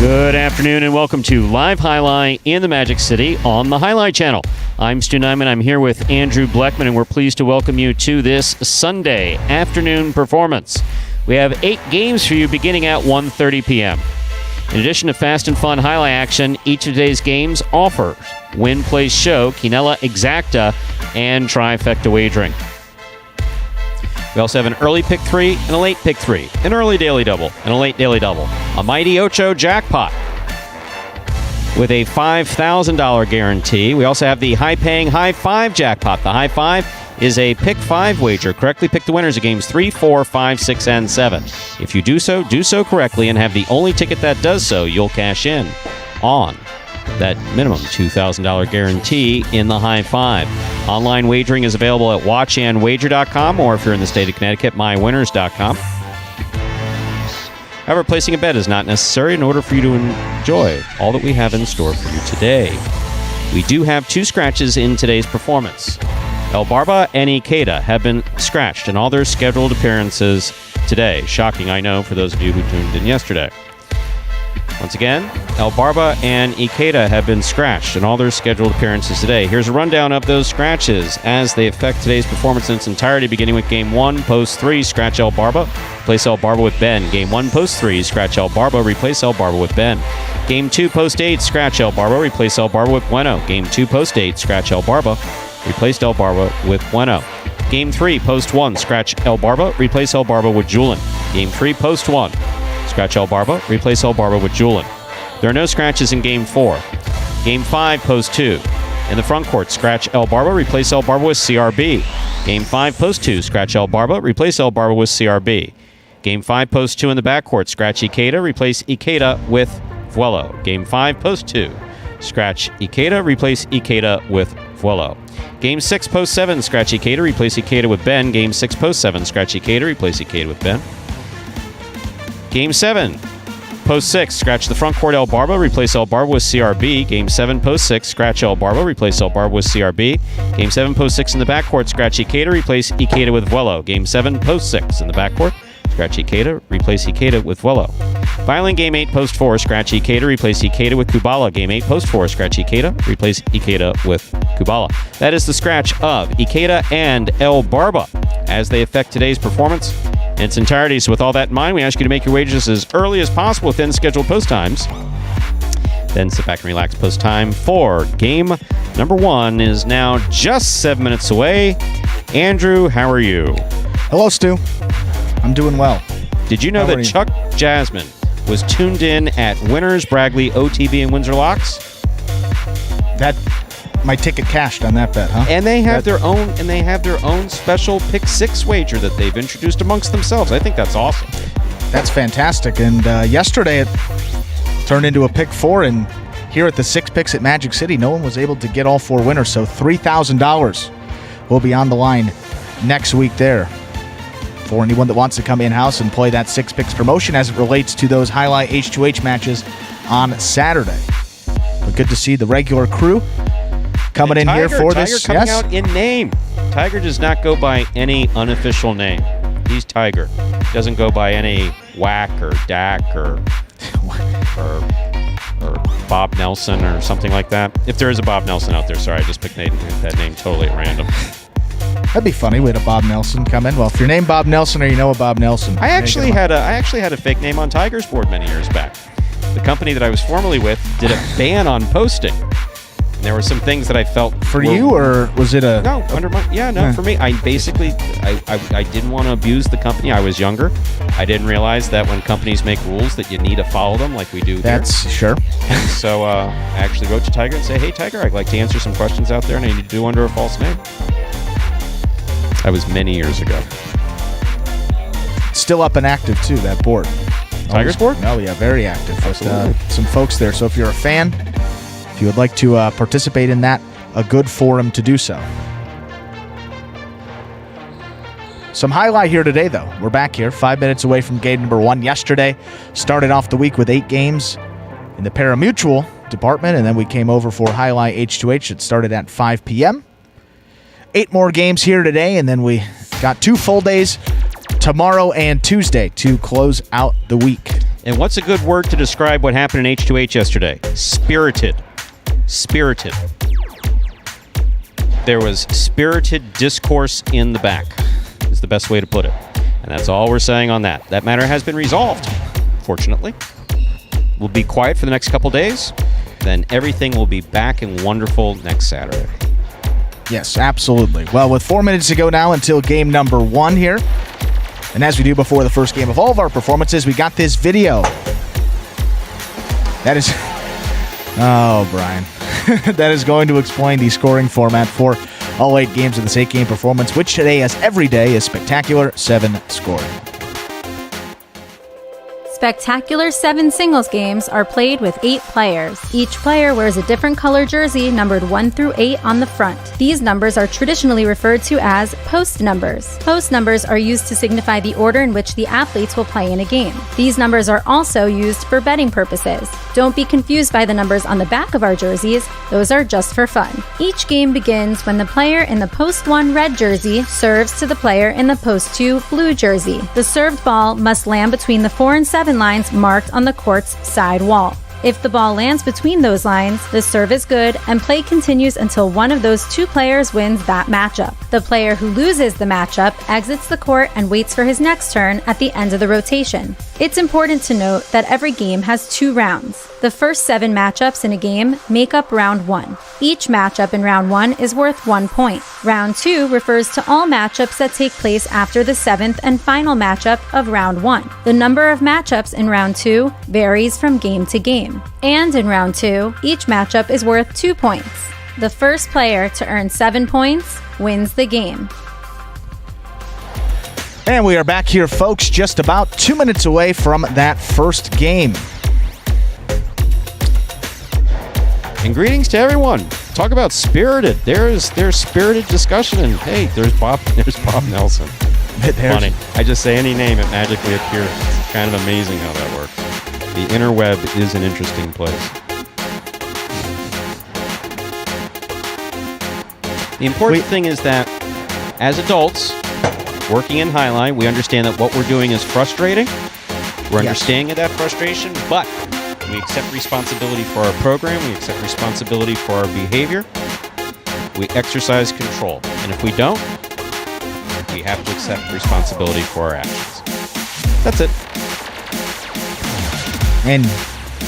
Good afternoon and welcome to Live Highlight in the Magic City on the Highlight Channel. I'm Stu Nyman. I'm here with Andrew Bleckman, and we're pleased to welcome you to this Sunday afternoon performance. We have 8 games for you beginning at 1:30 p.m. In addition to fast and fun highlight action, each of today's games offers win, place, show, Quinella Exacta, and trifecta wagering. We also have an early pick 3 and a late pick 3, an early daily double and a late daily double, a Mighty Ocho jackpot with a $5,000 guarantee. We also have the high-paying High 5 jackpot. The High 5 is a pick 5 wager. Correctly pick the winners of games 3, 4, 5, 6, and 7. If you do so correctly and have the only ticket that does so, you'll cash in on that minimum $2,000 guarantee in the High 5. Online wagering is available at watchandwager.com, or if you're in the state of Connecticut, mywinners.com. However, placing a bet is not necessary in order for you to enjoy all that we have in store for you today. We do have 2 scratches in today's performance. El Barba and Ikeda have been scratched in all their scheduled appearances today. Shocking, I know, for those of you who tuned in yesterday. Once again, El Barba and Ikeda have been scratched in all their scheduled appearances today. Here's a rundown of those scratches as they affect today's performance in its entirety, beginning with Game 1, Post 3, scratch El Barba, replace El Barba with Ben. Game 1, Post 3, scratch El Barba, replace El Barba with Ben. Game 2, Post 8, scratch El Barba, replace El Barba with Bueno. Game 2, Post 8, scratch El Barba, replaced El Barba with Bueno. Game 3, Post 1, scratch El Barba, replace El Barba with Julin. Game 3, Post 1, scratch El Barba, replace El Barba with Julin. There are no scratches in Game 4. Game 5, Post 2. In the front court, scratch El Barba, replace El Barba with CRB. Game 5, Post 2, scratch El Barba, replace El Barba with CRB. Game 5, Post 2 in the backcourt, scratch Ikeda, replace Ikeda with Vuelo. Game 5, Post 2, scratch Ikeda, replace Ikeda with Vuelo. Game 6, Post 7, scratch Ikeda, replace Ikeda with Ben. Game 6, Post 7, scratch Ikeda, replace Ikeda with Ben. Game 7, Post 6, scratch the front court El Barba, replace El Barba with CRB. Game 7, Post 6, scratch El Barba, replace El Barba with CRB. Game 7, Post 6 in the backcourt, scratch Ikeda, replace Ikeda with Vuelo. Game 7, Post 6 in the backcourt, scratch Ikeda, replace Ikeda with Vuelo. Finally, Game 8, Post 4, scratch Ikeda, replace Ikeda with Kubala. Game 8, Post 4, scratch Ikeda, replace Ikeda with Kubala. That is the scratch of Ikeda and El Barba as they affect today's performance in its entirety. So with all that in mind, we ask you to make your wagers as early as possible within scheduled post times. Then sit back and relax. Post time for game number 1 is now just 7 minutes away. Andrew, how are you? Hello, Stu. I'm doing well. Did you know that Chuck Jasmine was tuned in at Winners, Bragley, OTB, and Windsor Locks? That my ticket cashed on that bet, huh? And they have their own special pick 6 wager that they've introduced amongst themselves. I think that's awesome. That's fantastic. And yesterday it turned into a pick 4, and here at the 6 picks at Magic City, no one was able to get all 4 winners. So $3,000 will be on the line next week there for anyone that wants to come in-house and play that 6 picks promotion as it relates to those highlight H2H matches on Saturday. But good to see the regular crew coming in here for this. Tiger coming out in name. Tiger does not go by any unofficial name. He's Tiger. Doesn't go by any Whack or Dak or Bob Nelson or something like that. If there is a Bob Nelson out there, sorry, I just picked that name totally at random. That'd be funny. We had a Bob Nelson come in. Well, if your name Bob Nelson or you know a Bob Nelson, I actually had a fake name on Tiger's board many years back. The company that I was formerly with did a ban on posting. And there were some things that I felt for you, or was it a no under my for me. I basically I didn't want to abuse the company. I was younger. I didn't realize that when companies make rules that you need to follow them like we do. That's here. Sure. And so I actually wrote to Tiger and say, hey Tiger, I'd like to answer some questions out there, and I need to do under a false name. That was many years ago. Still up and active too, that board. Tiger's board? Oh yeah, very active. Absolutely. With some folks there. So if you're a fan, if you would like to participate in that, a good forum to do so. Some highlight here today, though. We're back here 5 minutes away from game number 1. Yesterday started off the week with 8 games in the Parimutuel department, and then we came over for highlight H2H. It started at 5 p.m. 8 more games here today, and then we got 2 full days tomorrow and Tuesday to close out the week. And what's a good word to describe what happened in H2H yesterday? Spirited. Spirited. There was spirited discourse in the back, is the best way to put it. And that's all we're saying on that. That matter has been resolved, fortunately. We'll be quiet for the next couple days. Then everything will be back and wonderful next Saturday. Yes, absolutely. Well, with 4 minutes to go now until game number 1 here. And as we do before the first game of all of our performances, we got this video. That is... Oh, Brian. That is going to explain the scoring format for all 8 games of this 8-game performance, which today, as every day, is Spectacular 7 scoring. Spectacular 7 singles games are played with 8 players. Each player wears a different color jersey numbered 1 through 8 on the front. These numbers are traditionally referred to as post numbers. Post numbers are used to signify the order in which the athletes will play in a game. These numbers are also used for betting purposes. Don't be confused by the numbers on the back of our jerseys. Those are just for fun. Each game begins when the player in the post 1 red jersey serves to the player in the post 2 blue jersey. The served ball must land between the 4 and 7 lines marked on the court's side wall. If the ball lands between those lines, the serve is good and play continues until one of those 2 players wins that matchup. The player who loses the matchup exits the court and waits for his next turn at the end of the rotation. It's important to note that every game has 2 rounds. The first 7 matchups in a game make up round 1. Each matchup in round 1 is worth 1 point. Round 2 refers to all matchups that take place after the 7th and final matchup of round 1. The number of matchups in round 2 varies from game to game. And in round 2, each matchup is worth 2 points. The first player to earn 7 points wins the game. And we are back here, folks, just about 2 minutes away from that first game. And greetings to everyone. Talk about spirited. There's spirited discussion. And hey, there's Bob Nelson. Funny. I just say any name, it magically appears. It's kind of amazing how that works. The interweb is an interesting place. The important thing is that as adults working in Highline, we understand that what we're doing is frustrating. We're understanding of that frustration, but we accept responsibility for our program. We accept responsibility for our behavior. We exercise control. And if we don't, we have to accept responsibility for our actions. That's it. And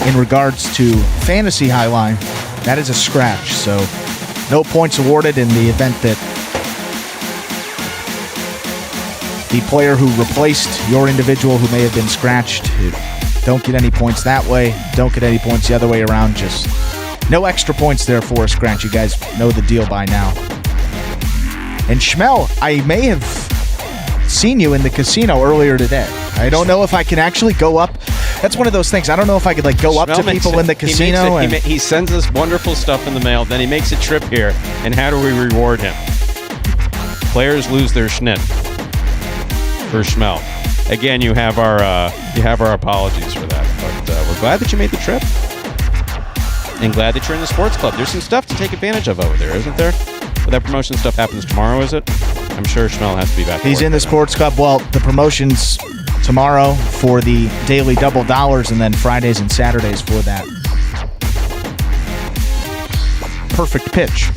in regards to Fantasy Highline, that is a scratch. So no points awarded in the event that the player who replaced your individual who may have been scratched, don't get any points that way. Don't get any points the other way around. Just no extra points there for a scratch. You guys know the deal by now. And Schmel, I may have seen you in the casino earlier today. I don't know if I can actually go up. That's one of those things. I don't know if I could go up to people in the casino. He sends us wonderful stuff in the mail. Then he makes a trip here. And how do we reward him? Players lose their schnitt for Schmel. Again, you have our apologies for that. But we're glad that you made the trip. And glad that you're in the sports club. There's some stuff to take advantage of over there, isn't there? But that promotion stuff happens tomorrow, is it? I'm sure Schmel has to be back. He's in the sports club. Well, the promotion's tomorrow for the daily double dollars, and then Fridays and Saturdays for that perfect pitch.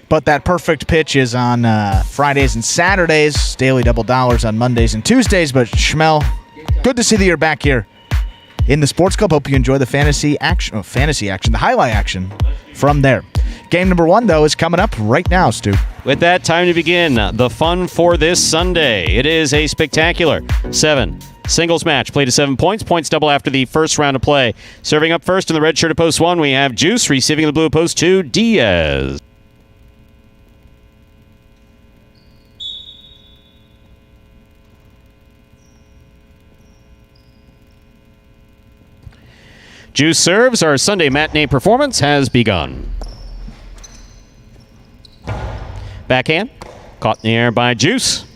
But that perfect pitch is on Fridays and Saturdays, daily double dollars on Mondays and Tuesdays. But Schmel, good to see that you're back here in the sports club. Hope you enjoy the fantasy action, the highlight action from there. Game number 1, though, is coming up right now, Stu. With that, time to begin the fun for this Sunday. It is a spectacular 7 singles match. Played to 7 points. Points double after the first round of play. Serving up first in the red shirt of post 1, we have Juice. Receiving the blue of post 2, Diaz. Juice serves. Our Sunday matinee performance has begun. Backhand. Caught in the air by Juice.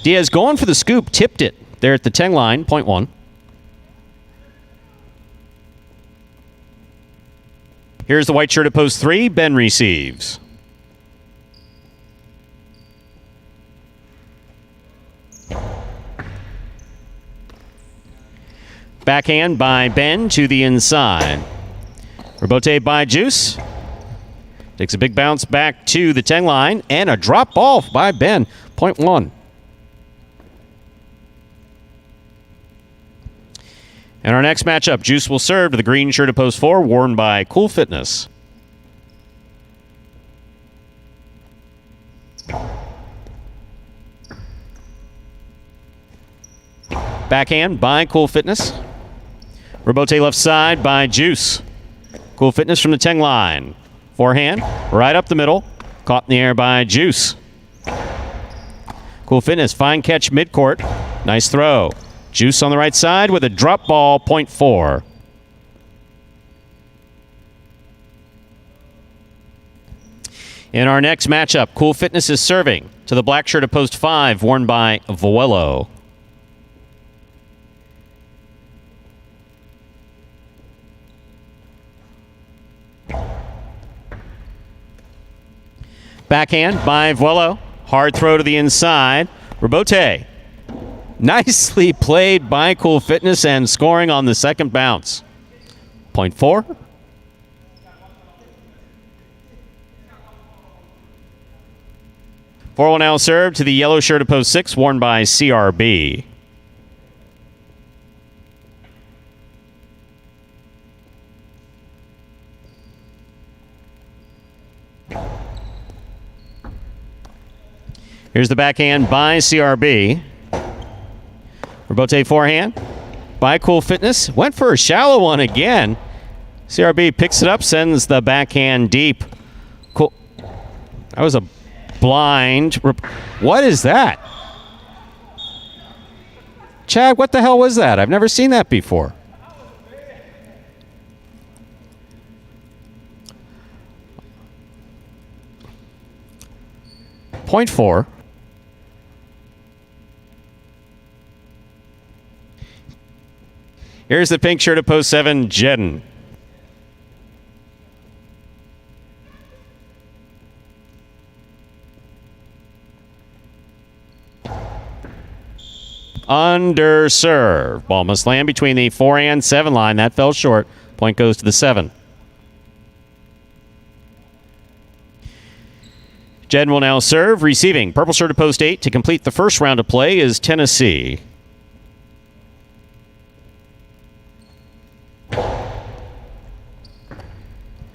Diaz going for the scoop. Tipped it there at the 10 line. Point 1. Here's the white shirt at post 3. Ben receives. Backhand by Ben to the inside. Rebote by Juice. Takes a big bounce back to the 10 line. And a drop ball by Ben. Point one. And our next matchup, Juice will serve to the green shirt at post 4, worn by Cool Fitness. Backhand by Cool Fitness. Rebote left side by Juice. Cool Fitness from the 10 line. Forehand, right up the middle. Caught in the air by Juice. Cool Fitness, fine catch midcourt. Nice throw. Juice on the right side with a drop ball, point 4. In our next matchup, Cool Fitness is serving to the black shirt at post 5, worn by Voello. Backhand by Voello. Hard throw to the inside. Rebote. Nicely played by Cool Fitness and scoring on the second bounce. Point 4. Four will now serve to the yellow shirt at post 6, worn by CRB. Here's the backhand by CRB. Rebote forehand by Cool Fitness. Went for a shallow one again. CRB picks it up, sends the backhand deep. Cool. That was a blind. What is that? Chad, what the hell was that? I've never seen that before. Point 4. Here's the pink shirt at post 7, Jedden. Under serve. Ball must land between the 4 and 7 line. That fell short. Point goes to the 7. Jedden will now serve. Receiving. Purple shirt at post 8 to complete the first round of play is Tennessee.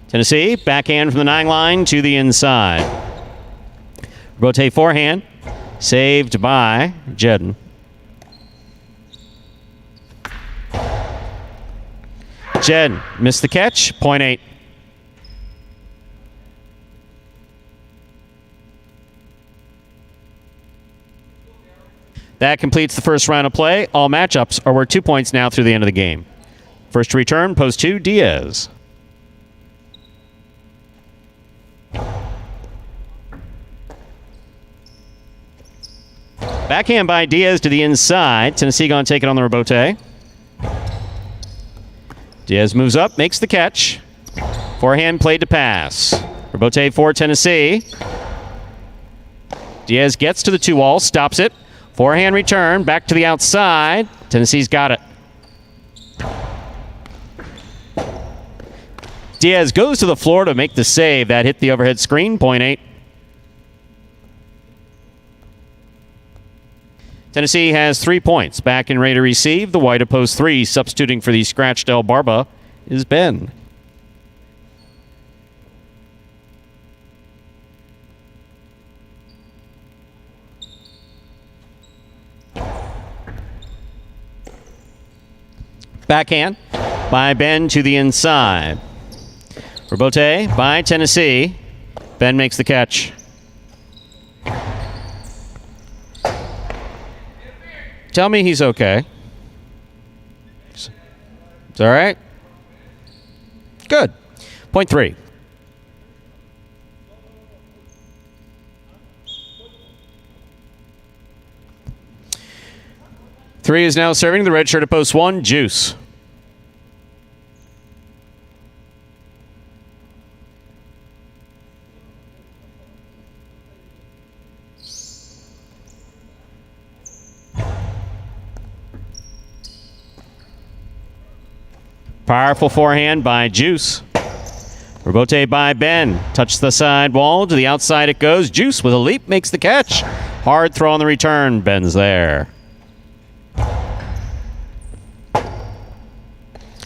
Tennessee, backhand from the 9 line to the inside. Rebote forehand. Saved by Jedden. Jedden missed the catch. Point 8. That completes the first round of play. All matchups are worth 2 points now through the end of the game. First to return, post 2, Diaz. Backhand by Diaz to the inside. Tennessee going to take it on the rebote. Diaz moves up, makes the catch. Forehand played to pass. Rebote for Tennessee. Diaz gets to the 2-wall, stops it. Forehand return, back to the outside. Tennessee's got it. Diaz goes to the floor to make the save. That hit the overhead screen, point 8. Tennessee has 3 points. Back and ready to receive. The white at post 3, substituting for the scratched El Barba, is Ben. Backhand by Ben to the inside. Rebote by Tennessee. Ben makes the catch. Tell me he's okay. It's all right? Good. Point 3. Three is now serving the red shirt at post 1, Juice. Powerful forehand by Juice. Rebote by Ben. Touch the side wall. To the outside it goes. Juice with a leap makes the catch. Hard throw on the return. Ben's there.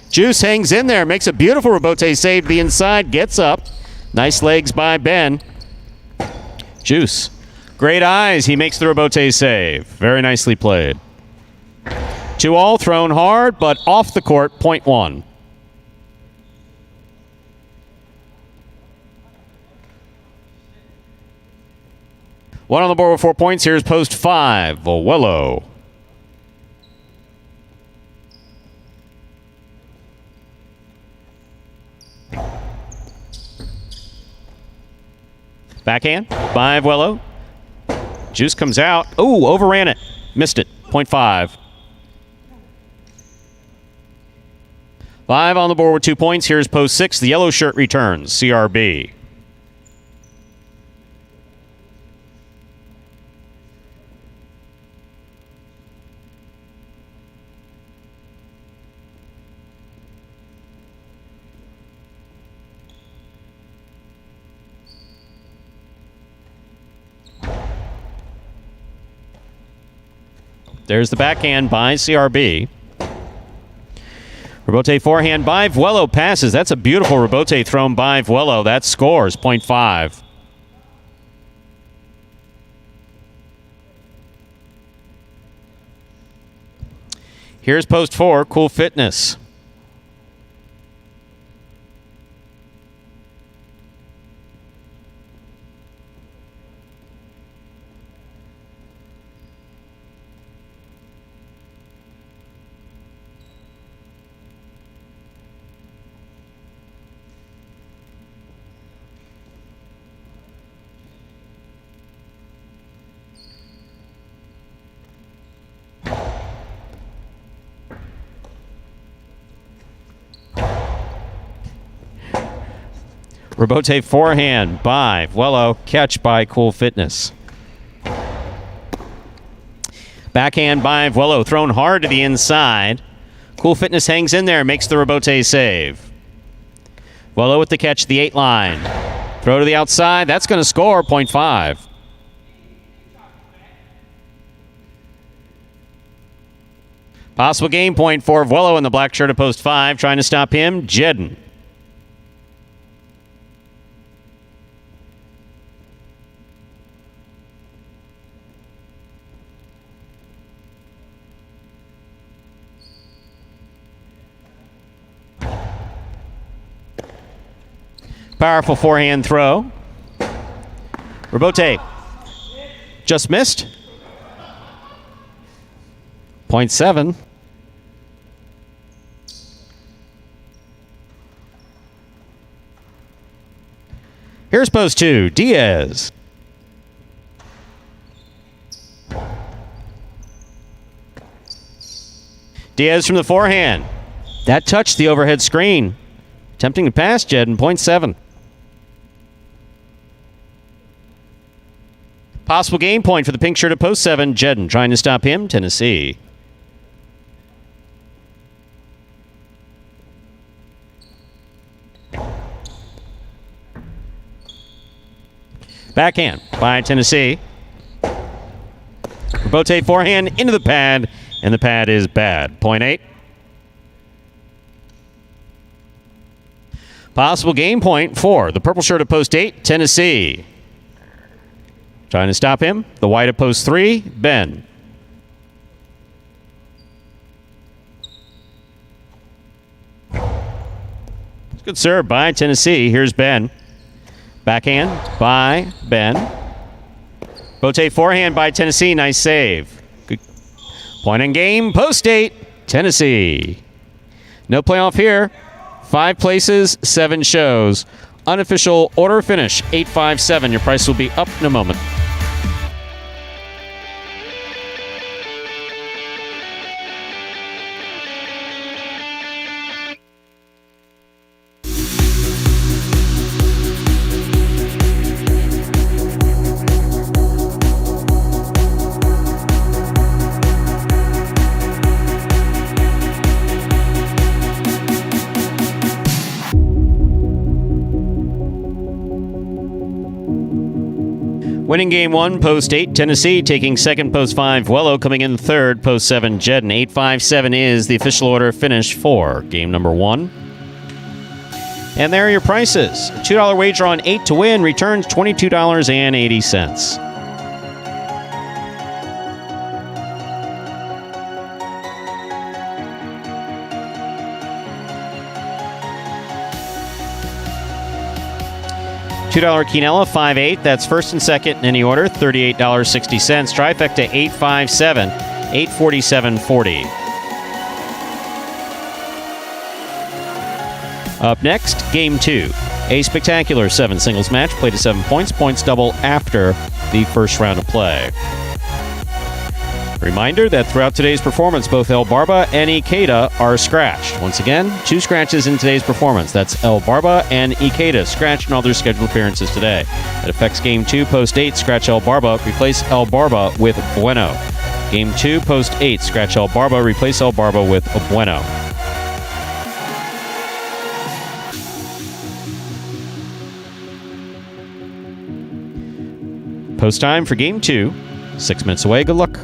Juice hangs in there. Makes a beautiful rebote save to the inside. Gets up. Nice legs by Ben. Juice. Great eyes. He makes the rebote save. Very nicely played. 2-all, thrown hard, but off the court, point one. One on the board with 4 points. Here's post 5, Vuelo. Backhand by Vuelo. Juice comes out. Ooh, overran it. Missed it. Point 5. 5 on the board with 2 points. Here's post 6. The yellow shirt returns. CRB. There's the backhand by CRB. Rebote forehand by Vuelo passes. That's a beautiful rebote thrown by Vuelo. That scores, point 5. Here's post 4, Cool Fitness. Rebote forehand by Vuelo. Catch by Cool Fitness. Backhand by Vuelo. Thrown hard to the inside. Cool Fitness hangs in there. Makes the rebote save. Vuelo with the catch. The 8 line. Throw to the outside. That's going to score. Point 5. Possible game point for Vuelo in the black shirt at post 5. Trying to stop him. Jedden. Powerful forehand throw. Rebote. Just missed. Point 7. Here's post 2. Diaz. Diaz from the forehand. That touched the overhead screen. Attempting to pass Jedden. Point 7. Possible game point for the pink shirt at post 7. Jedden trying to stop him. Tennessee. Backhand by Tennessee. Rebote forehand into the pad, and the pad is bad. Point 8. Possible game point for the purple shirt at post 8. Tennessee. Trying to stop him. The white at post 3. Ben. Good serve by Tennessee. Here's Ben. Backhand by Ben. Bote forehand by Tennessee. Nice save. Good point in game. Post 8. Tennessee. No playoff here. 5 places, 7 shows. Unofficial order finish 857. Your price will be up in a moment. Winning game 1, post 8, Tennessee. Taking second, post 5, Wello. Coming in third, post 7, Jedden. 8-5-7 is the official order finish for game number 1. And there are your prices. A $2 wager on 8 to win returns $22.80. $2 quinella, 5-8. That's first and second in any order, $38.60. Trifecta, 8-5-7, $847.40. Up next, Game 2. A spectacular 7 singles match, played to 7 points. Points double after the first round of play. Reminder that throughout today's performance, both El Barba and Ikeda are scratched. Once again, 2 scratches in today's performance. That's El Barba and Ikeda, scratched in all their scheduled appearances today. That affects Game 2, post 8, scratch El Barba, replace El Barba with Bueno. Game 2, post 8, scratch El Barba, replace El Barba with Bueno. Post time for Game 2. 6 minutes away. Good luck.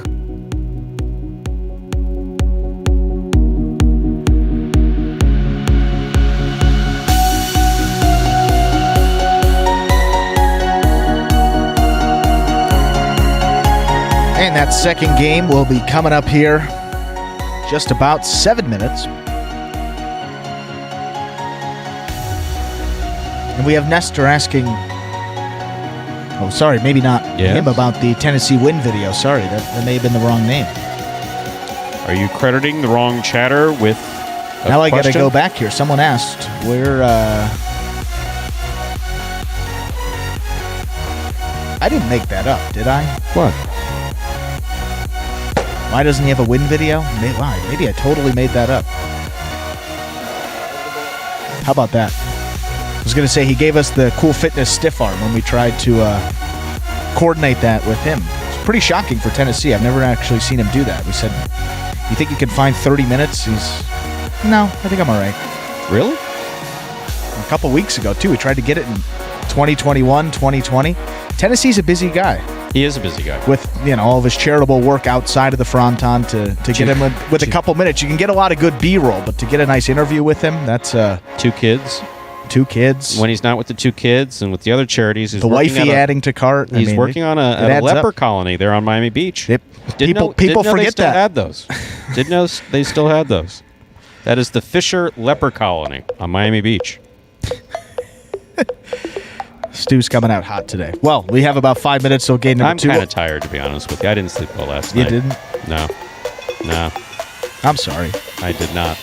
And that second game will be coming up here just about 7 minutes. And we have Nestor asking, oh, sorry, maybe not him, about the Tennessee win video. Sorry, that may have been the wrong name. Are you crediting the wrong chatter with a Now I got to question? go back here. Someone asked where... I didn't make that up, did I? What? Why doesn't he have a win video? Maybe I totally made that up. How about that? I was going to say he gave us the cool fitness stiff arm when we tried to coordinate that with him. It's pretty shocking for Tennessee. I've never actually seen him do that. We said, you think you can find 30 minutes? No, I think I'm all right. Really? A couple weeks ago, too. We tried to get it in 2021, 2020. Tennessee's a busy guy. He is a busy guy. With, all of his charitable work outside of the fronton to get him with a couple minutes. You can get a lot of good B-roll, but to get a nice interview with him, that's... 2 kids. 2 kids. When he's not with the 2 kids and with the other charities, he's the wifey adding to cart. He's working on a leper colony there on Miami Beach. People forget that. They still had those. Didn't know they still had those. That is the Fisher Leper Colony on Miami Beach. Stew's coming out hot today. Well, we have about 5 minutes till game number 2. I'm kind of tired, to be honest with you. I didn't sleep well last You night. didn't? No. I'm sorry. I did not.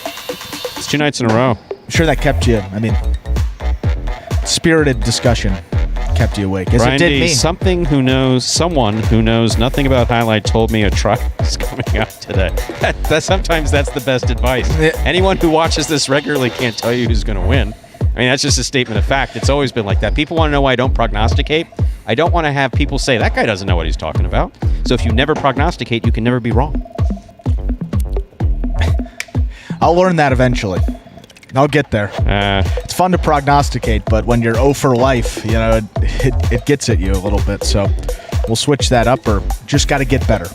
It's 2 nights in a row. I'm sure that kept you, spirited discussion kept you awake. As Brian it did D, me. someone who knows nothing about highlight told me a trial is coming out today. Sometimes that's the best advice. Anyone who watches this regularly can't tell you who's going to win. That's just a statement of fact. It's always been like that. People want to know why I don't prognosticate. I don't want to have people say, that guy doesn't know what he's talking about. So if you never prognosticate, you can never be wrong. I'll learn that eventually. I'll get there. It's fun to prognosticate, but when you're 0 for life, it gets at you a little bit. So we'll switch that up, or just got to get better.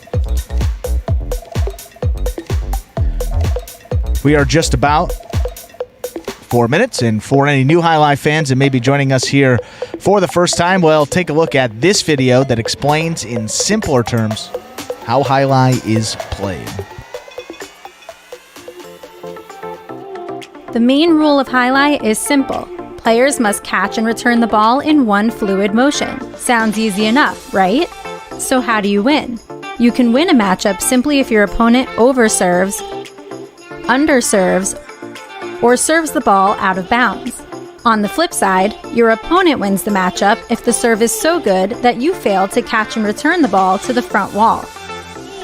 We are just about 4 minutes, and for any new Highlight fans that may be joining us here for the first time, well, take a look at this video that explains in simpler terms how Highlight is played. The main rule of highlight is simple. Players must catch and return the ball in one fluid motion. Sounds easy enough, right? So how do you win? You can win a matchup simply if your opponent overserves, underserves, or serves the ball out of bounds. On the flip side, your opponent wins the matchup if the serve is so good that you fail to catch and return the ball to the front wall.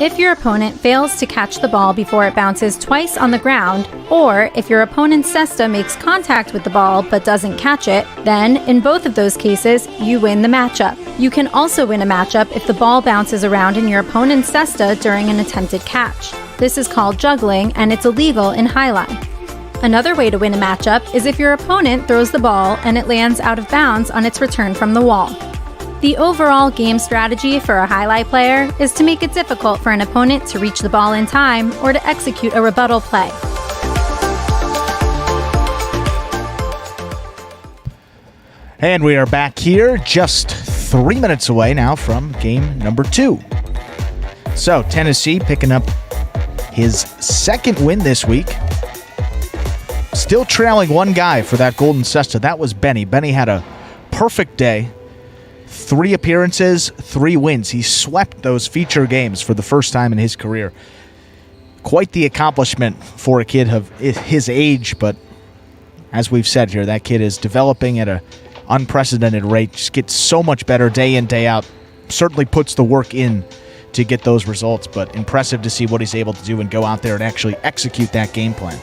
If your opponent fails to catch the ball before it bounces twice on the ground, or if your opponent's cesta makes contact with the ball but doesn't catch it, then, in both of those cases, you win the matchup. You can also win a matchup if the ball bounces around in your opponent's cesta during an attempted catch. This is called juggling, and it's illegal in highline. Another way to win a matchup is if your opponent throws the ball and it lands out of bounds on its return from the wall. The overall game strategy for a highlight player is to make it difficult for an opponent to reach the ball in time or to execute a rebuttal play. And we are back here just 3 minutes away now from game number 2. So Tennessee picking up his second win this week. Still trailing one guy for that Golden Cesta. That was Benny. Benny had a perfect day. 3 appearances, 3 wins. He swept those feature games for the first time in his career. Quite the accomplishment for a kid of his age, but as we've said here, that kid is developing at an unprecedented rate. Just gets so much better day in, day out. Certainly puts the work in to get those results, but impressive to see what he's able to do and go out there and actually execute that game plan.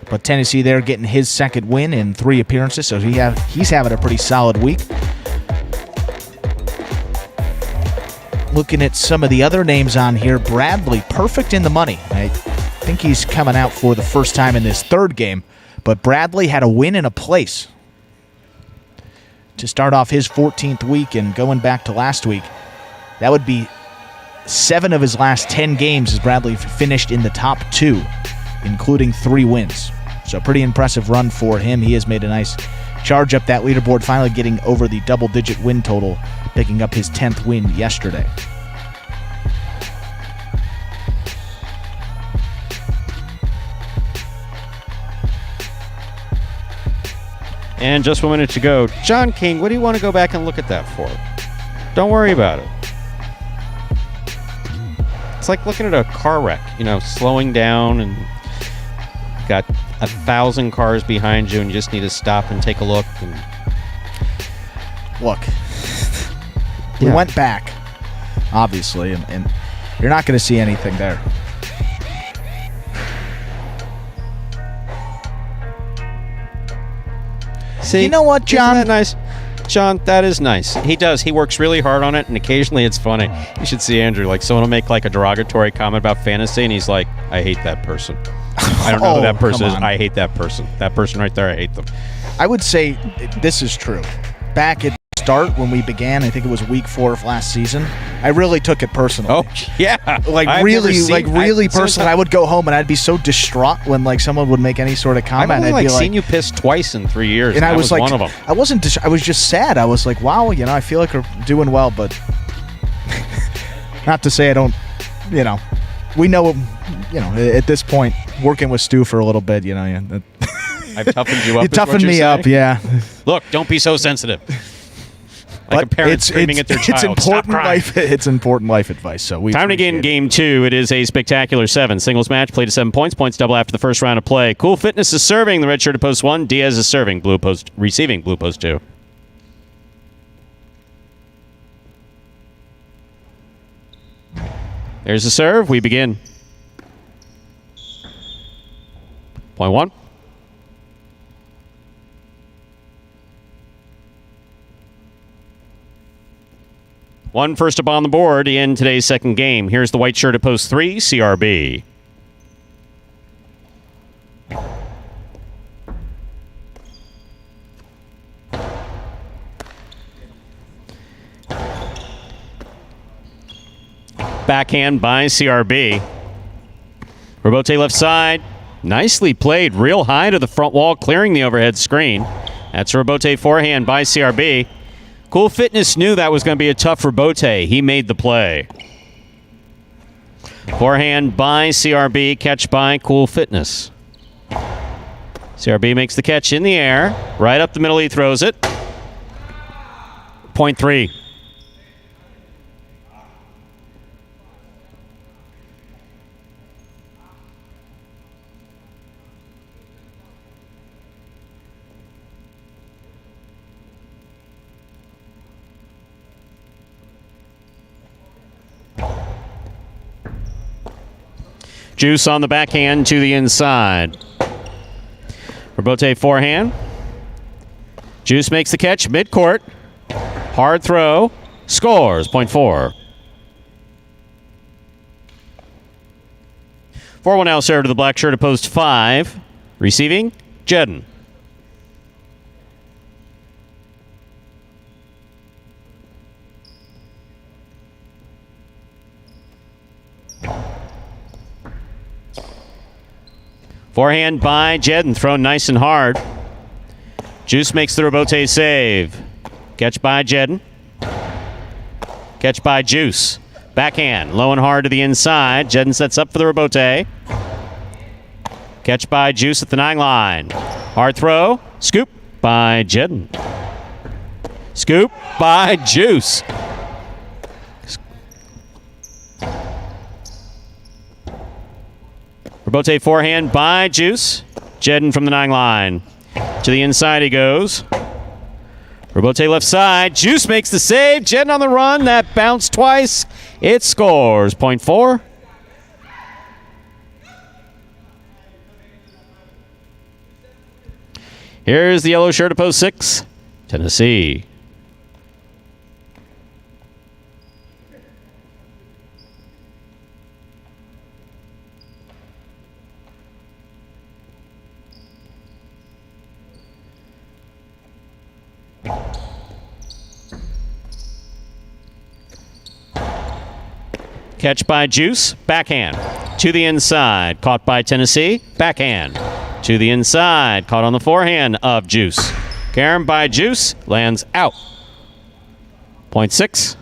But Tennessee there getting his second win in 3 appearances, so he's having a pretty solid week. Looking at some of the other names on here, Bradley, perfect in the money. I think he's coming out for the first time in this 3rd game, but Bradley had a win and a place to start off his 14th week, and going back to last week, that would be 7 of his last 10 games as Bradley finished in the top 2, including 3 wins. So pretty impressive run for him. He has made a nice charge up that leaderboard, finally getting over the double-digit win total, picking up his 10th win yesterday. And just 1 minute to go. John King, what do you want to go back and look at that for? Don't worry about it. It's like looking at a car wreck, slowing down and got 1,000 cars behind you and you just need to stop and take a look. And look, we went back, obviously, and you're not going to see anything there. See, you know what, John? Isn't that nice? John, that is nice. He does. He works really hard on it, and occasionally it's funny. You should see Andrew. Like, someone will make like a derogatory comment about fantasy, and he's like, I hate that person. I don't know who that person is. I hate that person. That person right there, I hate them. I would say this is true. Back at the start when we began, I think it was week 4 of last season, I really took it personally. Oh, yeah. Really personally. I would go home and I'd be so distraught when like someone would make any sort of comment. I've only I'd be seen you piss twice in 3 years, and I was like, one of them. I wasn't. I was just sad. I was like, wow, I feel like we're doing well, but not to say I don't. We know. At this point, working with Stu for a little bit, I've toughened you up. You toughened me up, yeah. Look, don't be so sensitive. Like a parent screaming at their child. It's important life advice. So time to begin game 2. It is a spectacular 7 singles match. Played to 7 points. Points double after the first round of play. Cool Fitness is serving. The red shirt at post 1. Diaz is serving. Receiving blue post 2. There's the serve. We begin. Point 1. One first up on the board in today's second game. Here's the white shirt at post 3, CRB. Backhand by CRB. Robote left side. Nicely played. Real high to the front wall, clearing the overhead screen. That's a Robote forehand by CRB. Cool Fitness knew that was going to be a tough Robote. He made the play. Forehand by CRB. Catch by Cool Fitness. CRB makes the catch in the air. Right up the middle he throws it. Point 3. Juice on the backhand to the inside. Robote forehand. Juice makes the catch midcourt. Hard throw. Scores. Point 4. 4-1 now serve to the black shirt at post 5. Receiving, Jedden. Forehand by Jedden, thrown nice and hard. Juice makes the rebote save. Catch by Jedden. Catch by Juice. Backhand, low and hard to the inside. Jedden sets up for the rebote. Catch by Juice at the 9 line. Hard throw. Scoop by Jedden. Scoop by Juice. Rebote forehand by Juice. Jedden from the 9 line. To the inside he goes. Rebote left side. Juice makes the save. Jedden on the run. That bounced twice. It scores. Point 4. Here's the yellow shirt of post 6. Tennessee. Catch by Juice, backhand. To the inside, caught by Tennessee, backhand. To the inside, caught on the forehand of Juice. Carom by Juice, lands out. Point 6.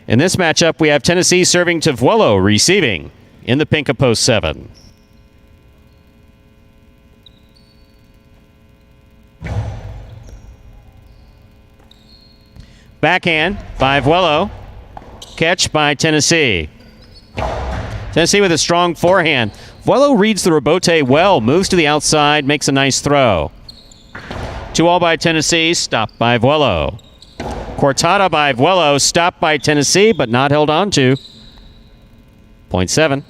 In this matchup, we have Tennessee serving to Vuelo, receiving in the pink of post 7. Backhand by Vuelo. Catch by Tennessee. Tennessee with a strong forehand. Vuelo reads the rebote well, moves to the outside, makes a nice throw. 2-all by Tennessee, stopped by Vuelo. Cortada by Vuelo, stopped by Tennessee, but not held on to. Point 7.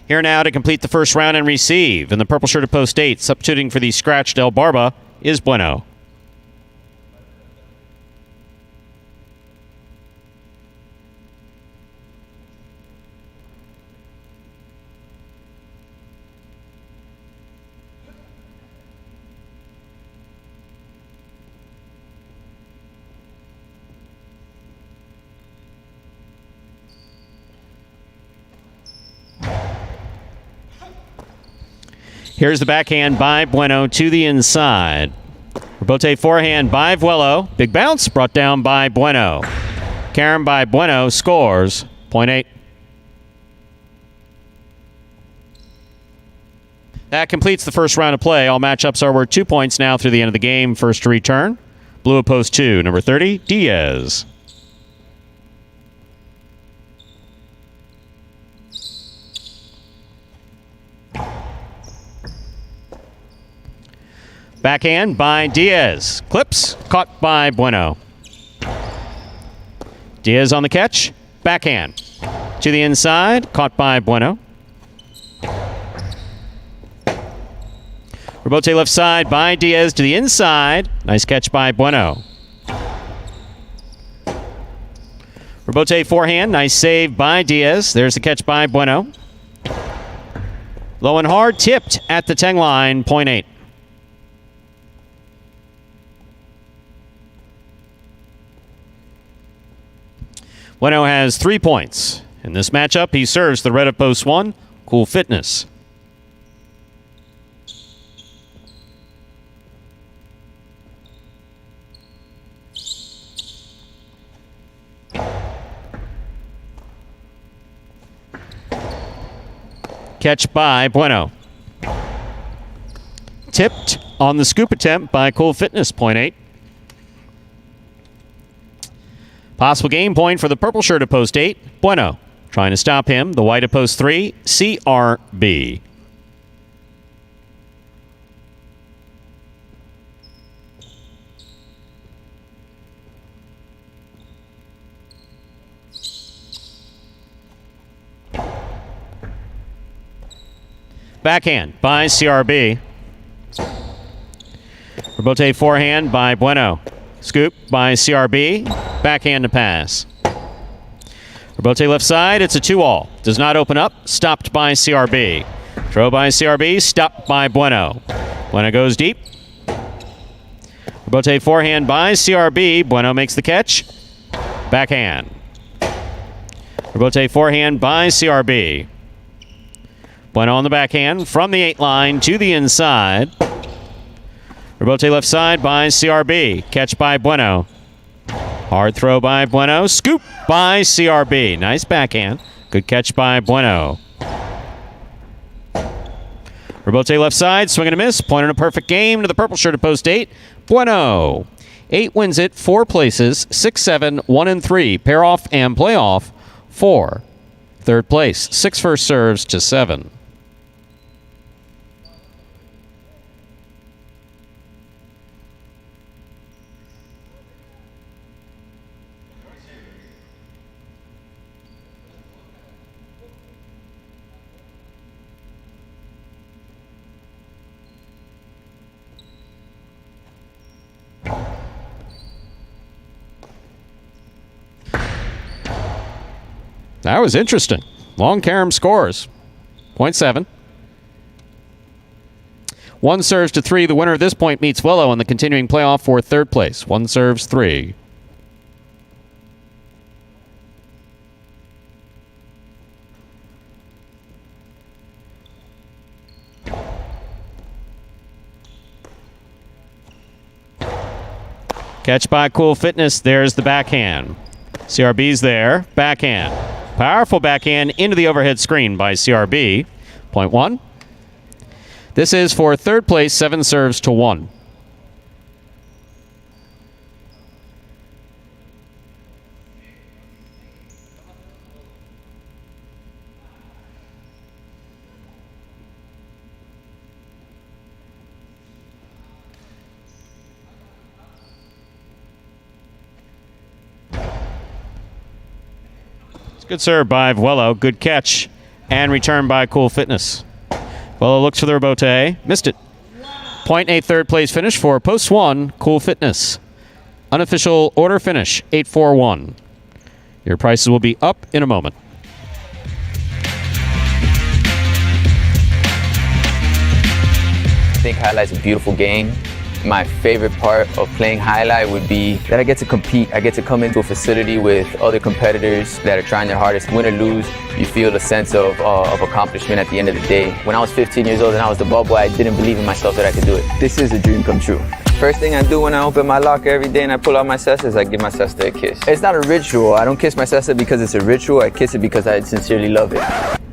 Here now to complete the first round and receive. In the purple shirt of post 8, substituting for the scratched El Barba is Bueno. Here's the backhand by Bueno to the inside. Rebote forehand by Vuelo. Big bounce brought down by Bueno. Carom by Bueno scores. Point 8. That completes the first round of play. All matchups are worth 2 points now through the end of the game. First to return, blue of post 2, number 30, Diaz. Backhand by Diaz. Clips, caught by Bueno. Diaz on the catch. Backhand. To the inside, caught by Bueno. Rebote left side by Diaz to the inside. Nice catch by Bueno. Rebote forehand. Nice save by Diaz. There's the catch by Bueno. Low and hard, tipped at the 10 line. Point 8. Bueno has 3 points. In this matchup, he serves the red of post 1, Cool Fitness. Catch by Bueno. Tipped on the scoop attempt by Cool Fitness, point 8. Possible game point for the purple shirt of post 8, Bueno. Trying to stop him, the white of post 3, CRB. Backhand by CRB. Rebote forehand by Bueno. Scoop by CRB. Backhand to pass. Rebote left side. It's a 2-all. Does not open up. Stopped by CRB. Throw by CRB. Stopped by Bueno. Bueno goes deep. Rebote forehand by CRB. Bueno makes the catch. Backhand. Rebote forehand by CRB. Bueno on the backhand from the 8 line to the inside. Rebote left side by CRB. Catch by Bueno. Hard throw by Bueno. Scoop by CRB. Nice backhand. Good catch by Bueno. Rebote left side. Swing and a miss. Point and a perfect game to the purple shirt at post 8. Bueno. 8 wins it. 4 places. 6, 7, 1, and 3. Pair off and playoff. 4. Third place. 6 first serves to 7. That was interesting. Long carom scores. 0.7. 1 serves to 3. The winner of this point meets Willow in the continuing playoff for third place. 1 serves 3. Catch by Cool Fitness. There's the backhand. CRB's there. Backhand. Powerful backhand into the overhead screen by CRB. 0.1. This is for third place, 7 serves to 1. Good serve by Vuelo. Good catch and return by Cool Fitness. Vuelo looks for the rebote. Missed it. 0.8 third place finish for post 1, Cool Fitness. Unofficial order finish, 8-4-1. Your prices will be up in a moment. I think Highlight's a beautiful game. My favorite part of playing Highlight would be that I get to compete. I get to come into a facility with other competitors that are trying their hardest. Win or lose, you feel a sense of accomplishment at the end of the day. When I was 15 years old and I was the ball boy, I didn't believe in myself that I could do it. This is a dream come true. First thing I do when I open my locker every day and I pull out my cesta is I give my cesta a kiss. It's not a ritual. I don't kiss my cesta because it's a ritual. I kiss it because I sincerely love it.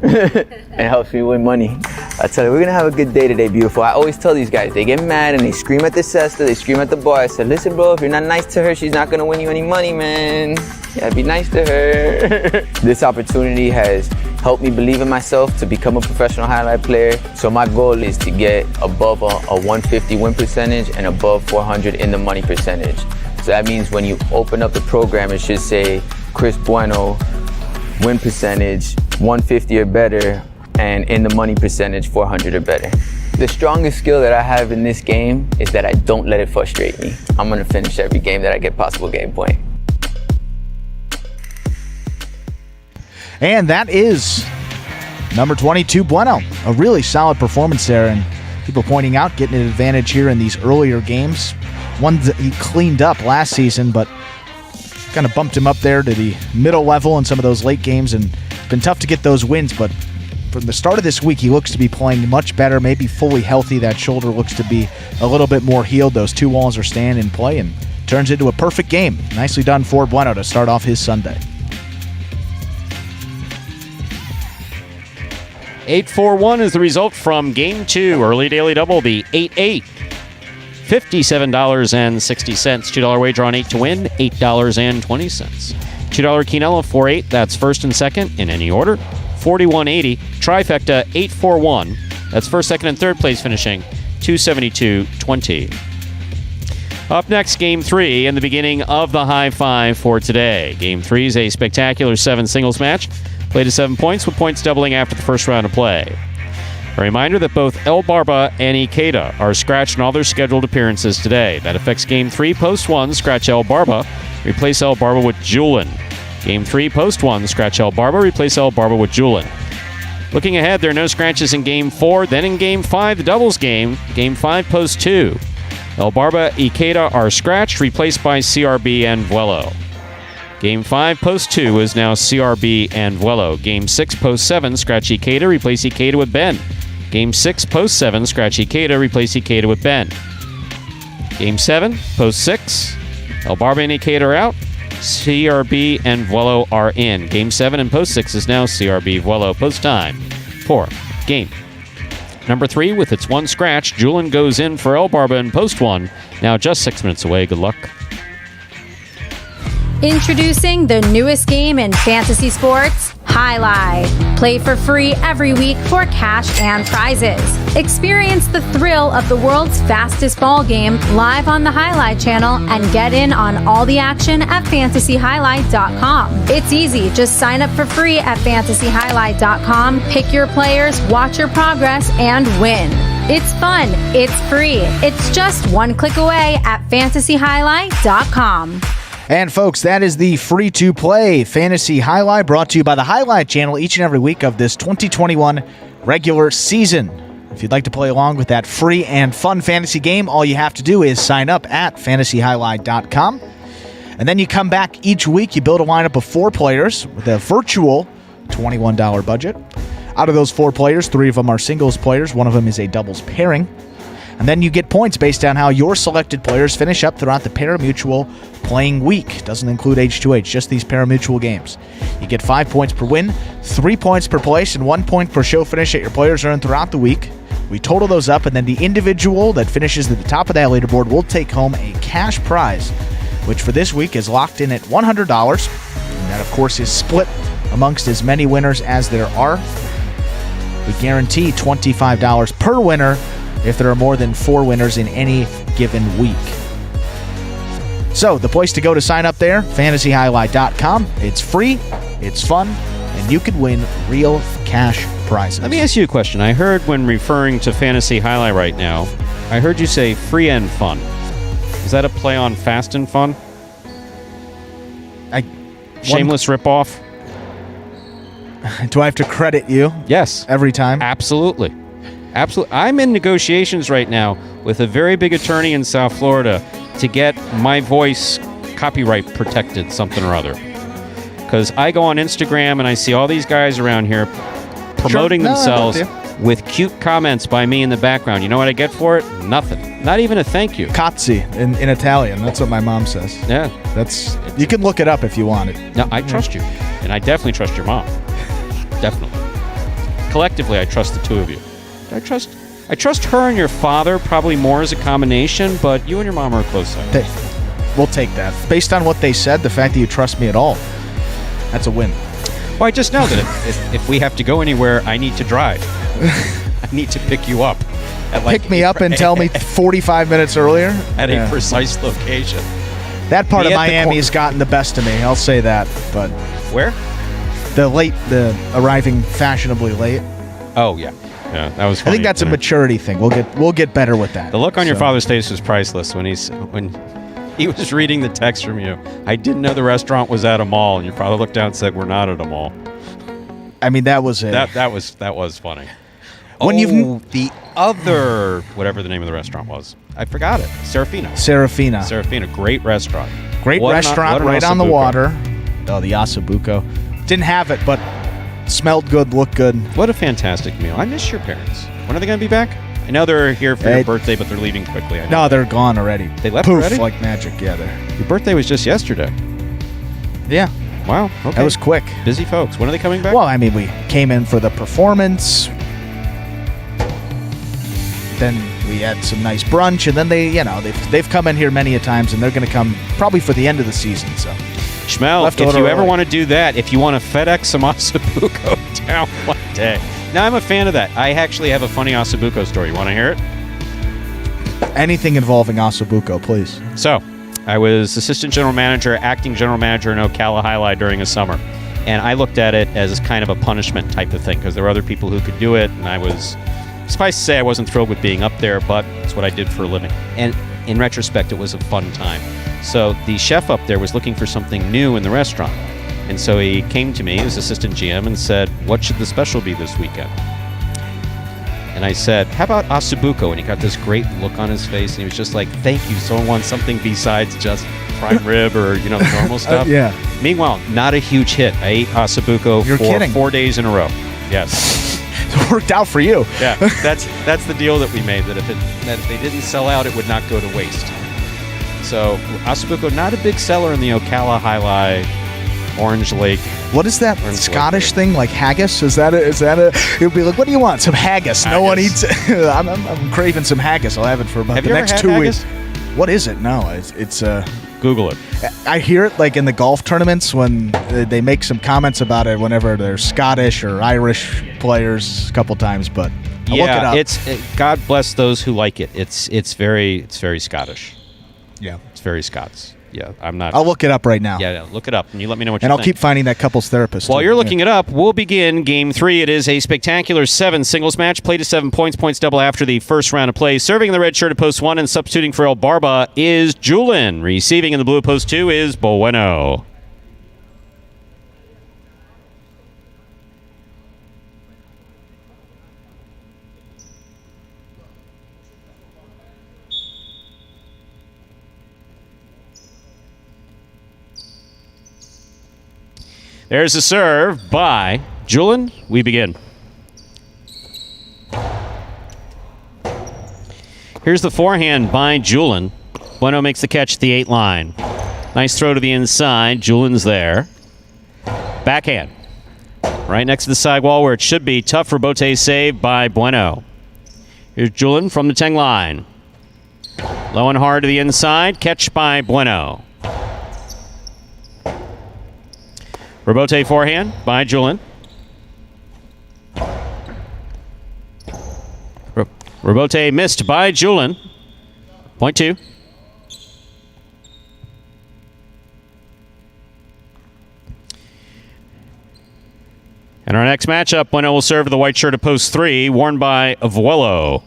It helps me win money. I tell you, we're gonna have a good day today, beautiful. I always tell these guys, they get mad and they scream at the cesta, they scream at the boy. I said, listen, bro, if you're not nice to her, she's not gonna win you any money, man. You gotta be nice to her. This opportunity has helped me believe in myself to become a professional highlight player. So my goal is to get above a 150 win percentage and above 400 in the money percentage. So that means when you open up the program, it should say Chris Bueno, win percentage 150 or better, and in the money percentage 400 or better. The strongest skill that I have in this game is that I don't let it frustrate me. I'm gonna finish every game that I get possible game point. And that is number 22, Bueno. A really solid performance there, and people pointing out getting an advantage here in these earlier games. One that he cleaned up last season, but kind of bumped him up there to the middle level in some of those late games, and been tough to get those wins. But from the start of this week, he looks to be playing much better, maybe fully healthy. That shoulder looks to be a little bit more healed. Those 2 walls are staying in play, and turns into a perfect game. Nicely done for Bueno to start off his Sunday. 8-4-1 is the result from Game 2. Early daily double, the 8-8. $57.60. $2 wager on 8 to win, $8.20. $2 Quinella 4-8. That's first and second in any order. 41.80. Trifecta 8-4-1. That's first, second, and third place finishing $272.20. Up next, Game 3 and the beginning of the high five for today. Game 3 is a spectacular 7 singles match. Played to 7 points, with points doubling after the first round of play. A reminder that both El Barba and Ikeda are scratched in all their scheduled appearances today. That affects Game 3, Post 1, scratch El Barba, replace El Barba with Julin. Game 3, Post 1, scratch El Barba, replace El Barba with Julin. Looking ahead, there are no scratches in Game 4. Then in Game 5, the doubles game, Game 5, Post 2. El Barba, Ikeda are scratched, replaced by CRB and Vuelo. Game 5, post 2 is now CRB and Vuelo. Game 6, post 7, scratch Ikeda, replace Ikeda with Ben. Game 6, post 7, scratch Ikeda, replace Ikeda with Ben. Game 7, post 6, El Barba and Ikeda are out. CRB and Vuelo are in. Game 7 and post 6 is now CRB, Vuelo. Post time for game number 3 with its 1 scratch. Julian goes in for El Barba in post 1. Now just 6 minutes away. Good luck. Introducing the newest game in fantasy sports, Highlight. Play for free every week for cash and prizes. Experience the thrill of the world's fastest ball game live on the Highlight channel and get in on all the action at fantasyhighlight.com. It's easy. Just sign up for free at fantasyhighlight.com, pick your players, watch your progress, and win. It's fun. It's free. It's just one click away at fantasyhighlight.com. And folks, that is the free-to-play Fantasy Highlight brought to you by the Highlight channel each and every week of this 2021 regular season. If you'd like to play along with that free and fun fantasy game, all you have to do is sign up at fantasyhighlight.com. And then you come back each week, you build a lineup of 4 players with a virtual $21 budget. Out of those 4 players, 3 of them are singles players, 1 of them is a doubles pairing. And then you get points based on how your selected players finish up throughout the Parimutuel playing week. Doesn't include H2H, just these Parimutuel games. You get 5 points per win, 3 points per place, and 1 point per show finish that your players earn throughout the week. We total those up, and then the individual that finishes at the top of that leaderboard will take home a cash prize, which for this week is locked in at $100. And that, of course, is split amongst as many winners as there are. We guarantee $25 per winner if there are more than 4 winners in any given week. So, the place to go to sign up there, fantasyhighlight.com. It's free, it's fun, and you can win real cash prizes. Let me ask you a question. I heard when referring to Fantasy Highlight right now, I heard you say free and fun. Is that a play on fast and fun? Shameless ripoff? Do I have to credit you? Yes. Every time? Absolutely. Absolutely. I'm in negotiations right now with a very big attorney in South Florida to get my voice copyright protected, something or other. Because I go on Instagram and I see all these guys around here promoting themselves with cute comments by me in the background. You know what I get for it? Nothing. Not even a thank you. Cazzi in Italian. That's what my mom says. Yeah. You can look it up if you want it. No, I trust you. And I definitely trust your mom. Definitely. Collectively, I trust the two of you. I trust her and your father probably more as a combination, but you and your mom are a close second. We'll take that. Based on what they said, the fact that you trust me at all, that's a win. Well, I just know that if we have to go anywhere, I need to drive. I need to pick you up. Pick me up and tell me 45 minutes earlier? At a precise location. That part of Miami has gotten the best of me, I'll say that. But where? The arriving fashionably late. Oh, yeah. Yeah, that was funny. I think that's a maturity thing. We'll get better with that. The look on your father's face was priceless when he was reading the text from you. I didn't know the restaurant was at a mall, and your father looked down and said, "We're not at a mall." I mean, that was it. That was funny. When the other whatever the name of the restaurant was, I forgot it. Serafina, great restaurant. Great restaurant right on the water. Oh, the Asabuco. Didn't have it, but smelled good, looked good. What a fantastic meal. I miss your parents. When are they going to be back? I know they're here for your birthday, but they're leaving quickly. No, they're gone already. They left Poof, already? like magic, yeah. Your birthday was just yesterday. Yeah. Wow, okay. That was quick. Busy folks. When are they coming back? Well, I mean, we came in for the performance. Then we had some nice brunch, and then they've come in here many a times, and they're going to come probably for the end of the season, so... Schmel, if you ever want to do that, if you want to FedEx some Asabuco down one day. Now, I'm a fan of that. I actually have a funny Asabuco story. You want to hear it? Anything involving Asabuco, please. So, I was assistant general manager, acting general manager in Ocala Highlight during a summer. And I looked at it as kind of a punishment type of thing because there were other people who could do it. And I was, suffice to say, I wasn't thrilled with being up there, but it's what I did for a living. And in retrospect, it was a fun time. So the chef up there was looking for something new in the restaurant. And so he came to me as assistant GM and said, "What should the special be this weekend?" and I said, how about Ossobuco? And he got this great look on his face, and he was just like, thank you. Someone wants something besides just prime rib or, the normal stuff. Yeah. Meanwhile, not a huge hit. I ate Ossobuco You're for kidding. 4 days in a row. Yes. It worked out for you. Yeah, that's the deal that we made, that if they didn't sell out, it would not go to waste. So Ossobuco, not a big seller in the Ocala, Highlight, Orange Lake. What is that Scottish thing, like haggis? Is that a? It'll be like, what do you want? Some haggis. No one eats. I'm craving some haggis. I'll have it for about Have the you next ever 2 had weeks. haggis? What is it? No, it's Google it. I hear it like in the golf tournaments when they make some comments about it whenever they're Scottish or Irish players a couple times, but I'll look it up. God bless those who like it. It's very Scottish. Yeah, it's very Scots. Yeah, I'm not. I'll look it up right now. Yeah, look it up, and you let me know what you think. think. And I'll keep finding that couples therapist. While you're looking it up, we'll begin Game 3. It is a spectacular 7 singles match. Play to 7 points. Points double after the first round of play. Serving in the red shirt at post 1 and substituting for El Barba is Julin. Receiving in the blue at post 2 is Bueno. There's a serve by Julin. We begin. Here's the forehand by Julin. Bueno makes the catch at the 8 line. Nice throw to the inside. Julin's there. Backhand. Right next to the sidewall where it should be. Tough rebote save by Bueno. Here's Julin from the 10 line. Low and hard to the inside. Catch by Bueno. Rebote forehand by Julin. Rebote missed by Julin. Point 2. And our next matchup, Bueno will serve the white shirt at post 3, worn by Avuelo.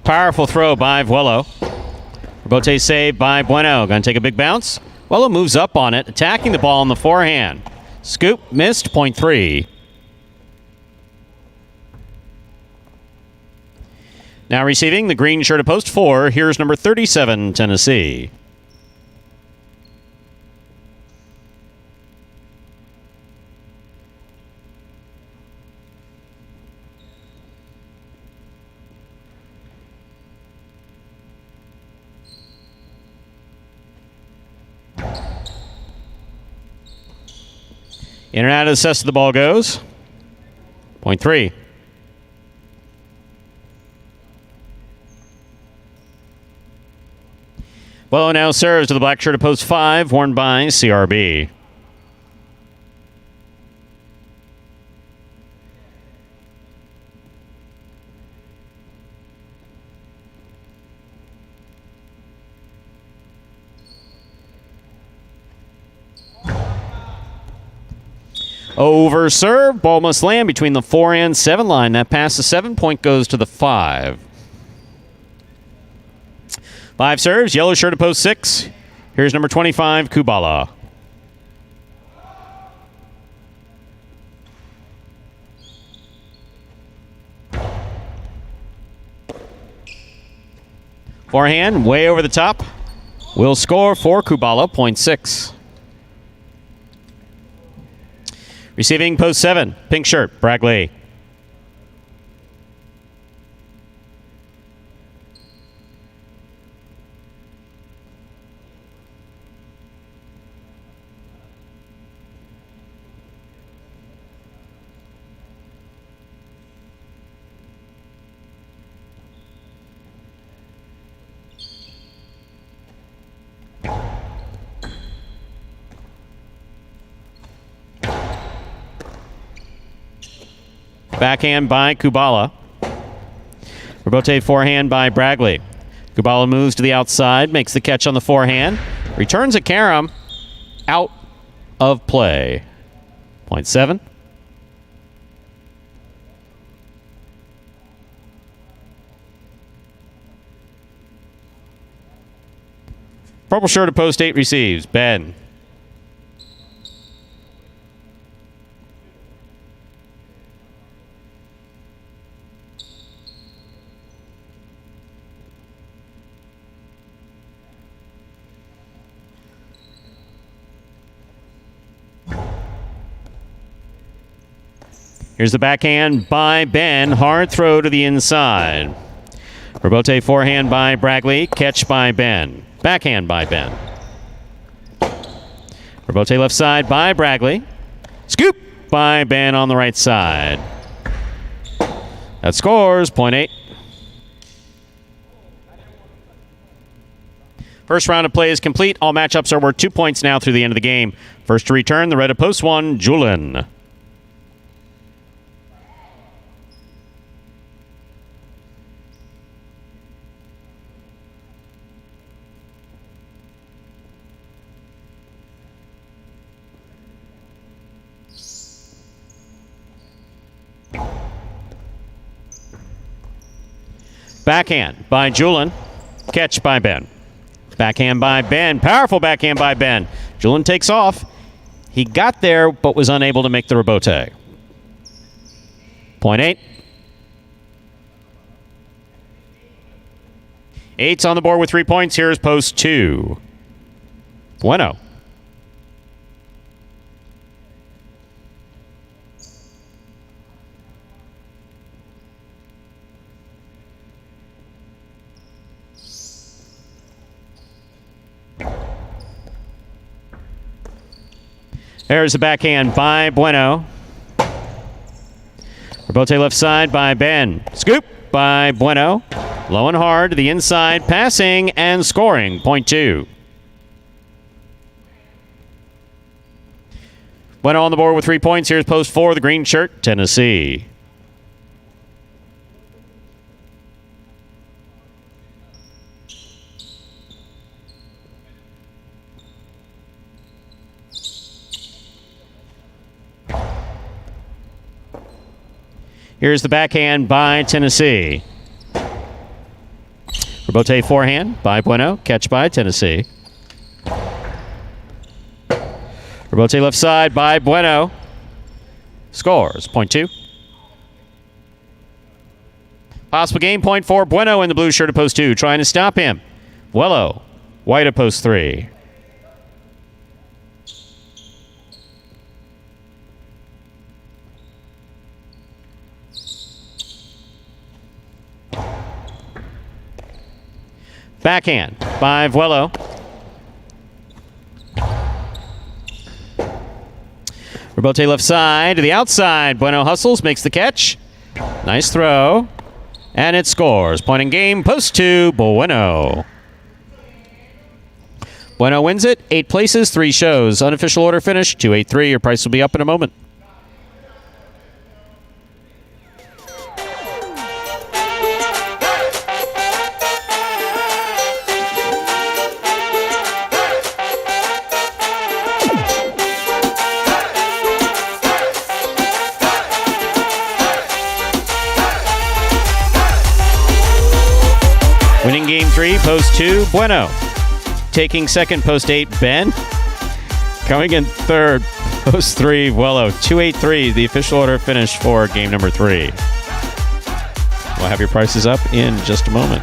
Powerful throw by Vuelo. Rebote save by Bueno. Going to take a big bounce. Vuelo moves up on it, attacking the ball on the forehand. Scoop missed, point 3. Now receiving the green shirt at post 4, here's number 37, Tennessee. In and out of the cess the ball goes. Point 3. Well, now serves to the black shirt at post 5, worn by CRB. Over serve. Ball must land between the 4 and 7 line. That pass the 7 point goes to the 5. 5 serves. Yellow shirt at post 6. Here's number 25, Kubala. Forehand, way over the top. Will score for Kubala, point 6. Receiving post 7, pink shirt, Bragley. Backhand by Kubala. Rebote forehand by Bragley. Kubala moves to the outside, makes the catch on the forehand. Returns a carom. Out of play. Point 7. Purple shirt of post 8 receives. Ben. Here's the backhand by Ben. Hard throw to the inside. Rebote forehand by Bragley. Catch by Ben. Backhand by Ben. Rebote left side by Bragley. Scoop by Ben on the right side. That scores point 8. First round of play is complete. All matchups are worth 2 points now through the end of the game. First to return, the red of post 1, Julin. Backhand by Julin. Catch by Ben. Backhand by Ben. Powerful backhand by Ben. Julin takes off. He got there but was unable to make the rebote. Point 8. 8's on the board with 3 points. Here's post 2. Bueno. There's the backhand by Bueno. Rebote left side by Ben. Scoop by Bueno. Low and hard to the inside, passing and scoring. Point 2. Bueno on the board with 3 points. Here's post 4, the green shirt, Tennessee. Here's the backhand by Tennessee. Rebote forehand by Bueno. Catch by Tennessee. Rebote left side by Bueno. Scores. Point 2. Possible game point for Bueno in the blue shirt of post 2. Trying to stop him. Wello. White of post 3. Backhand by Vuelo. Rebote left side to the outside. Bueno hustles, makes the catch. Nice throw. And it scores. Point in game, post 2, Bueno. Bueno wins it. 8 places, 3 shows. Unofficial order finish, 283. Your price will be up in a moment. Winning game 3, post 2, Bueno. Taking second, post 8, Ben. Coming in third, post 3, Vuelo. 283, the official order finish for game number 3. We'll have your prices up in just a moment.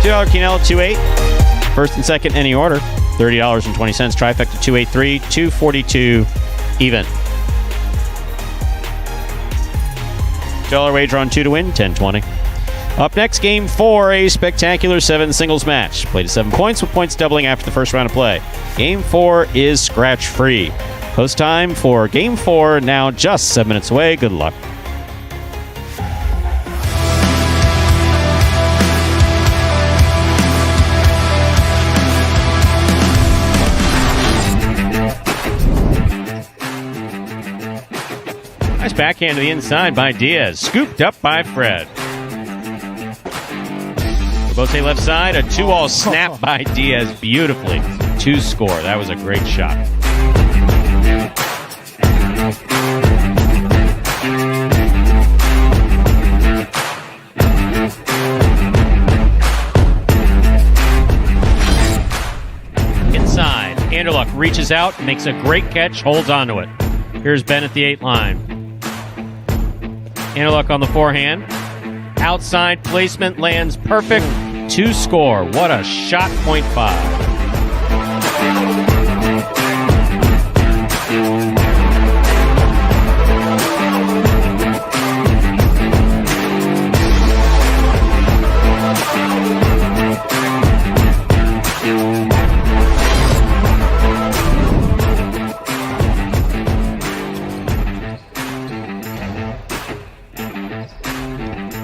$2 Quinella 2-8. First and second, any order. $30.20. Trifecta 283, 242 even. $1 wager on 2 to win, 10-20. Up next, game 4, a spectacular 7 singles match. Played to 7 points with points doubling after the first round of play. Game 4 is scratch free. Post time for game 4 now just 7 minutes away. Good luck. Nice backhand to the inside by Diaz. Scooped up by Fred. Bote left side, a 2-all snap by Diaz beautifully. 2 score. That was a great shot. Inside, Anderluck reaches out, makes a great catch, holds onto it. Here's Ben at the 8 line. Anderluck on the forehand. Outside placement lands perfect. 2 score. What a shot, .5.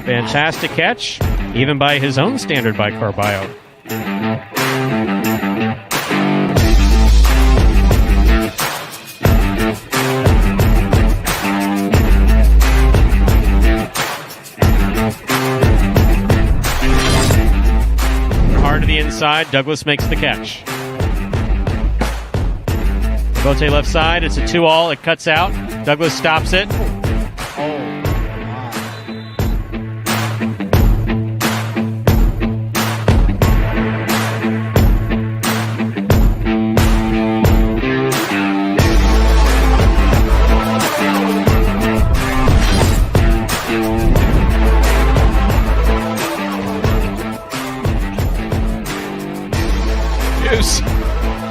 Fantastic catch, even by his own standard by Carballo. Hard to the inside, Douglas makes the catch. Bote left side, it's a 2-all, it cuts out. Douglas stops it.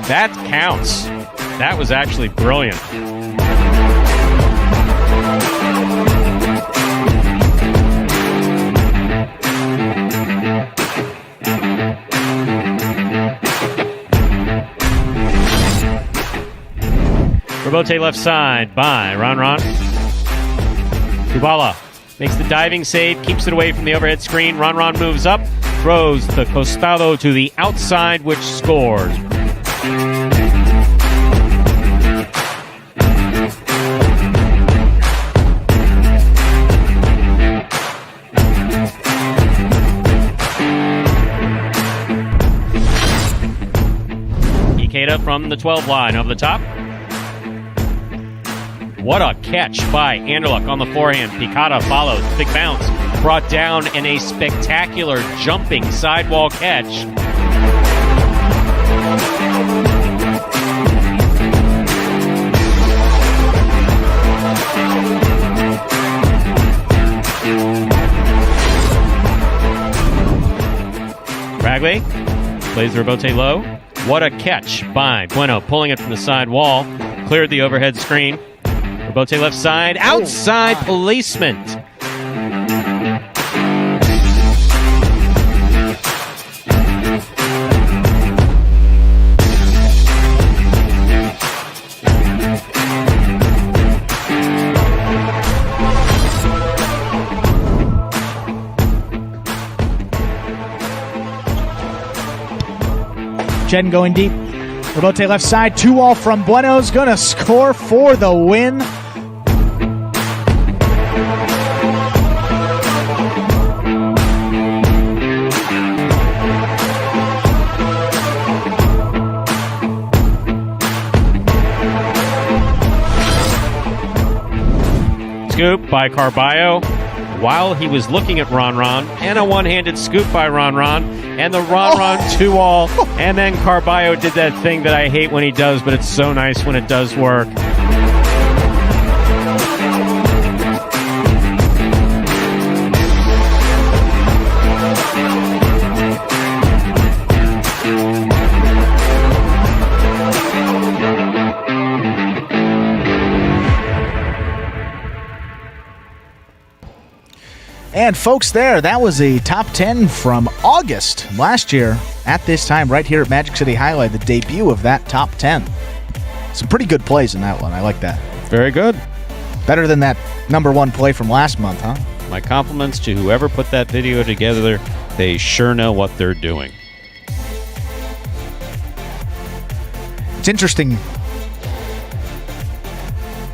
That counts. That was actually brilliant. Robote left side by Ron. Kubala makes the diving save, keeps it away from the overhead screen. Ron moves up, throws the costado to the outside, which scores. Ikeda from the 12 line over the top. What a catch by Anderluck on the forehand. Picada follows. Big bounce. Brought down in a spectacular jumping sidewall catch. Ragley plays the rebote low. What a catch by Bueno, pulling it from the side wall. Cleared the overhead screen. Rebote left side, outside placement. Jen going deep. Rebote left side, 2-all from Bueno's going to score for the win. Scoop by Carballo while he was looking at Ron, and a one-handed scoop by Ron, and the Ron 2-all, and then Carballo did that thing that I hate when he does, but it's so nice when it does work. And folks, that was a top 10 from August last year at this time right here at Magic City Highlight, the debut of that top 10. Some pretty good plays in that one. I like that. Very good. Better than that number 1 play from last month, huh? My compliments to whoever put that video together. They sure know what they're doing. It's interesting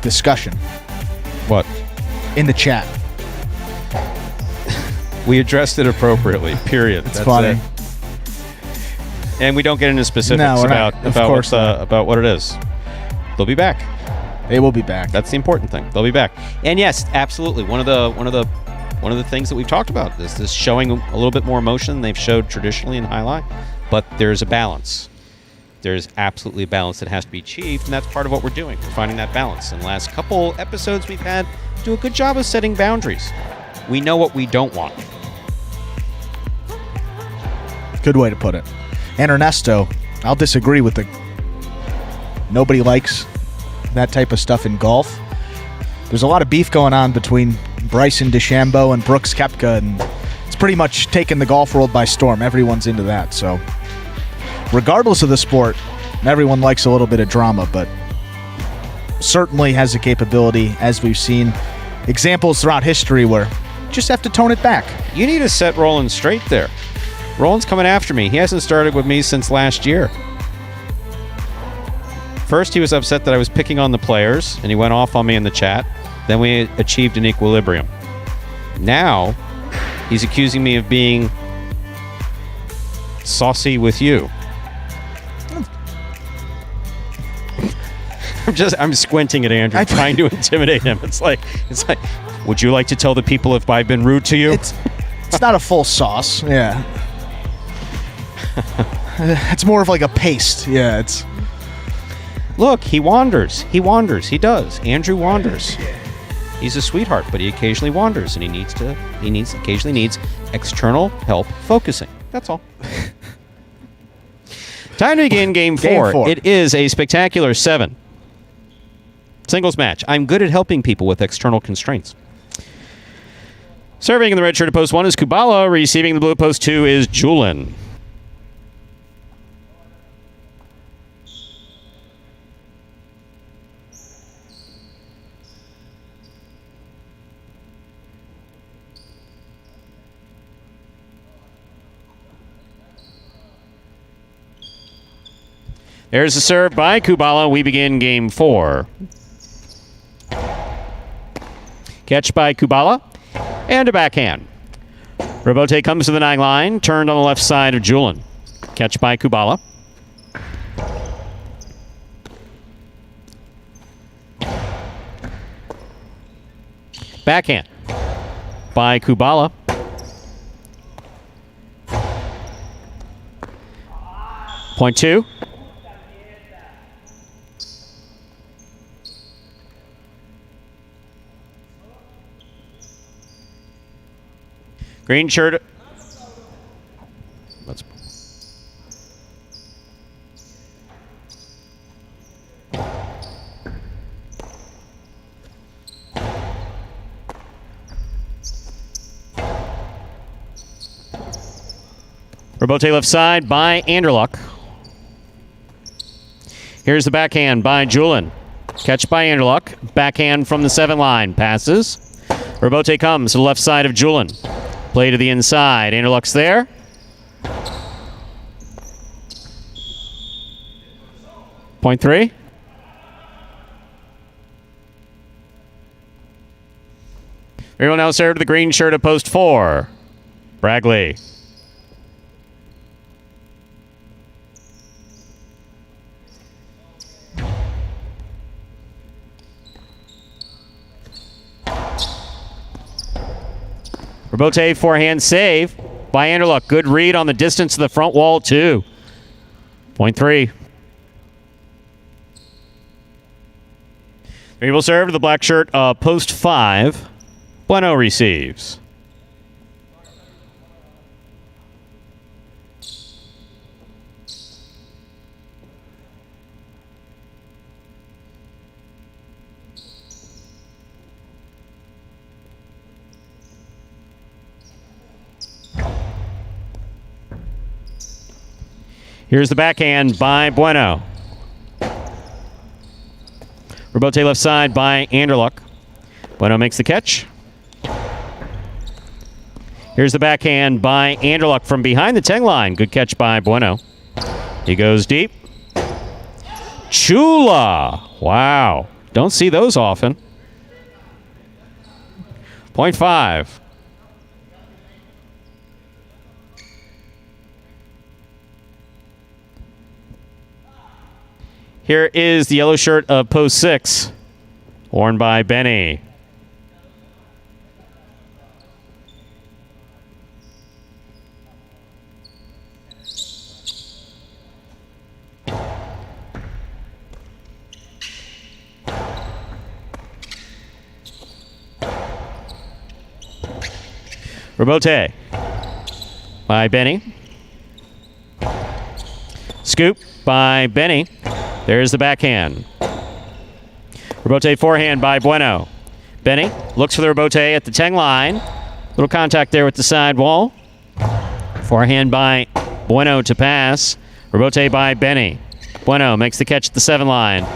discussion. What? In the chat. We addressed it appropriately, period. That's funny. it. And we don't get into specifics No, we're about not. Of course not. about what it is. They'll be back. They will be back. That's the important thing. They'll be back. And yes, absolutely. One of the things that we've talked about is this showing a little bit more emotion than they've showed traditionally in highlight. But there's a balance. There's absolutely a balance that has to be achieved, and that's part of what we're doing. We're finding that balance. In the last couple episodes we've had do a good job of setting boundaries. We know what we don't want. Good way to put it. And Ernesto, I'll disagree with the nobody likes that type of stuff in golf. There's a lot of beef going on between Bryson DeChambeau and Brooks Koepka, and it's pretty much taken the golf world by storm. Everyone's into that. So regardless of the sport, everyone likes a little bit of drama, but certainly has the capability, as we've seen examples throughout history, where you just have to tone it back. You need to set Roland straight there. Roland's coming after me. He hasn't started with me since last year. First, he was upset that I was picking on the players, and he went off on me in the chat. Then we achieved an equilibrium. Now, he's accusing me of being saucy with you. I'm squinting at Andrew, trying to intimidate him. It's like, would you like to tell the people if I've been rude to you? It's not a full sauce. Yeah. It's more of like a paste. Yeah, it's... Look, he wanders. He does. Andrew wanders. He's a sweetheart, but he occasionally wanders, and he occasionally needs external help focusing. That's all. Time to begin game four. It is a spectacular 7. Singles match. I'm good at helping people with external constraints. Serving in the red shirt at post 1 is Kubala. Receiving the blue post 2 is Julin. There's a serve by Kubala. We begin game 4. Catch by Kubala. And a backhand. Robote comes to the 9 line. Turned on the left side of Julin. Catch by Kubala. Backhand by Kubala. Point 2. Green shirt. Let's. Robote left side by Anderluck. Here's the backhand by Julin. Catch by Anderluck. Backhand from the 7 line. Passes. Robote comes to the left side of Julin. Play to the inside. Anderluck's there. Point 3. We will now serve to the green shirt at post 4. Bragley. Robote forehand save by Anderluck. Good read on the distance to the front wall, too. Point 3. We will serve to the black shirt, post 5. Bueno receives. Here's the backhand by Bueno. Robote left side by Anderluck. Bueno makes the catch. Here's the backhand by Anderluck from behind the 10 line. Good catch by Bueno. He goes deep. Chula. Wow. Don't see those often. Point 5. Here is the yellow shirt of post 6, worn by Benny. Rebote by Benny. Scoop by Benny. There's the backhand. Rebote forehand by Bueno. Benny looks for the rebote at the 10 line. Little contact there with the side wall. Forehand by Bueno to pass. Rebote by Benny. Bueno makes the catch at the 7 line.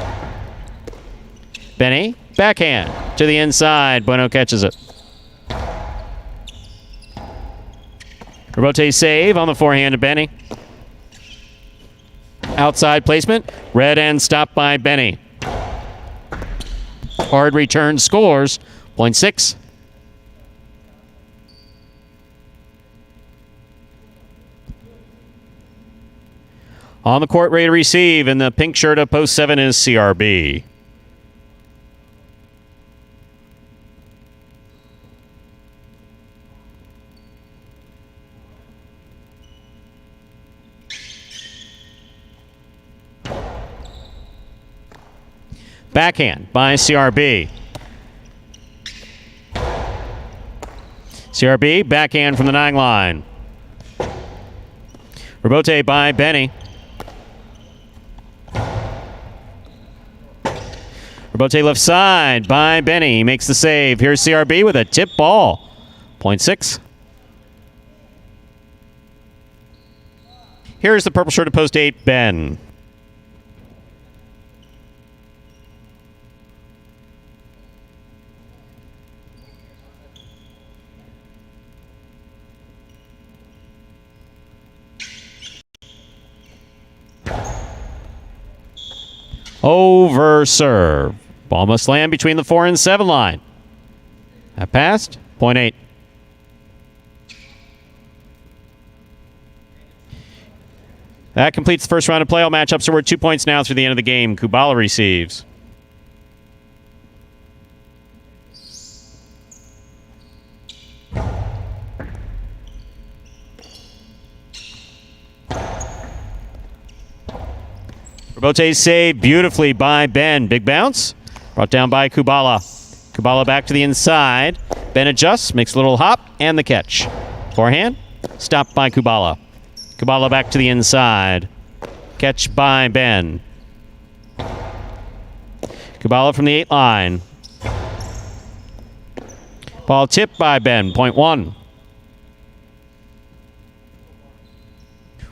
Benny, backhand to the inside. Bueno catches it. Rebote save on the forehand to Benny. Outside placement. Red end stop by Benny. Hard return scores. 0.6. On the court, ready to receive, and the pink shirt of post 7 is CRB. Backhand by CRB. CRB, backhand from the 9 line. Rebote by Benny. Rebote left side by Benny. He makes the save. Here's CRB with a tip ball. 0.6. Here's the purple shirt of post 8, Ben. Over serve. Ball must land between the 4 and 7 line. That passed. 0.8. That completes the first round of play. All matchups are worth 2 points now through the end of the game. Kubala receives. Rebote saved beautifully by Ben. Big bounce. Brought down by Kubala. Kubala back to the inside. Ben adjusts, makes a little hop, and the catch. Forehand. Stopped by Kubala. Kubala back to the inside. Catch by Ben. Kubala from the 8 line. Ball tipped by Ben. 0.1.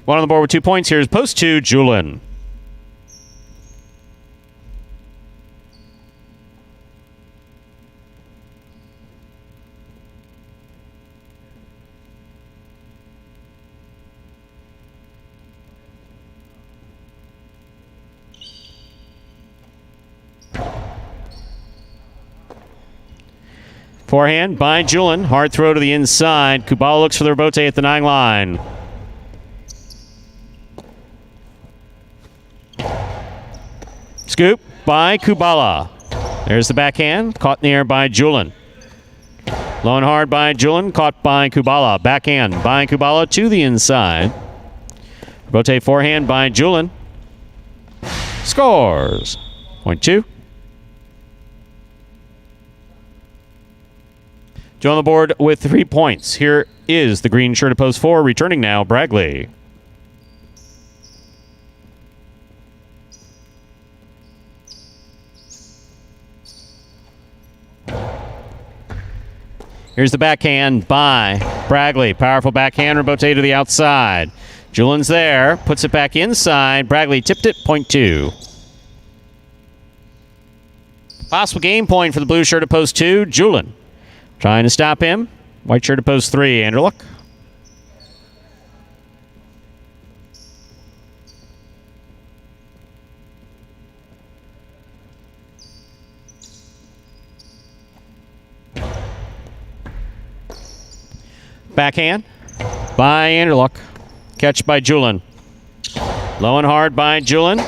One on the board with 2 points. Here's post 2, Julin. Forehand by Julin. Hard throw to the inside. Kubala looks for the rebote at the 9 line. Scoop by Kubala. There's the backhand. Caught in the air by Julin. Low and hard by Julin. Caught by Kubala. Backhand by Kubala to the inside. Rebote forehand by Julin. Scores. 0.2. Joe on the board with 3 points. Here is the green shirt of post 4, returning now, Bragley. Here's the backhand by Bragley. Powerful backhand, rebote to the outside. Julin's there, puts it back inside. Bragley tipped it, 0.2. Possible game point for the blue shirt of post 2, Julin. Trying to stop him. White shirt of post 3, Anderluck. Backhand by Anderluck. Catch by Julin. Low and hard by Julin.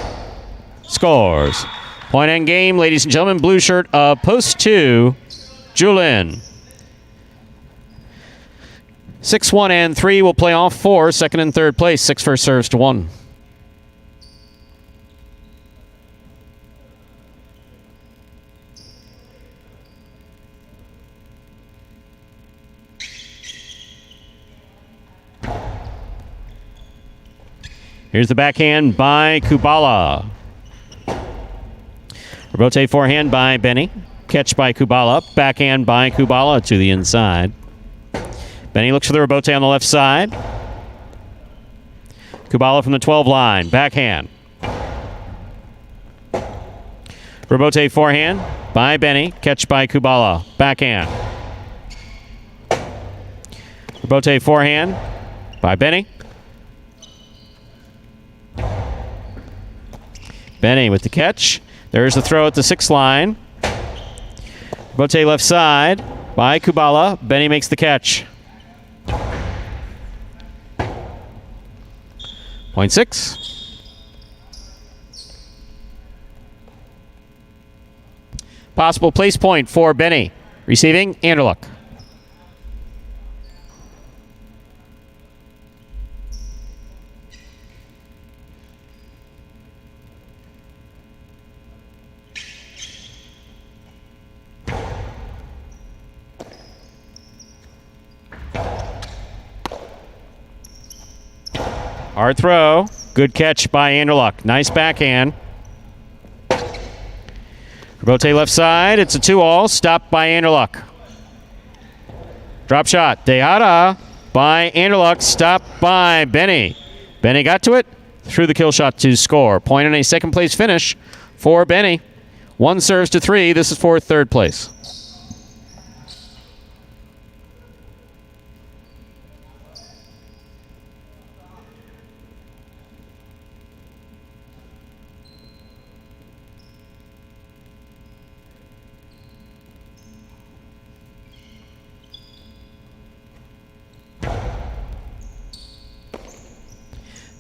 scores. Point and game, ladies and gentlemen. Blue shirt of post 2, Julin. 6, 1, and 3 will play off 4, second and third place. 6 first serves to 1. Here's the backhand by Kubala. Rebote forehand by Benny. Catch by Kubala. Backhand by Kubala to the inside. Benny looks for the rebote on the left side. Kubala from the 12 line. Backhand. Rebote forehand by Benny. Catch by Kubala. Backhand. Rebote forehand by Benny. Benny with the catch. There's the throw at the 6 line. Rebote left side by Kubala. Benny makes the catch. Point 6. Possible place point for Benny. Receiving, Anderluck. Hard throw. Good catch by Anderluck. Nice backhand. Rebote left side. It's a 2-all. Stopped by Anderluck. Drop shot. Tejada by Anderluck. Stopped by Benny. Benny got to it. Threw the kill shot to score. Point on a second place finish for Benny. 1 serves to 3. This is for third place.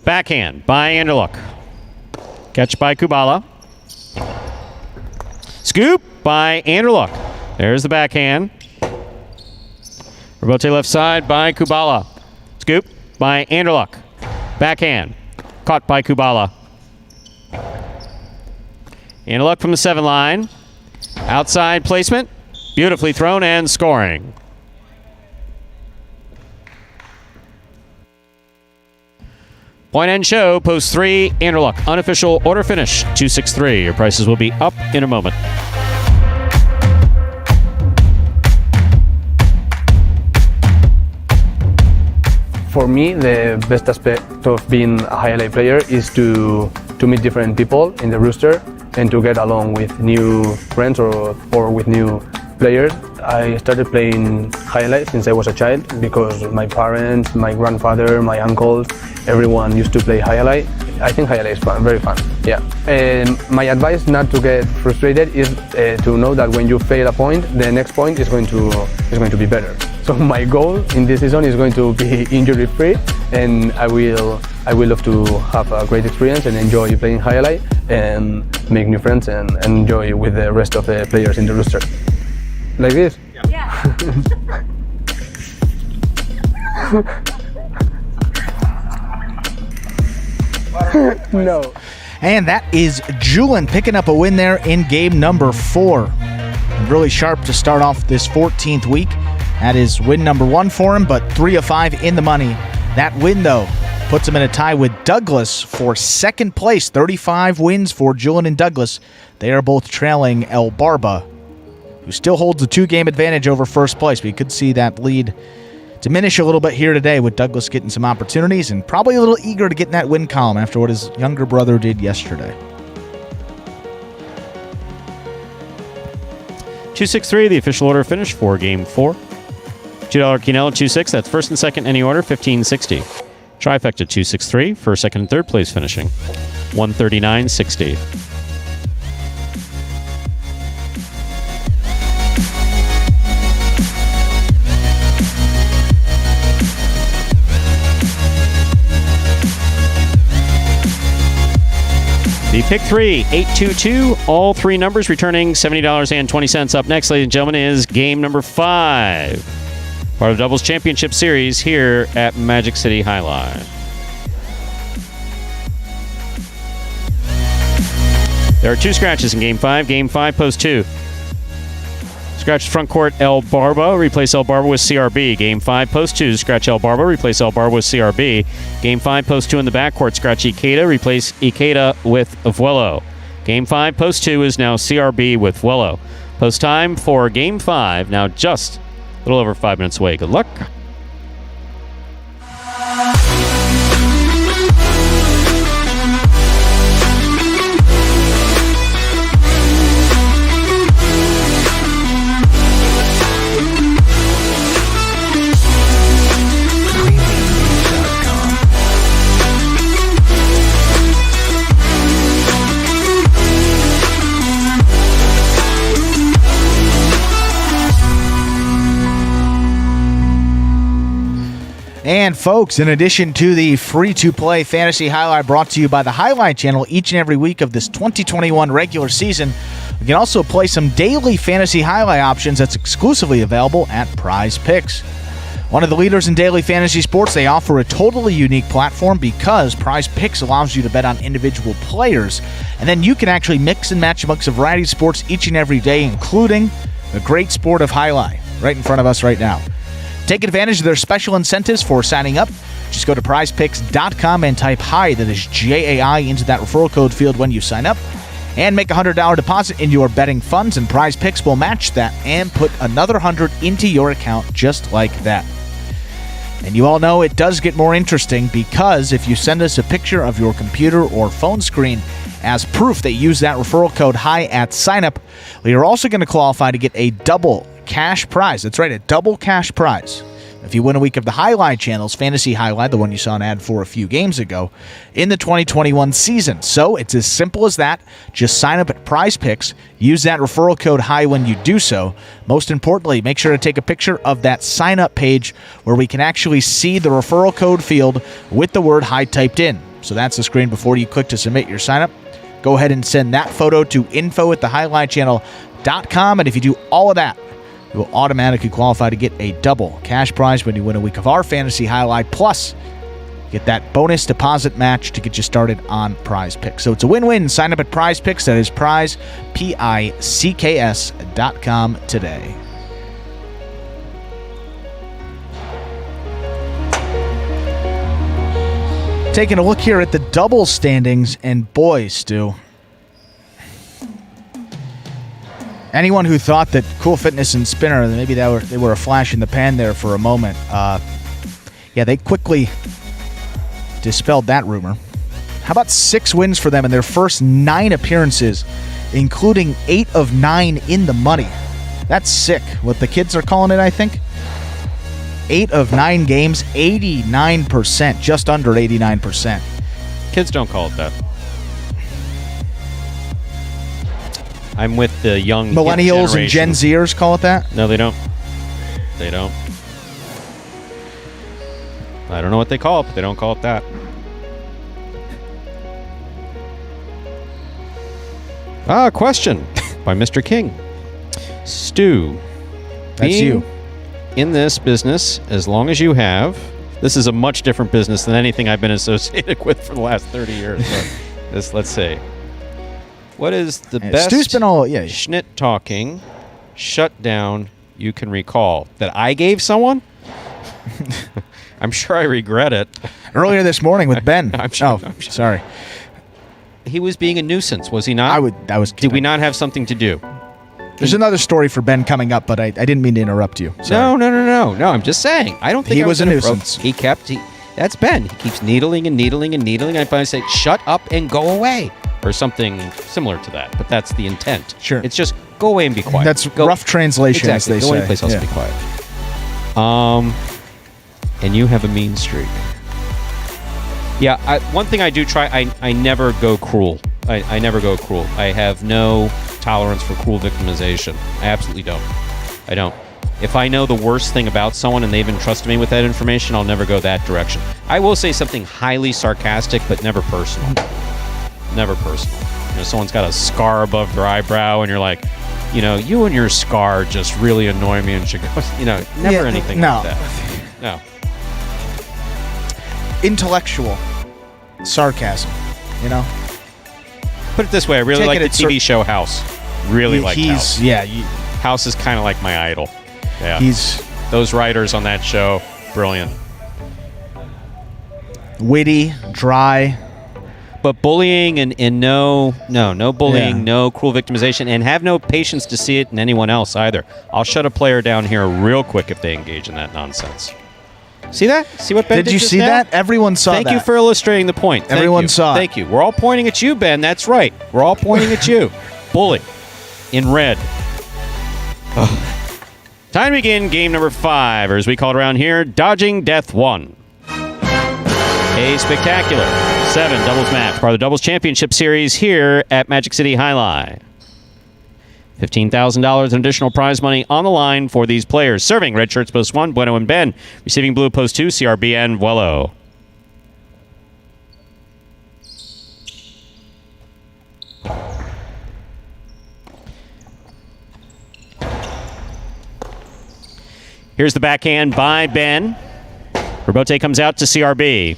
Backhand by Anderluck. Catch by Kubala. Scoop by Anderluck. There's the backhand. Rebote left side by Kubala. Scoop by Anderluck. Backhand. Caught by Kubala. Anderluck from the 7 line. Outside placement. Beautifully thrown and scoring. Point and show, post 3, Anderluck. Unofficial order finish, 263. Your prices will be up in a moment. For me, the best aspect of being a highlight player is to meet different people in the rooster and to get along with new friends or with new players. I started playing highlight since I was a child because my parents, my grandfather, my uncles, everyone used to play highlight. I think highlight is fun, very fun. Yeah. And my advice not to get frustrated is to know that when you fail a point, the next point is going to be better. So my goal in this season is going to be injury-free, and I will love to have a great experience and enjoy playing highlight and make new friends and enjoy with the rest of the players in the rooster. Like this? Yeah. No. And that is Julin picking up a win there in game number 4. Really sharp to start off this 14th week. That is win number 1 for him, but 3 of 5 in the money. That win, though, puts him in a tie with Douglas for second place. 35 wins for Julin and Douglas. They are both trailing El Barba, who still holds a 2-game advantage over first place. We could see that lead diminish a little bit here today with Douglas getting some opportunities and probably a little eager to get in that win column after what his younger brother did yesterday. 263, the official order finish for Game 4. $2 Quinella 2-6, that's first and second any order, 1560. Trifecta 263 for second and third place finishing, 139.60. The Pick 3, 822. All three numbers returning $70.20. Up next, ladies and gentlemen, is game number 5. Part of the Doubles Championship Series here at Magic City High Live. There are 2 scratches in Game 5. Game 5, post 2. Scratch front court El Barba. Replace El Barba with CRB. Game 5, post 2. Scratch El Barba. Replace El Barba with CRB. Game 5, post 2 in the backcourt. Scratch Ikeda. Replace Ikeda with Vuelo. Game 5, post 2 is now CRB with Vuelo. Post time for Game 5. Now just a little over 5 minutes away. Good luck. And folks, in addition to the free-to-play Fantasy Highlight brought to you by the Highlight Channel each and every week of this 2021 regular season, we can also play some daily Fantasy Highlight options that's exclusively available at Prize Picks. One of the leaders in daily fantasy sports, they offer a totally unique platform because Prize Picks allows you to bet on individual players, and then you can actually mix and match amongst a variety of sports each and every day, including the great sport of Highlight right in front of us right now. Take advantage of their special incentives for signing up. Just go to prizepicks.com and type HI, that is JAI, into that referral code field when you sign up. And make a $100 deposit in your betting funds, and Prize Picks will match that and put another $100 into your account just like that. And you all know it does get more interesting because if you send us a picture of your computer or phone screen as proof that you use that referral code HI at signup, well, you're also going to qualify to get a double cash prize. That's right, a double cash prize. If you win a week of the Highlight Channel's Fantasy Highlight, the one you saw an ad for a few games ago, in the 2021 season. So it's as simple as that. Just sign up at Prize Picks. Use that referral code HI when you do so. Most importantly, make sure to take a picture of that sign-up page where we can actually see the referral code field with the word HI typed in. So that's the screen before you click to submit your sign-up. Go ahead and send that photo to info@thehighlightchannel.com, and if you do all of that, you will automatically qualify to get a double cash prize when you win a week of our Fantasy Highlight, plus get that bonus deposit match to get you started on Prize Picks. So it's a win-win. Sign up at Prize Picks. That is prize, PICKS.com today. Taking a look here at the double standings, and boy, Stu, anyone who thought that Cool Fitness and Spinner, maybe they were a flash in the pan there for a moment, they quickly dispelled that rumor. How about 6 wins for them in their first 9 appearances, including 8 of 9 in the money? That's sick. What the kids are calling it, I think. 8 of 9 games, 89%, just under 89%. Kids don't call it that. I'm with the young millennials and Gen Zers call it that? No, they don't. They don't. I don't know what they call it, but they don't call it that. Question by Mr. King. Stu. That's you. In this business, as long as you have, this is a much different business than anything I've been associated with for the last 30 years. Let's say. What is the best Stu's been all, schnit talking shutdown you can recall? That I gave someone? I'm sure I regret it. Earlier this morning with Ben. I'm sure. Sorry. He was being a nuisance, was he not? Did we not have something to do? There's another story for Ben coming up, but I didn't mean to interrupt you. Sorry. No. I'm just saying. I don't think he was a nuisance. That's Ben. He keeps needling and needling and needling. I finally say, shut up and go away. Or something similar to that. But that's the intent. Sure. It's just go away and be quiet. That's rough translation, exactly. as they go say. Go anyplace else and be quiet. And you have a mean streak. Yeah, one thing I do try, I never go cruel. I never go cruel. I have no tolerance for cruel victimization. I absolutely don't. I don't. If I know the worst thing about someone and they've entrusted me with that information, I'll never go that direction. I will say something highly sarcastic, but never personal. Never personal. someone's got a scar above their eyebrow, and you're like, you and your scar just really annoy me in Chicago. Never anything like that. No. Intellectual sarcasm, Put it this way, I really like the TV show House. Really like House. Yeah. House is kind of like my idol. Yeah. Those writers on that show, brilliant. Witty, dry. But bullying and no bullying, no cruel victimization, and have no patience to see it in anyone else either. I'll shut a player down here real quick if they engage in that nonsense. See that? See what Ben did you just see now? that? Everyone saw that. Thank you for illustrating the point. Everyone saw it. Thank you. We're all pointing at you, Ben. That's right. We're all pointing at you. Bully. In red. Time to begin game number 5, or as we call it around here, Dodging Death 1. A spectacular 7 doubles match, part of the Doubles Championship Series here at Magic City Highlight. $15,000 in additional prize money on the line for these players. Serving red shirts post 1, Bueno and Ben. Receiving blue post 2, CRB and Vuelo. Here's the backhand by Ben. Rebote comes out to CRB.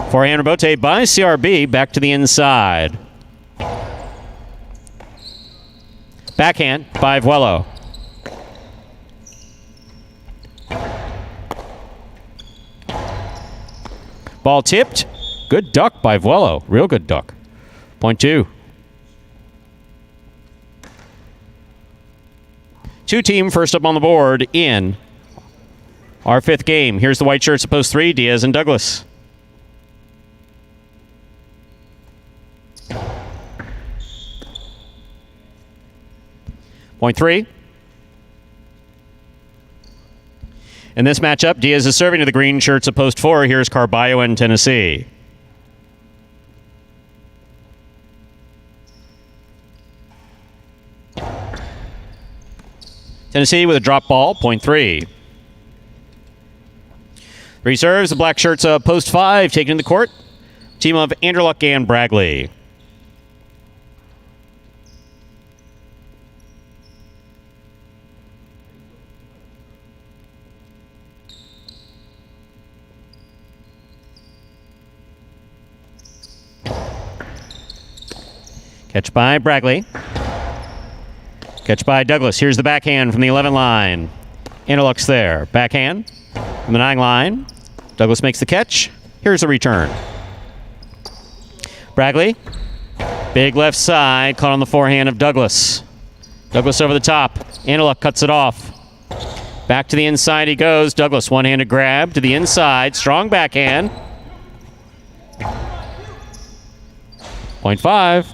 Forehand rebote by CRB, back to the inside. Backhand by Vuelo. Ball tipped. Good duck by Vuelo. Real good duck. Point 2. 2-team first up on the board in our 5th game. Here's the white shirts at post 3, Diaz and Douglas. Point 3. In this matchup, Diaz is serving to the green shirts at post 4. Here's Carballo and Tennessee. Tennessee with a drop ball, point 3. 3 serves, the black shirts post 5, taken in the court. Team of Anderluck and Bragley. Catch by Bragley. Catch by Douglas. Here's the backhand from the 11 line. Anderluck's there. Backhand from the 9 line. Douglas makes the catch. Here's the return. Bragley. Big left side. Caught on the forehand of Douglas. Douglas over the top. Anderluck cuts it off. Back to the inside he goes. Douglas one-handed grab to the inside. Strong backhand. Point 5.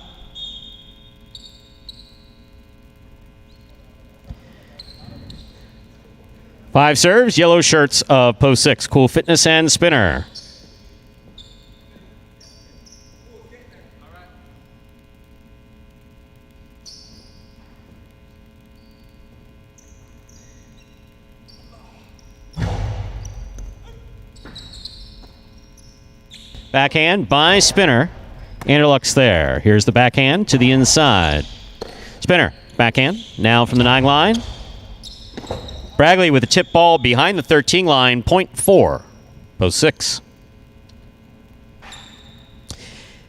Five serves, yellow shirts of post 6. Cool Fitness and Spinner. Backhand by Spinner. Anderluck's there. Here's the backhand to the inside. Spinner, backhand. Now from the 9 line. Bragley with a tip ball behind the 13 line, point 4, post 6.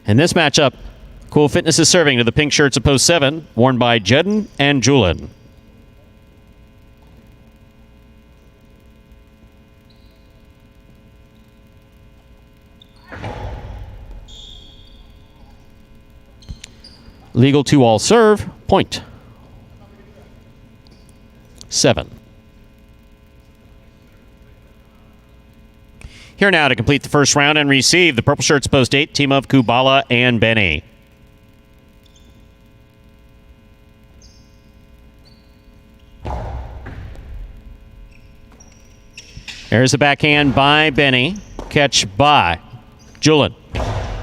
In this matchup, Cool Fitness is serving to the pink shirts of post 7, worn by Jedden and Julin. Legal 2-all serve, point 7. Here now to complete the first round and receive the purple shirts post 8, team of Kubala and Benny. There's the backhand by Benny. Catch by Julin.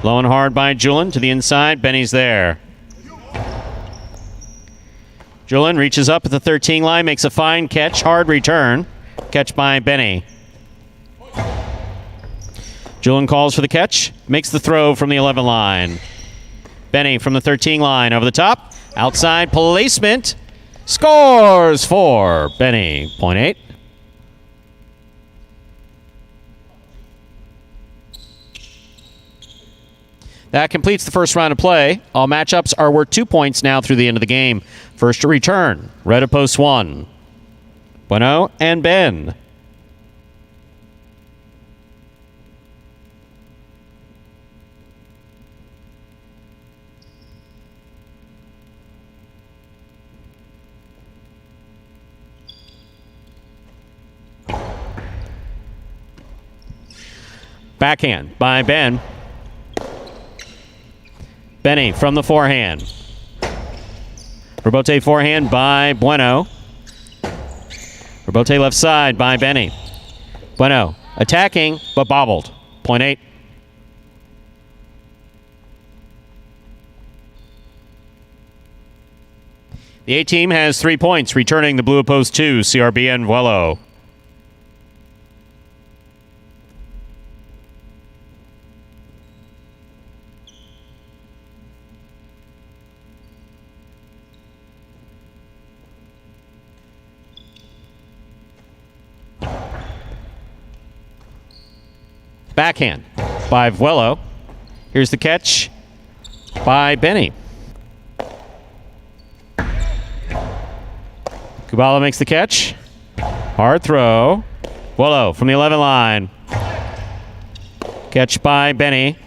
Low and hard by Julin to the inside. Benny's there. Julin reaches up at the 13 line, makes a fine catch. Hard return. Catch by Benny. Julin calls for the catch, makes the throw from the 11 line. Benny from the 13 line over the top. Outside placement. Scores for Benny. Point 8. That completes the first round of play. All matchups are worth 2 points now through the end of the game. First to return, red of post 1. Bueno and Ben. Backhand by Ben. Benny from the forehand. Rebote forehand by Bueno. Rebote left side by Benny. Bueno attacking, but bobbled. Point 8. The A team has 3 points, returning the blue of post 2, CRB and Vuelo. Backhand by Vuelo. Here's the catch by Benny. Kubala makes the catch. Hard throw. Vuelo from the 11 line. Catch by Benny.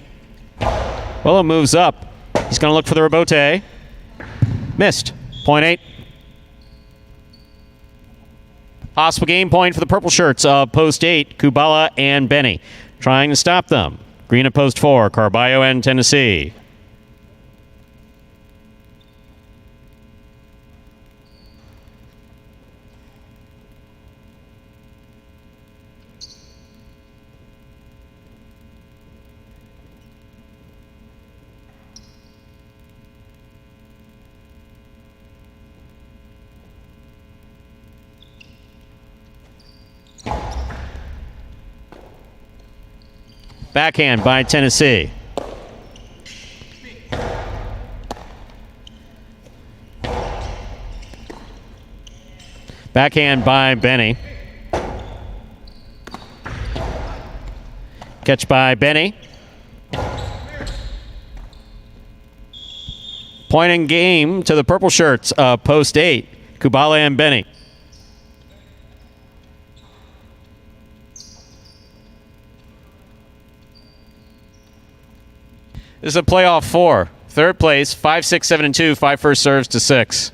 Vuelo moves up. He's going to look for the rebote. Missed. Point 8. Possible game point for the purple shirts of post 8, Kubala and Benny. Trying to stop them. Green at post 4, Carballo and Tennessee. Backhand by Tennessee. Backhand by Benny. Catch by Benny. Point in game to the purple shirts, post 8, Kubala and Benny. This is a playoff 4. Third place, 5, 6, 7, and 2. 5 first serves to 6.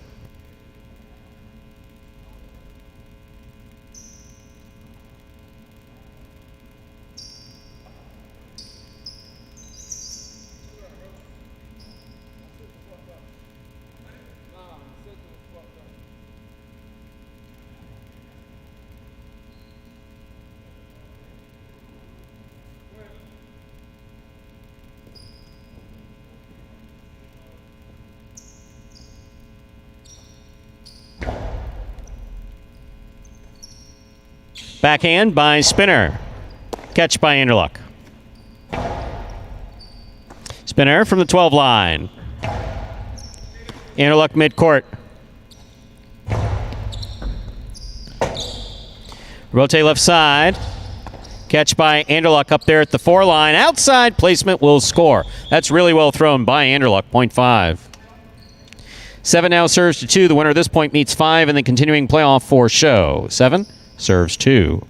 Backhand by Spinner. Catch by Anderluck. Spinner from the 12 line. Anderluck midcourt. Rotate left side. Catch by Anderluck up there at the 4 line. Outside placement will score. That's really well thrown by Anderluck. Point 5. 7 now serves to 2. The winner of this point meets 5 in the continuing playoff 4 show. 7 serves 2.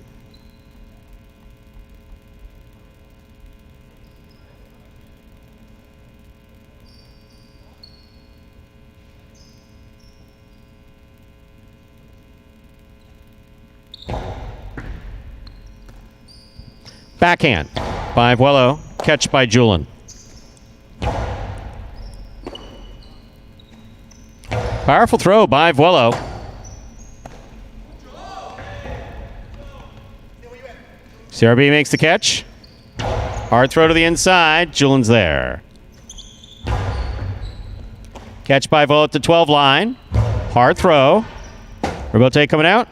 Backhand by Vuelo. Catch by Julin. Powerful throw by Vuelo. CRB makes the catch. Hard throw to the inside. Julin's there. Catch by Vuelo at the 12 line. Hard throw. Rebote coming out.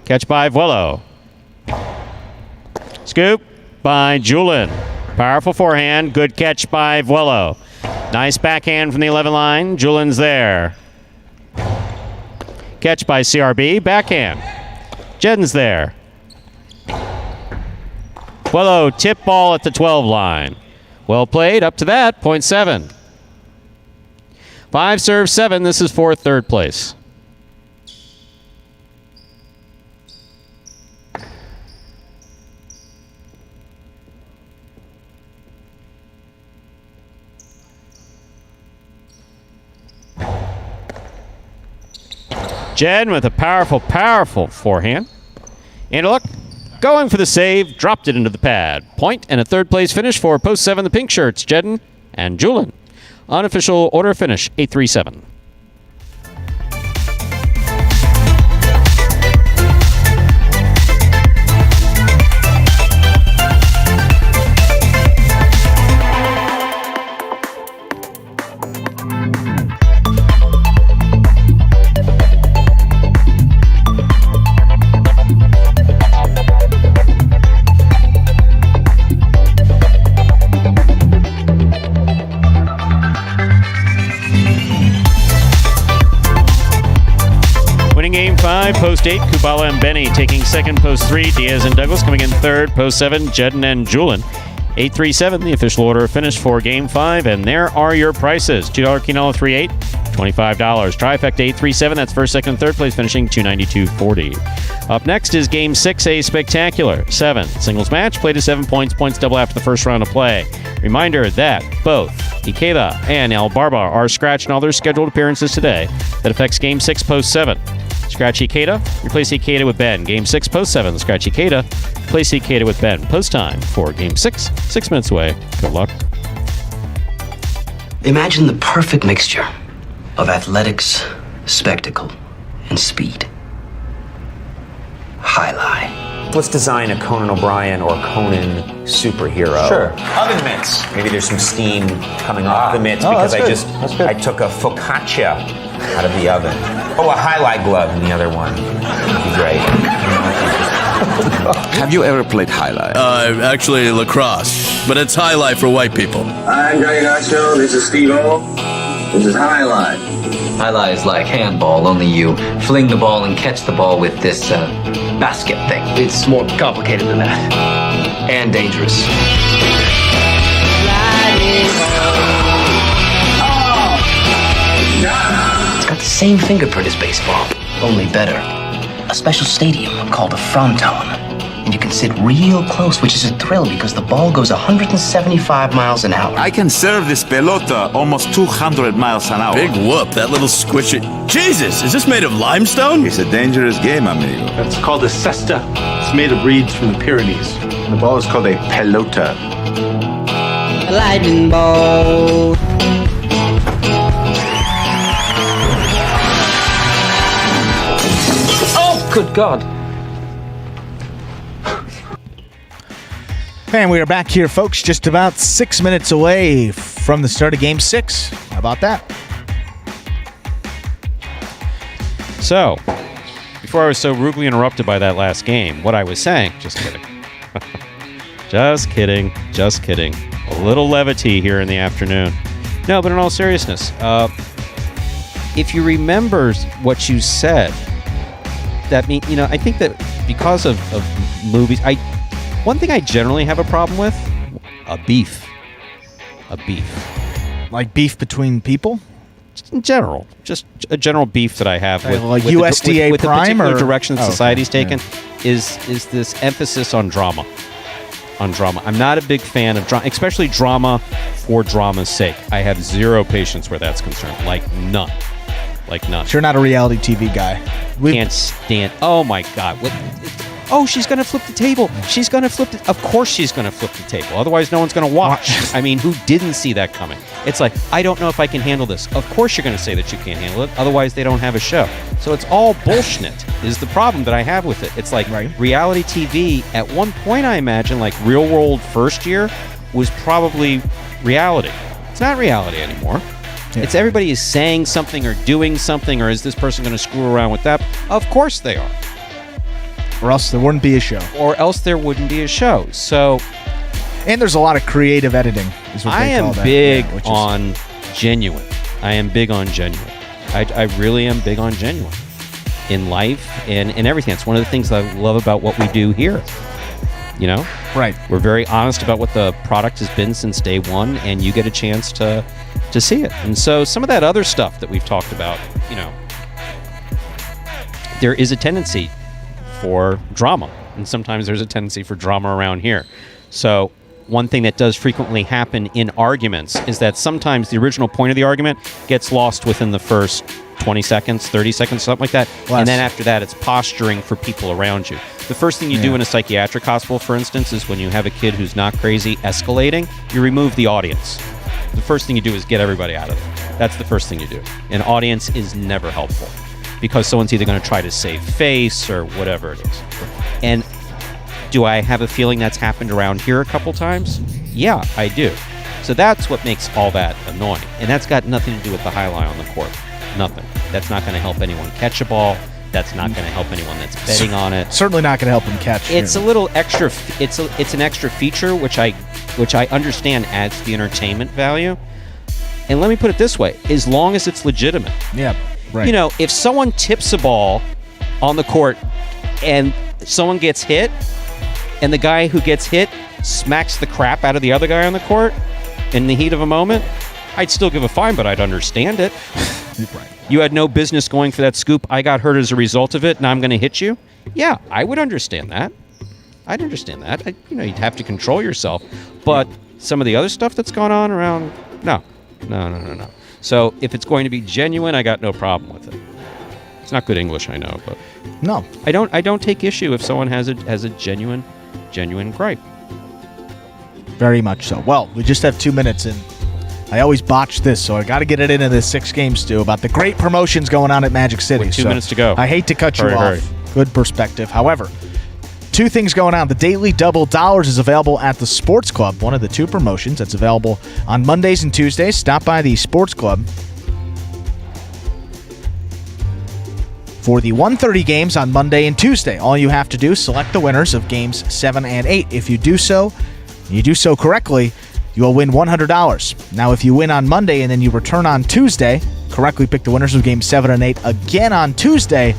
Catch by Vuelo. Scoop by Julin. Powerful forehand. Good catch by Vuelo. Nice backhand from the 11 line. Julian's there. Catch by CRB. Backhand. Jedden's there. Vuelo tip ball at the 12 line. Well played. Up to that. 0.7. 5 serve 7. This is for third place. Jed with a powerful, powerful forehand. And a look, going for the save, dropped it into the pad. Point and a third place finish for post 7, the pink shirts, Jedden and Julin. Unofficial order finish, 8-3-7. Game 5, post 8, Kubala and Benny taking second, post 3, Diaz and Douglas coming in third, post 7, Jedden and Julin. 8-3-7, the official order of finish for Game 5, and there are your prices. $2 Quinola 3-8, $25. Trifecta 8-3-7, that's first, second, third place finishing $292.40. Up next is Game 6, a spectacular 7 singles match, played to 7 points, points double after the first round of play. Reminder that both Ikeda and El Barba are scratched in all their scheduled appearances today. That affects Game 6, post 7. Scratch Ikeda, replace Ikeda with Ben. Game 6, post 7. Scratch Ikeda, replace Ikeda with Ben. Post time for Game 6, 6 minutes away. Good luck. Imagine the perfect mixture of athletics, spectacle, and speed. Highlight. Let's design a Conan O'Brien or Conan superhero. Sure. Oven mitts. Maybe there's some steam coming off the mitts because I took a focaccia out of the oven. Oh, a highlight glove in the other one. That'd be great. Have you ever played highlight? Actually lacrosse, but it's highlight for white people. I'm Greg Nacho. This is Steve O. This is highlight. Highlight is like handball, only you fling the ball and catch the ball with this basket thing. It's more complicated than that. And dangerous. It's got the same fingerprint as baseball, only better. A special stadium called a fronton. And you can sit real close, which is a thrill because the ball goes 175 miles an hour. I can serve this pelota almost 200 miles an hour. Big whoop, that little squishy. Jesus, is this made of limestone? It's a dangerous game, amigo. It's called a cesta. It's made of reeds from the Pyrenees. The ball is called a pelota. A lightning ball. Oh, good God. And we are back here, folks, just about 6 minutes away from the start of Game 6. How about that? So, before I was so rudely interrupted by that last game, what I was saying, just kidding. Just kidding. Just kidding. A little levity here in the afternoon. No, but in all seriousness, if you remember what you said, that mean, I think that because of movies, one thing I generally have a problem with, a beef. Like beef between people? Just in general. Just a general beef that I have with, like with USDA with Prime the particular or direction that society's taken yeah. is this emphasis on drama. I'm not a big fan of drama, especially drama for drama's sake. I have zero patience where that's concerned. Like none. So you're not a reality TV guy. Can't stand. Oh my God. Oh, she's going to flip the table. She's going to flip it. Of course she's going to flip the table. Otherwise, no one's going to watch. I mean, who didn't see that coming? It's like, I don't know if I can handle this. Of course you're going to say that you can't handle it. Otherwise, they don't have a show. So it's all bullshit is the problem that I have with it. It's like reality TV, at one point, I imagine, like Real World first year, was probably reality. It's not reality anymore. Yeah. It's everybody is saying something or doing something, or is this person going to screw around with that? Of course they are. Or else there wouldn't be a show. So, And there's a lot of creative editing, is what I they call am that. big Yeah, on genuine. I am big on genuine. I really am big on genuine in life and in everything. It's one of the things that I love about what we do here. You know? Right. We're very honest about what the product has been since day one, and you get a chance to see it. And so some of that other stuff that we've talked about, you know, there is a tendency for drama, and sometimes there's a tendency for drama around here. So one thing that does frequently happen in arguments is that sometimes the original point of the argument gets lost within the first 20 seconds, 30 seconds, something like that. Less. And then after that, it's posturing for people around you. The first thing you do in a psychiatric hospital, for instance, is when you have a kid who's not crazy escalating, you remove the audience. The first thing you do is get everybody out of there. That's the first thing you do. An audience is never helpful because someone's either going to try to save face or whatever it is. And do I have a feeling that's happened around here a couple times? Yeah, I do. So that's what makes all that annoying. And that's got nothing to do with the high line on the court. Nothing. That's not going to help anyone catch a ball. That's not going to help anyone that's betting on it. Certainly not going to help him catch. It's a little extra. It's an extra feature which I understand adds to the entertainment value. And let me put it this way: as long as it's legitimate. Yeah. Right. You know, if someone tips a ball on the court and someone gets hit, and the guy who gets hit smacks the crap out of the other guy on the court in the heat of a moment, I'd still give a fine, but I'd understand it. Right. You had no business going for that scoop. I got hurt as a result of it. Now I'm going to hit you. Yeah, I would understand that. I'd understand that. You'd have to control yourself. But some of the other stuff that's gone on around, no. So if it's going to be genuine, I got no problem with it. It's not good English, I know, but no, I don't take issue if someone has a genuine gripe. Very much so. Well, we just have 2 minutes and I always botch this, so I got to get it into this 6 games, Stu, about the great promotions going on at Magic City. With 2 minutes to go. I hate to cut you off. Hurry. Good perspective. However, 2 things going on. The Daily Double Dollars is available at the Sports Club, one of the 2 promotions that's available on Mondays and Tuesdays. Stop by the Sports Club for the 1:30 games on Monday and Tuesday. All you have to do is select the winners of games 7 and 8. If you do so correctly, you will win $100. Now, if you win on Monday and then you return on Tuesday, correctly pick the winners of games 7 and 8 again on Tuesday,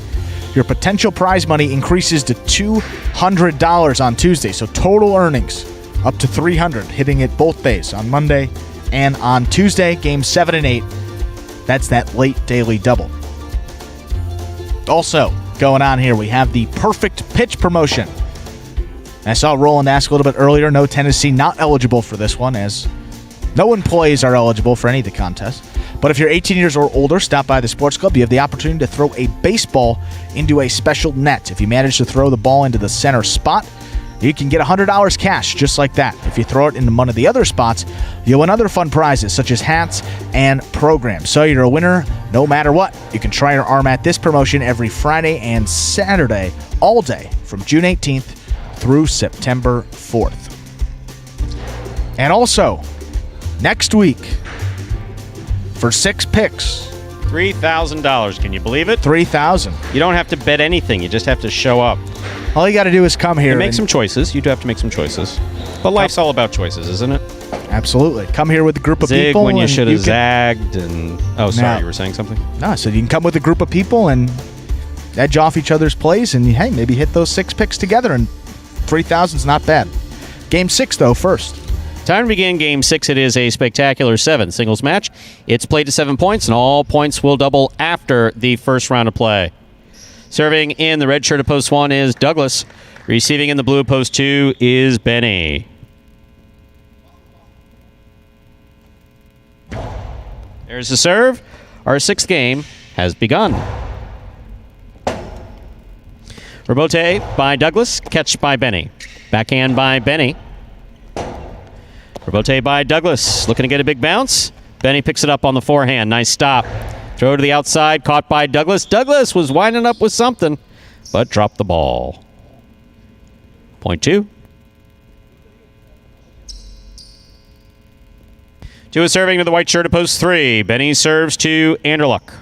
your potential prize money increases to $200 on Tuesday. So total earnings up to $300, hitting it both days on Monday and on Tuesday, games 7 and 8. That's that late daily double. Also, going on here, we have the Perfect Pitch promotion. I saw Roland ask a little bit earlier, no Tennessee not eligible for this one, as no employees are eligible for any of the contests. But if you're 18 years or older, stop by the Sports Club. You have the opportunity to throw a baseball into a special net. If you manage to throw the ball into the center spot, you can get $100 cash just like that. If you throw it into one of the other spots, you'll win other fun prizes such as hats and programs. So you're a winner no matter what. You can try your arm at this promotion every Friday and Saturday all day from June 18th through September 4th. And also, next week, for 6 picks, $3,000. Can you believe it? $3,000. You don't have to bet anything. You just have to show up. All you got to do is come here and make some choices. You do have to make some choices. But life's all about choices, isn't it? Absolutely. Come here with a group of Zig people. when you should have zagged. And sorry, you were saying something? No, so you can come with a group of people and edge off each other's plays and, hey, maybe hit those 6 picks together, and 3,000's not bad. Game 6, though, first. Time to begin Game 6. It is a spectacular 7 singles match. It's played to 7 points, and all points will double after the first round of play. Serving in the red shirt of post 1 is Douglas. Receiving in the blue of post 2 is Benny. There's the serve. Our 6th game has begun. Rebote by Douglas. Catch by Benny. Backhand by Benny. Rebote by Douglas. Looking to get a big bounce. Benny picks it up on the forehand. Nice stop. Throw to the outside. Caught by Douglas. Douglas was winding up with something, but dropped the ball. Point 2. 2 is serving to the white shirt of post 3. Benny serves to Anderluck.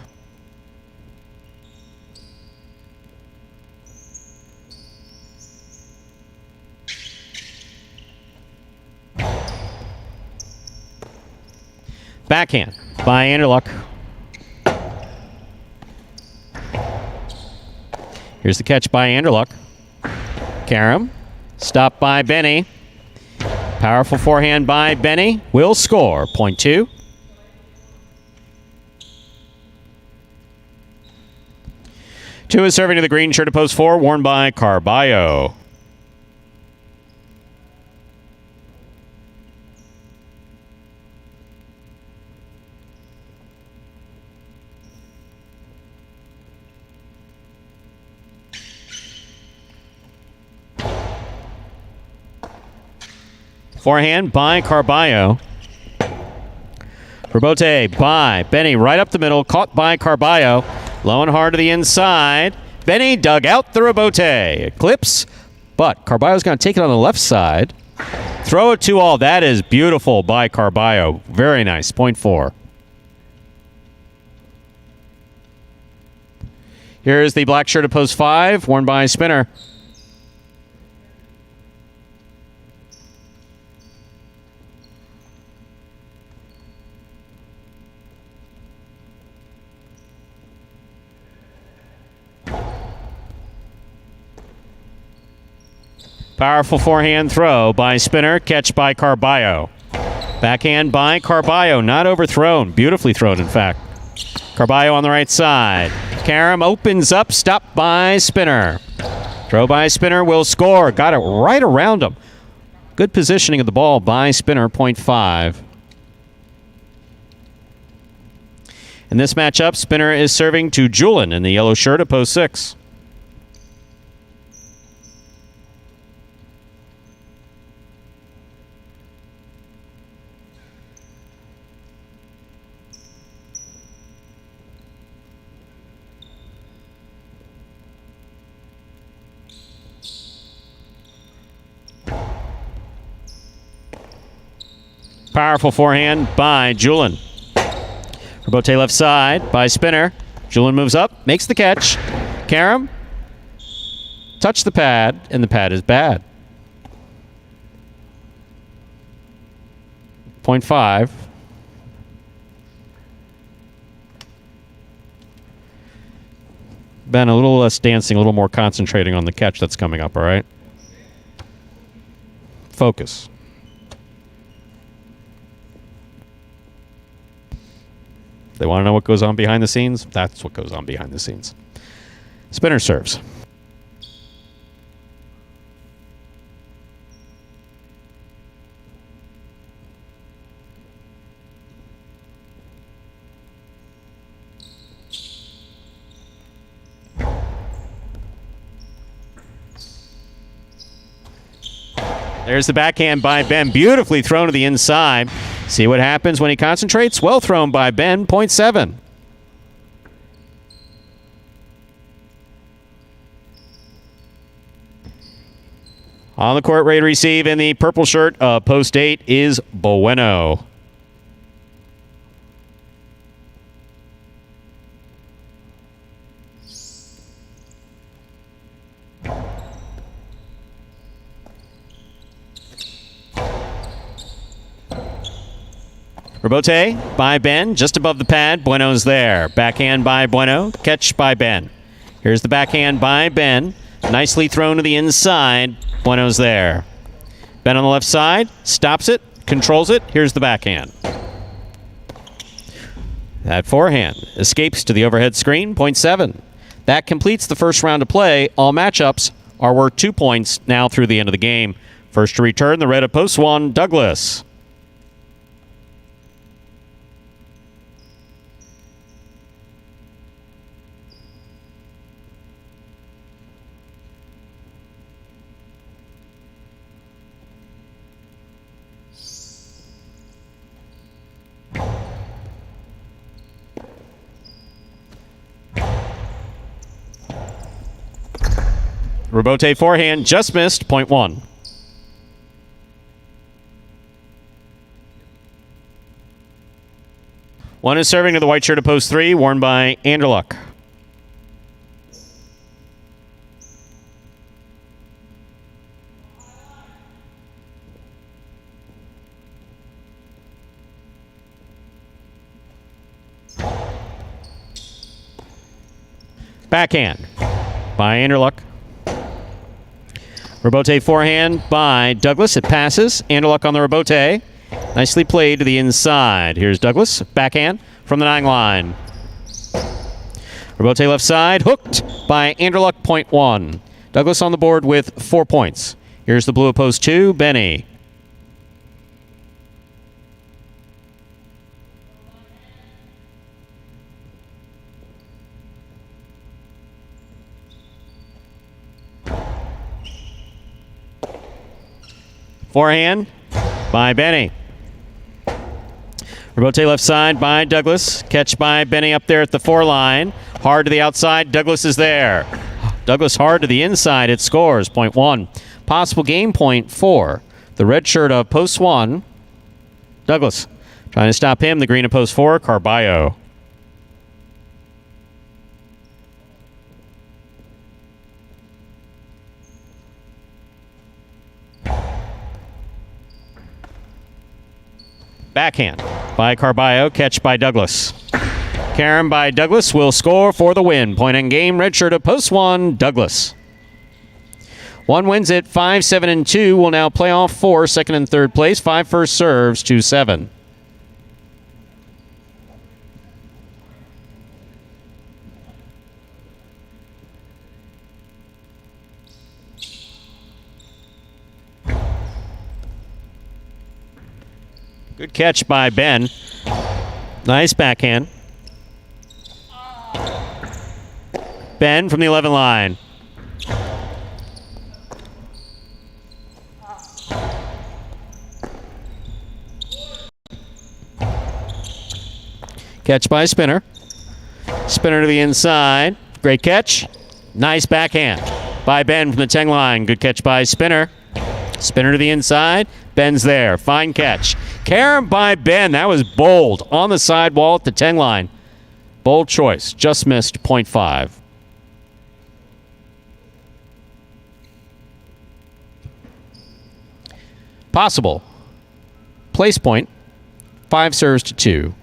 Backhand by Anderluck. Here's the catch by Anderluck. Karam. Stopped by Benny. Powerful forehand by Benny. Will score. Point 2. Two is serving to the green, shirt to post 4, worn by Carballo. Forehand by Carballo. Rebote by Benny, right up the middle, caught by Carballo. Low and hard to the inside. Benny dug out the rebote. Clips, but Carballo's going to take it on the left side. Throw it 2-all. That is beautiful by Carballo. Very nice. Point 4. Here's the black shirt of post 5, worn by Spinner. Powerful forehand throw by Spinner. Catch by Carballo. Backhand by Carballo. Not overthrown. Beautifully thrown, in fact. Carballo on the right side. Karam opens up. Stopped by Spinner. Throw by Spinner. Will score. Got it right around him. Good positioning of the ball by Spinner. Point 5. In this matchup, Spinner is serving to Julin in the yellow shirt at post 6. Powerful forehand by Julin. Rebote left side by Spinner. Julin moves up, makes the catch. Karam. Touch the pad, and the pad is bad. Point 5. Ben, a little less dancing, a little more concentrating on the catch that's coming up, all right? Focus. They want to know what goes on behind the scenes? That's what goes on behind the scenes. Spinner serves. There's the backhand by Ben. Beautifully thrown to the inside. See what happens when he concentrates? Well thrown by Ben. Point 7. On the court, ready to receive in the purple shirt, post 8 is Bueno. Rebote by Ben, just above the pad. Bueno's there. Backhand by Bueno. Catch by Ben. Here's the backhand by Ben. Nicely thrown to the inside. Bueno's there. Ben on the left side. Stops it. Controls it. Here's the backhand. That forehand escapes to the overhead screen. Point 7. That completes the first round of play. All matchups are worth 2 points now through the end of the game. First to return, the red of post 1, Douglas. Rebote forehand just missed. Point 1. One is serving to the white shirt of post 3, worn by Anderluck. Backhand by Anderluck. Rebote forehand by Douglas. It passes. Anderluck on the rebote. Nicely played to the inside. Here's Douglas. Backhand from the 9 line. Rebote left side. Hooked by Anderluck, point 1. Douglas on the board with 4 points. Here's the blue at post 2, Benny. Forehand by Benny. Rebote left side by Douglas. Catch by Benny up there at the 4 line. Hard to the outside. Douglas is there. Douglas hard to the inside. It scores. Point 1. Possible game point for the red shirt of post 1. Douglas trying to stop him. The green of post 4. Carballo. Backhand by Carballo. Catch by Douglas. Karen by Douglas will score for the win. Point in game. Red shirt of post 1. Douglas. 1 wins it. 5-7 and 2 will now play off 4 second and third place. 5 first serves. 2-7. Good catch by Ben. Nice backhand. Ben from the 11 line. Catch by Spinner. Spinner to the inside. Great catch. Nice backhand by Ben from the 10 line. Good catch by Spinner. Spinner to the inside. Ben's there. Fine catch. Karen by Ben. That was bold. On the sidewall at the 10 line. Bold choice. Just missed. Point 5. Possible. Place point. 5 serves to 2.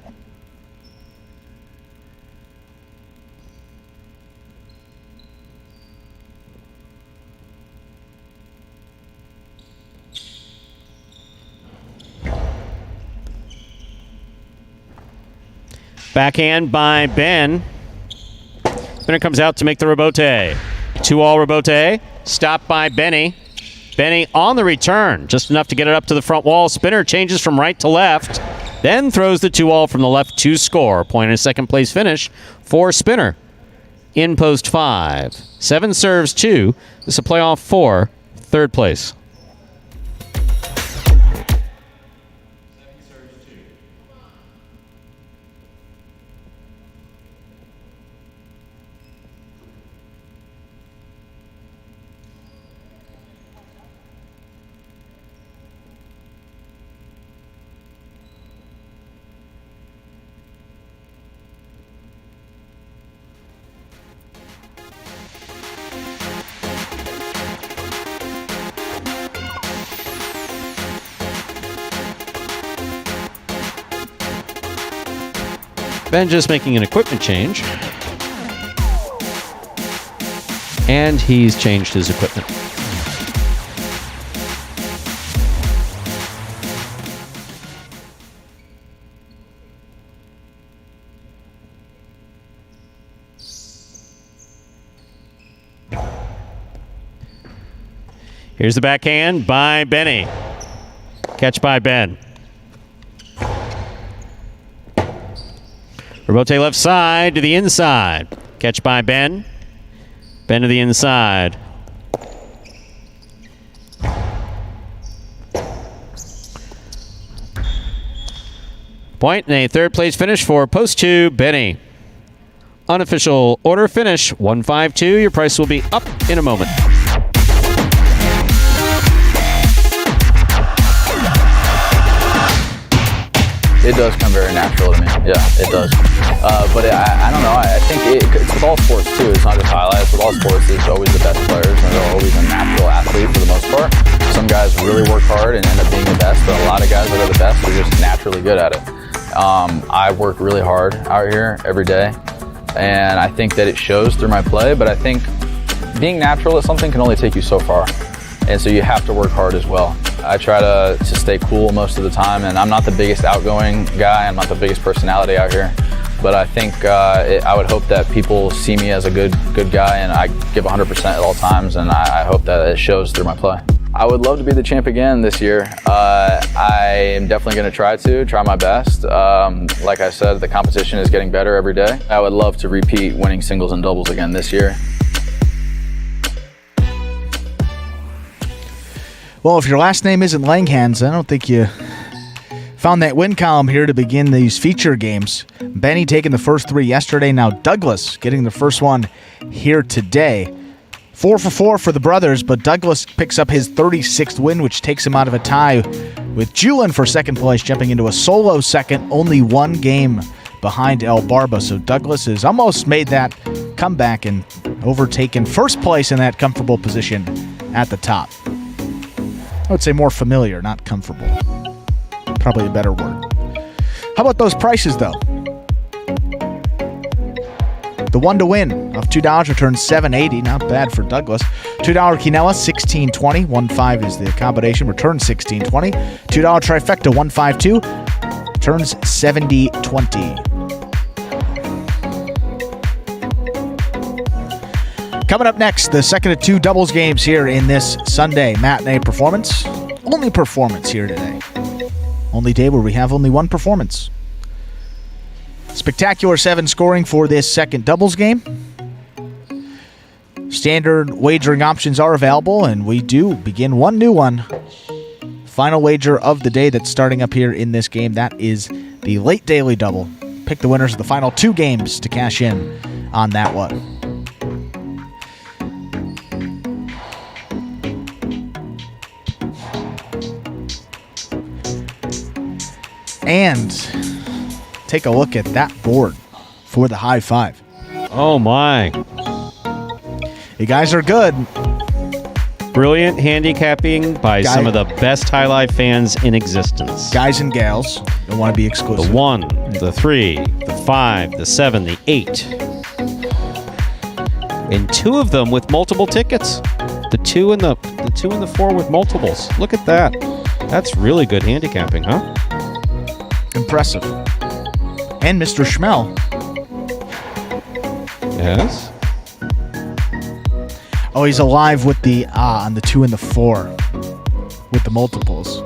Backhand by Ben. Spinner comes out to make the rebote. 2-all rebote. Stopped by Benny. Benny on the return. Just enough to get it up to the front wall. Spinner changes from right to left. Then throws the 2-all from the left to score. Point in a second place finish for Spinner. In post 5. 7 serves 2. This is a playoff 4. Third place. Ben just making an equipment change. And he's changed his equipment. Here's the backhand by Benny. Catch by Ben. Rebote left side to the inside. Catch by Ben. Ben to the inside. Point and a third place finish for post 2, Benny. Unofficial order finish 152. Your price will be up in a moment. It does come very natural to me. Yeah, it does. But I don't know. I think it's with all sports too. It's not just highlights. With all sports, it's always the best players, and they're always a natural athlete for the most part. Some guys really work hard and end up being the best, but a lot of guys that are the best are just naturally good at it. I work really hard out here every day, And I think that it shows through my play, but I think being natural at something can only take you so far. And so you have to work hard as well. I try to stay cool most of the time, and I'm not the biggest outgoing guy. I'm not the biggest personality out here. But I think I would hope that people see me as a good guy, and I give 100% at all times, and I hope that it shows through my play. I would love to be the champ again this year. I am definitely going to try my best. Like I said, the competition is getting better every day. I would love to repeat winning singles and doubles again this year. Well, if your last name isn't Langhans, I don't think you found that win column here to begin these feature games. Benny taking the first 3 yesterday. Now Douglas getting the first one here today. 4 for 4 for the brothers, but Douglas picks up his 36th win, which takes him out of a tie with Julin for second place, jumping into a solo second, only 1 game behind El Barba. So Douglas has almost made that comeback and overtaken first place in that comfortable position at the top. I would say more familiar, not comfortable. Probably a better word. How about those prices, though? The 1 to win of $2 returns $7.80. Not bad for Douglas. $2 quinella, $16.20. 1.5 is the combination, returns $16.20. $2 trifecta, 152, returns $70.20. Coming up next, the second of 2 doubles games here in this Sunday matinee performance. Only performance here today. Only day where we have only 1 performance. Spectacular 7 scoring for this second doubles game. Standard wagering options are available, and we do begin one new one. Final wager of the day that's starting up here in this game. That is the late daily double. Pick the winners of the final 2 games to cash in on that one. And take a look at that board for the high 5. Oh, my. You guys are good. Brilliant handicapping by some of the best High Life fans in existence. Guys and gals. Don't want to be exclusive. The 1, the 3, the 5, the 7, the 8. And 2 of them with multiple tickets. The 2 and the 4 with multiples. Look at that. That's really good handicapping, huh? Impressive. And Mr. Schmel. Yes. Oh, he's alive with the on the 2 and the 4 with the multiples.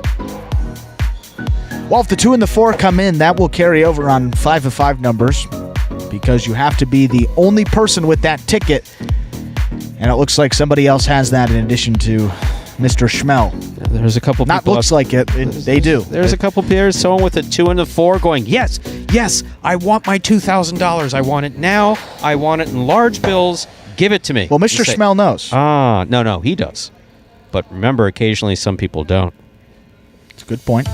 Well, if the 2 and the 4 come in, that will carry over on 5 of 5 numbers because you have to be the only person with that ticket. And it looks like somebody else has that in addition to Mr. Schmel. There's a couple people. Not looks like it. They do. There's a couple players, someone with a 2 and a 4 going, yes, I want my $2,000. I want it now. I want it in large bills. Give it to me. Well, Mr. Schmel knows. No, he does. But remember, occasionally some people don't. It's a good point.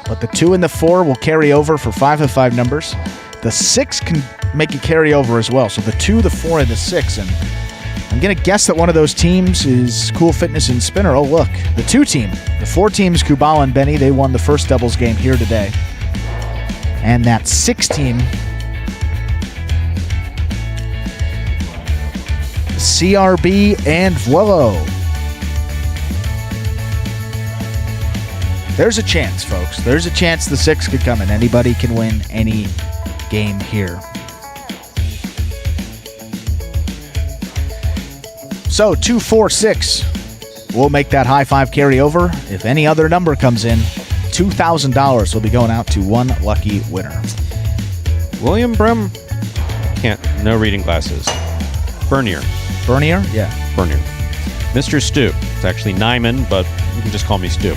But the 2 and the 4 will carry over for 5 of 5 numbers. The 6 can make it carry over as well. So the 2, the 4, and the 6. And I'm going to guess that one of those teams is Cool Fitness and Spinner. Oh, look. The 2 team. The 4 teams, Kubala and Benny, they won the first doubles game here today. And that 6 team, CRB and Vuelo. There's a chance, folks. There's a chance the 6 could come in. Anybody can win any game here. So 2, 4, 6 will make that high 5 carry over. If any other number comes in, $2,000 will be going out to one lucky winner. William Brem. No reading glasses. Bernier? Yeah. Bernier. Mr. Stu. It's actually Nyman, but you can just call me Stu.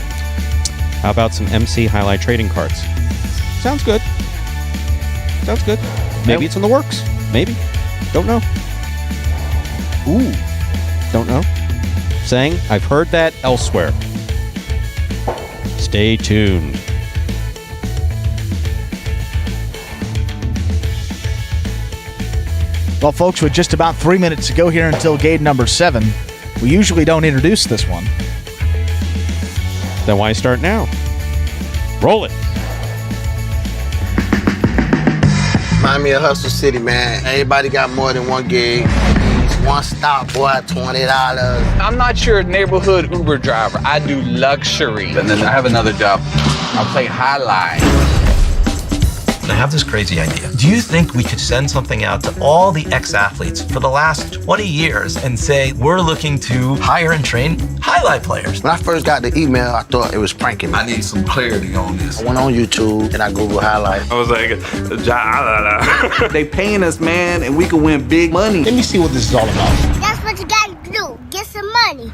How about some MC Highlight trading cards? Sounds good. Maybe it's in the works. Maybe. Don't know. Ooh. Don't know. Saying, I've heard that elsewhere. Stay tuned. Well, folks, with just about 3 minutes to go here until game number 7, we usually don't introduce this one. Then why start now? Roll it. Find me a hustle city, man. Everybody got more than one gig. One stop, boy, $20. I'm not your neighborhood Uber driver. I do luxury. And then I have another job. I play highlight. I have this crazy idea. Do you think we could send something out to all the ex-athletes for the last 20 years and say, we're looking to hire and train highlight players? When I first got the email, I thought it was pranking me. I need some clarity on this. I went on YouTube and I Googled highlight. I was like, they paying us, man, and we can win big money. Let me see what this is all about. That's what you gotta do. Get some money.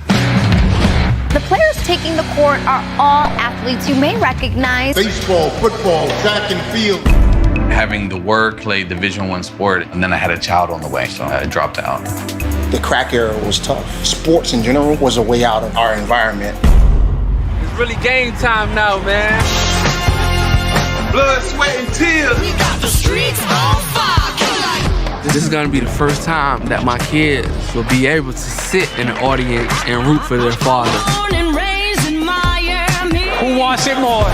The players taking the court are all athletes you may recognize. Baseball, football, track and field. Having the work, played Division I sport, and then I had a child on the way, so I dropped out. The crack era was tough. Sports in general was a way out of our environment. It's really game time now, man. Blood, sweat, and tears. We got the streets on fire. This is gonna be the first time that my kids will be able to sit in the audience and root for their father. Who wants it more?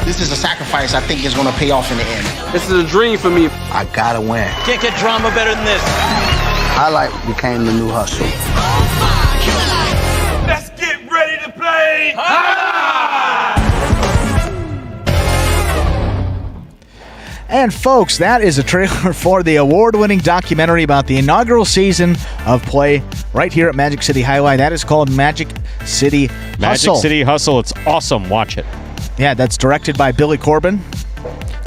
This is a sacrifice I think is going to pay off in the end. This is a dream for me. I gotta win. Can't get drama better than this. Highlight became the new hustle. let's get ready to play highlight! And folks, that is a trailer for the award-winning documentary about the inaugural season of play right here at Magic City Highlight. That is called Magic City Hustle. Magic City Hustle. It's awesome. Watch it. Yeah, that's directed by Billy Corbin.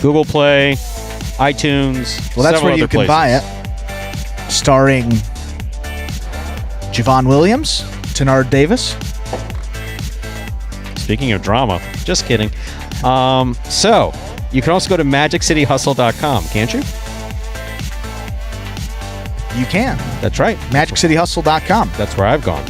Google Play, iTunes. Well, that's where you can buy it. Starring Javon Williams, Tenard Davis. Speaking of drama, just kidding. So, you can also go to MagicCityHustle.com, can't you? You can. That's right. MagicCityHustle.com. That's where I've gone.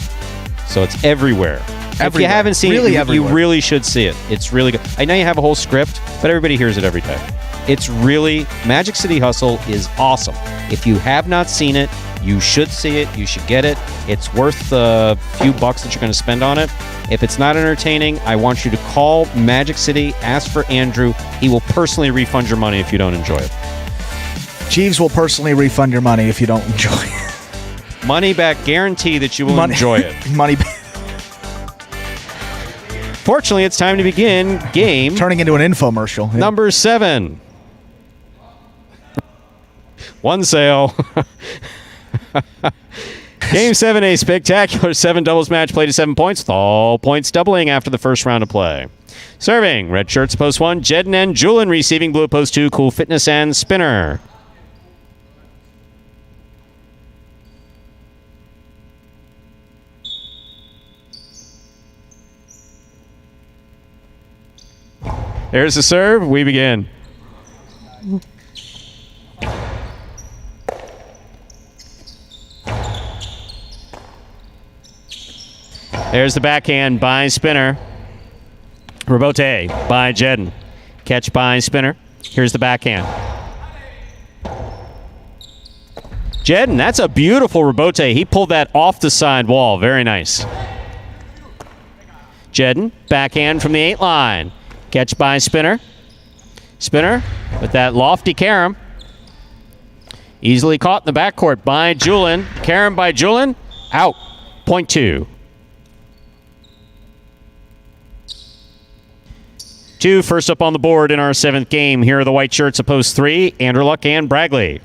So it's everywhere. If you haven't seen really it, you really should see it. It's really good. I know you have a whole script, but everybody hears it every day. It's really, Magic City Hustle is awesome. If you have not seen it, you should see it. You should get it. It's worth the few bucks that you're going to spend on it. If it's not entertaining, I want you to call Magic City, ask for Andrew. He will personally refund your money if you don't enjoy it. Jeeves will personally refund your money if you don't enjoy it. Money back guarantee that you will enjoy it. Money back. Fortunately, it's time to begin game. Turning into an infomercial. Number 7. One sale. Game 7, a spectacular 7 doubles match played to 7 points, with all points doubling after the first round of play. Serving, red shirts post 1, Jedden and Julian. Receiving, blue post 2, Cool Fitness and Spinner. There's the serve. We begin. There's the backhand by Spinner. Rebote by Jedden. Catch by Spinner. Here's the backhand. Jedden, that's a beautiful rebote. He pulled that off the side wall. Very nice. Jedden, backhand from the 8 line. Catch by Spinner. Spinner with that lofty carom. Easily caught in the backcourt by Julian. Carom by Julian. Out. Point 2. 2 first up on the board in our 7th game. Here are the white shirts opposed 3, Anderluck and Bragley.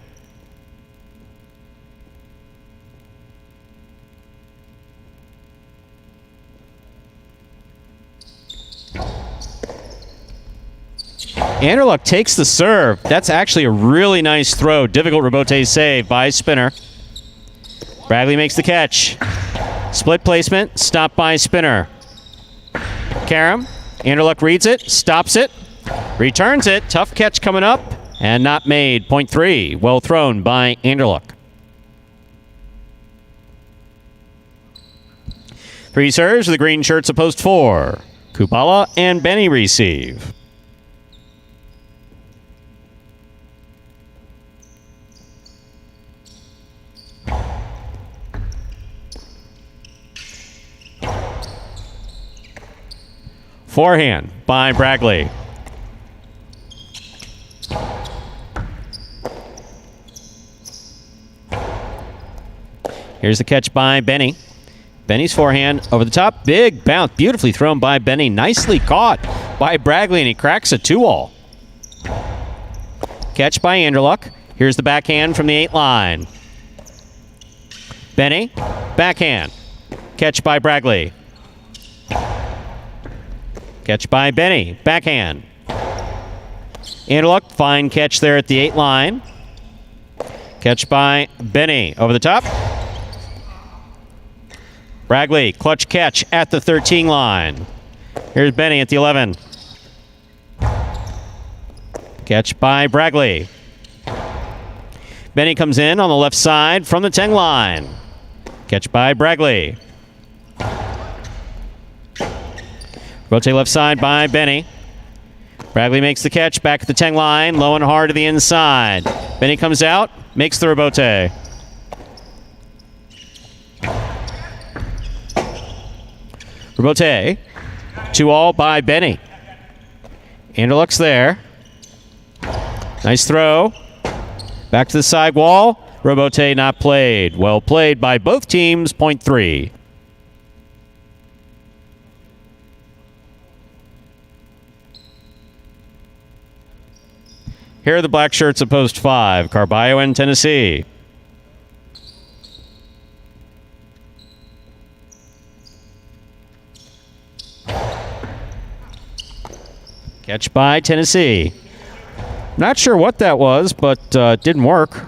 Anderluck takes the serve. That's actually a really nice throw. Difficult rebote save by Spinner. Bragley makes the catch. Split placement. Stopped by Spinner. Carom. Anderluck reads it. Stops it. Returns it. Tough catch coming up. And not made. Point 3. Well thrown by Anderluck. 3 serves with the green shirts of post 4. Kubala and Benny receive. Forehand by Bragley. Here's the catch by Benny. Benny's forehand over the top. Big bounce. Beautifully thrown by Benny. Nicely caught by Bragley, and he cracks a 2-all. Catch by Anderluck. Here's the backhand from the 8 line. Benny, backhand. Catch by Bragley. Catch by Benny, backhand. Anderluck, fine catch there at the 8 line. Catch by Benny over the top. Bragley, clutch catch at the 13 line. Here's Benny at the 11. Catch by Bragley. Benny comes in on the left side from the 10 line. Catch by Bragley. Rotate left side by Benny. Bragley makes the catch back at the 10 line, low and hard to the inside. Benny comes out, makes the rebote. Rebote, 2-all by Benny. Anderluck's there. Nice throw. Back to the side wall. Rebote not played. Well played by both teams, point 3. Here are the black shirts of post 5, Carballo and Tennessee. Catch by Tennessee. Not sure what that was, but didn't work.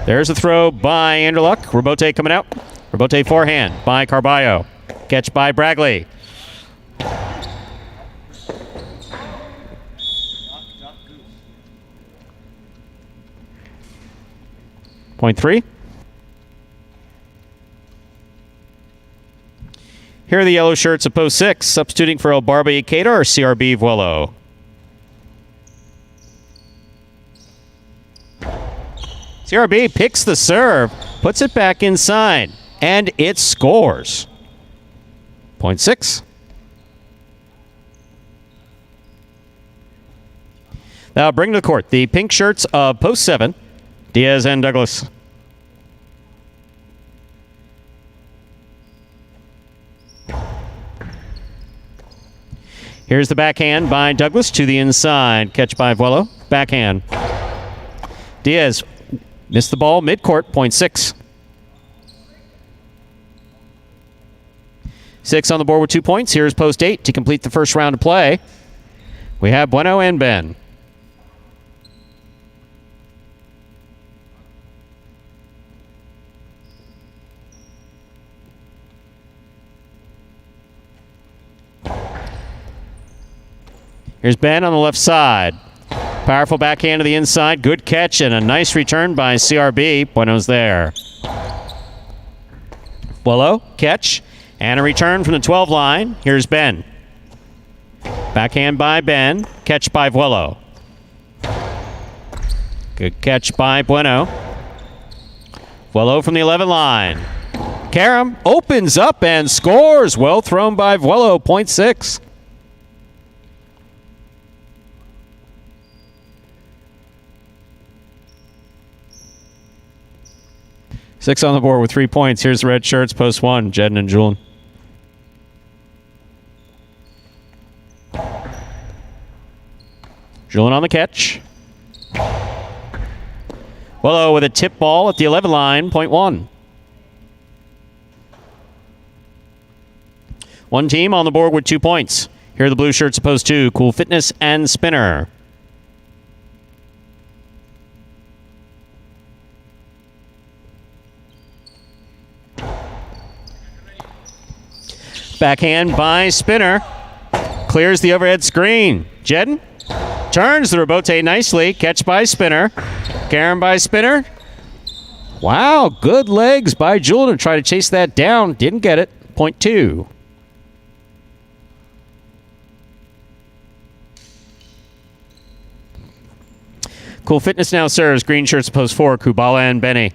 There's a throw by Anderluck. Rebote coming out. Rebote forehand by Carballo. Catch by Bragley. Point 3. Here are the yellow shirts of post 6. Substituting for El Barba Ikeda or CRB Vuelo. CRB picks the serve, puts it back inside, and it scores. Point 6. Now bring to the court the pink shirts of post 7, Diaz and Douglas. Here's the backhand by Douglas to the inside. Catch by Vuelo. Backhand. Diaz missed the ball midcourt. Point 6. 6 on the board with 2 points. Here's post 8 to complete the first round of play. We have Bueno and Ben. Here's Ben on the left side. Powerful backhand to the inside. Good catch and a nice return by CRB. Bueno's there. Vuelo, catch, and a return from the 12 line. Here's Ben. Backhand by Ben. Catch by Vuelo. Good catch by Bueno. Vuelo from the 11 line. Karam opens up and scores. Well thrown by Vuelo. Point 6. Six on the board with 3 points. Here's the red shirts, post 1, Jedden and Julian. Julian on the catch. Vuelo with a tip ball at the 11 line, point 1. One team on the board with 2 points. Here are the blue shirts, post 2, Cool Fitness and Spinner. Backhand by Spinner. Clears the overhead screen. Jedden turns the rebote nicely. Catch by Spinner. Karam by Spinner. Wow, good legs by Julian to try to chase that down. Didn't get it. Point 2. Cool Fitness now serves. Green shirts post 4, Kubala and Benny.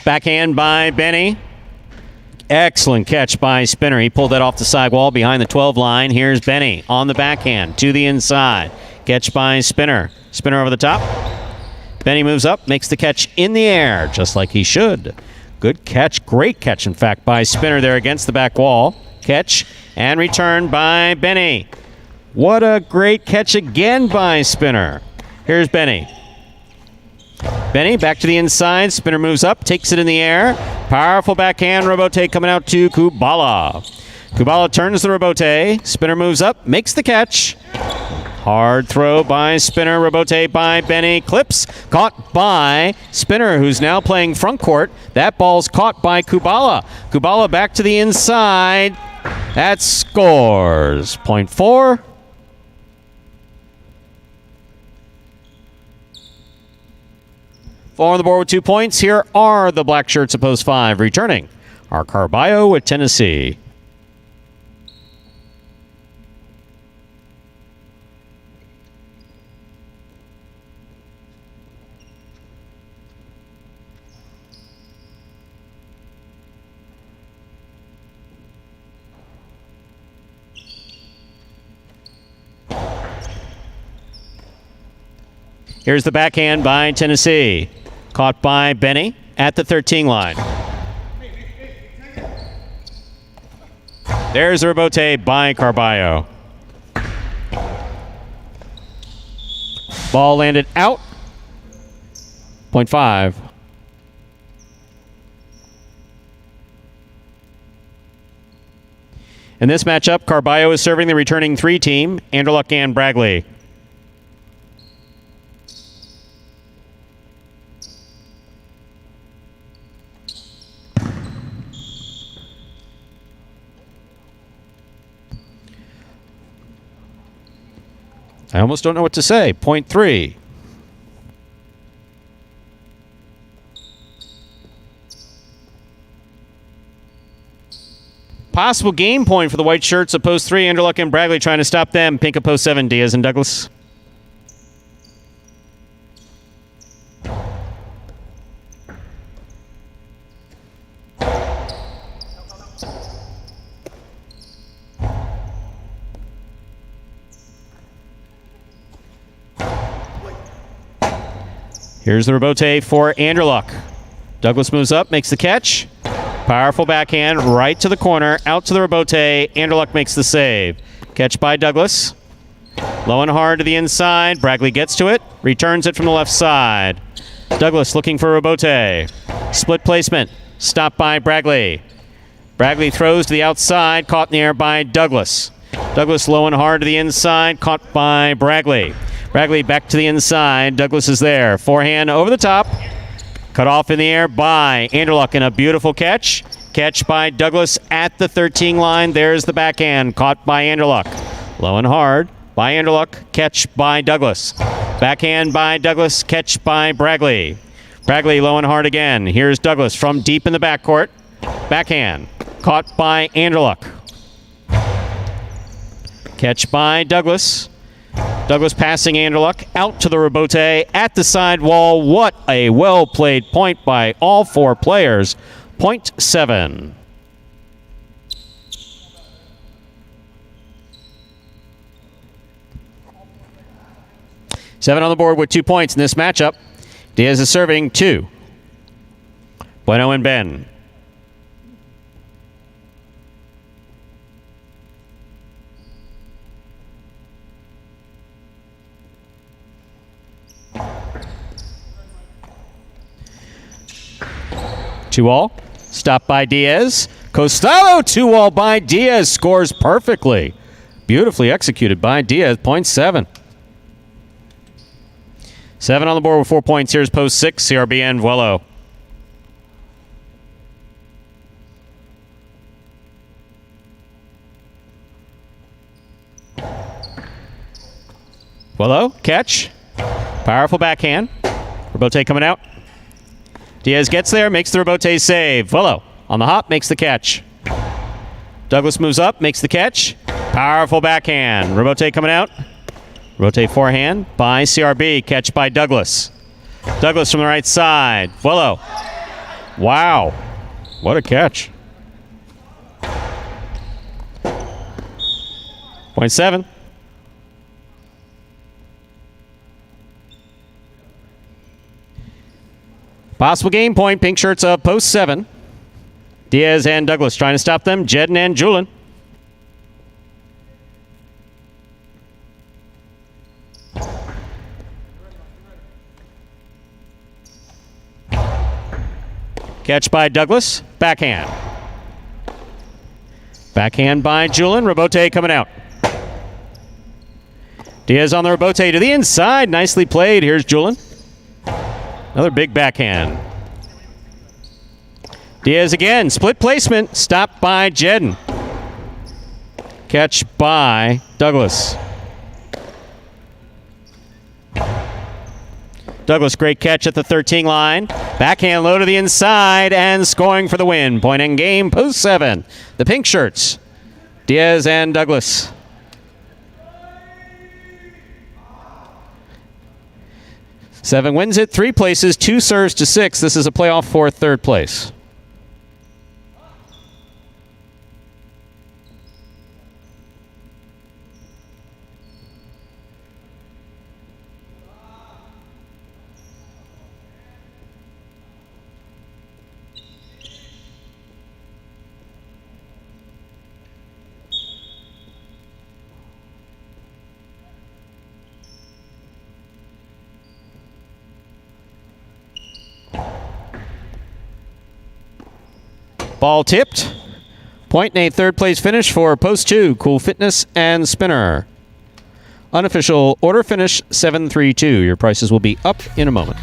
Backhand by Benny. Excellent catch by Spinner. He pulled that off the sidewall behind the 12 line. Here's Benny on the backhand to the inside. Catch by Spinner. Spinner over the top. Benny moves up, makes the catch in the air, just like he should. Good catch, great catch, in fact, by Spinner there against the back wall. Catch and return by Benny. What a great catch again by Spinner. Here's Benny. Benny back to the inside. Spinner moves up, takes it in the air. Powerful backhand. Robote coming out to Kubala. Kubala turns the Robote. Spinner moves up, makes the catch. Hard throw by Spinner. Robote by Benny. Clips. Caught by Spinner, who's now playing front court. That ball's caught by Kubala. Kubala back to the inside. That scores. Point 4. Four on the board with 2 points. Here are the black shirts of post 5. Returning are Carballo with Tennessee. Here's the backhand by Tennessee. Caught by Benny at the 13 line. There's a rebote by Carballo. Ball landed out. Point 5. In this matchup, Carballo is serving the returning 3 team, Anderluck and Bragley. I almost don't know what to say. Point 3. Possible game point for the white shirts at post 3. Anderluck and Bragley trying to stop them. Pink at post 7. Diaz and Douglas. Here's the rebote for Anderluck. Douglas moves up, makes the catch. Powerful backhand right to the corner, out to the rebote. Anderluck makes the save. Catch by Douglas. Low and hard to the inside. Bragley gets to it, returns it from the left side. Douglas looking for rebote. Split placement, stopped by Bragley. Bragley throws to the outside, caught in the air by Douglas. Douglas low and hard to the inside, caught by Bragley. Bragley back to the inside. Douglas is there. Forehand over the top. Cut off in the air by Anderluck, and a beautiful catch. Catch by Douglas at the 13 line. There's the backhand. Caught by Anderluck. Low and hard by Anderluck. Catch by Douglas. Backhand by Douglas. Catch by Bragley. Bragley low and hard again. Here's Douglas from deep in the backcourt. Backhand. Caught by Anderluck. Catch by Douglas. Douglas passing Anderluck out to the rebote at the side wall. What a well-played point by all 4 players. Point 7. Seven on the board with 2 points in this matchup. Diaz is serving 2. Bueno and Ben. Two all. Stopped by Diaz. Costello 2-all by Diaz. Scores perfectly. Beautifully executed by Diaz. Point 7. 7 on the board with 4 points. Here's post 6. CRB and Vuelo. Vuelo. Catch. Powerful backhand. Rebote coming out. Diaz gets there, makes the rebote save. Vuelo on the hop, makes the catch. Douglas moves up, makes the catch. Powerful backhand. Rebote coming out. Rebote forehand by CRB. Catch by Douglas. Douglas from the right side. Vuelo. Wow. What a catch. Point 7. Possible game point. Pink shirts of post 7. Diaz and Douglas trying to stop them. Jedden and Julin. Catch by Douglas. Backhand. Backhand by Julin. Rebote coming out. Diaz on the rebote to the inside. Nicely played. Here's Julin. Another big backhand. Diaz again. Split placement. Stopped by Jedden. Catch by Douglas. Douglas, great catch at the 13 line. Backhand low to the inside and scoring for the win. Point in game, post 7. The pink shirts, Diaz and Douglas. Seven wins it, 3 places, 2 serves to 6. This is a playoff for 3rd place. Ball tipped. Point and a 3rd place finish for post 2, Cool Fitness and Spinner. Unofficial order finish 7-3-2. Your prices will be up in a moment.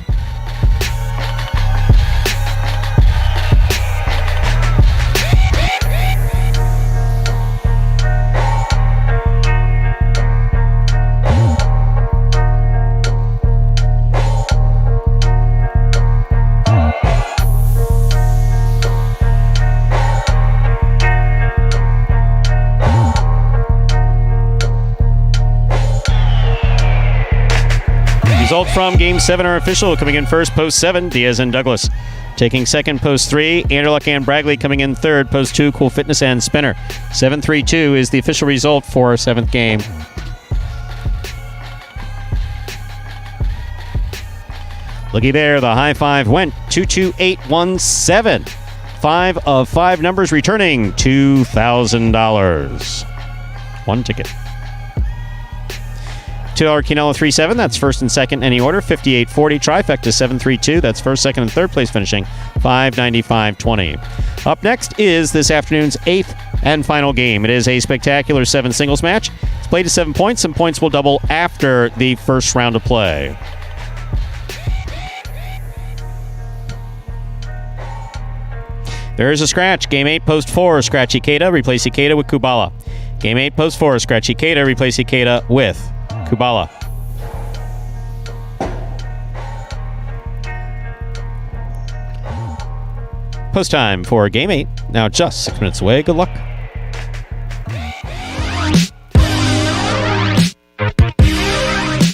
Result from Game 7 are official. Coming in first, post 7, Diaz and Douglas. Taking second, post 3, Anderluck and Bragley. Coming in third, post 2, Cool Fitness and Spinner. 7-3-2 is the official result for our 7th game. Looky there, the high 5 went 22817. 5 of 5 numbers returning $2,000. 1 ticket. $2 Quinella 3-7. That's first and second any order. 58-40. Trifecta 7-3-2. That's first, second, and 3rd place finishing 595-20. Up next is this afternoon's 8th and final game. It is a spectacular 7 singles match. It's played to 7 points. Some points will double after the first round of play. There is a scratch. Game 8, post 4. Scratch Ikeda. Replace Ikeda with Kubala. Game 8, post 4. Scratch Ikeda. Replace Ikeda with Kubala. Post time for Game 8. Now just 6 minutes away. Good luck.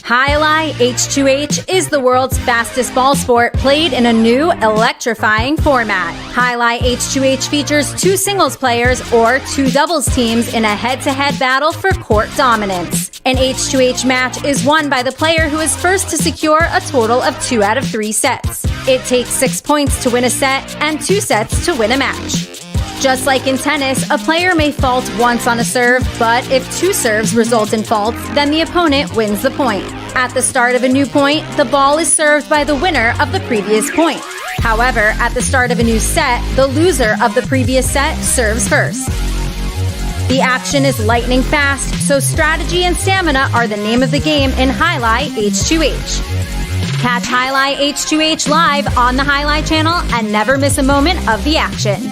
Highlight H2H is the world's fastest ball sport played in a new electrifying format. Highlight H2H features 2 singles players or 2 doubles teams in a head-to-head battle for court dominance. An H2H match is won by the player who is first to secure a total of 2 out of 3 sets. It takes 6 points to win a set and 2 sets to win a match. Just like in tennis, a player may fault once on a serve, but if 2 serves result in faults, then the opponent wins the point. At the start of a new point, the ball is served by the winner of the previous point. However, at the start of a new set, the loser of the previous set serves first. The action is lightning fast, so strategy and stamina are the name of the game in Highlight H2H. Catch Highlight H2H live on the Highlight channel and never miss a moment of the action.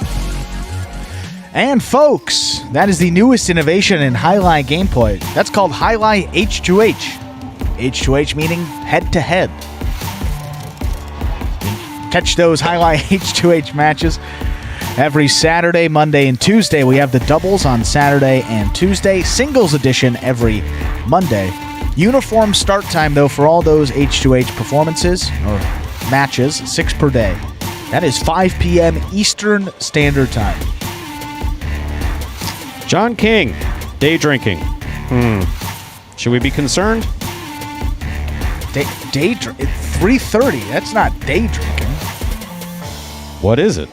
And folks, that is the newest innovation in Highlight gameplay. That's called Highlight H2H. H2H meaning head-to-head. Catch those Highlight H2H matches every Saturday, Monday, and Tuesday. We have the doubles on Saturday and Tuesday. Singles edition every Monday. Uniform start time, though, for all those H2H performances or matches, 6 per day. That is 5 p.m. Eastern Standard Time. John King, day drinking. Should we be concerned? Day 3:30. That's not day drinking. What is it?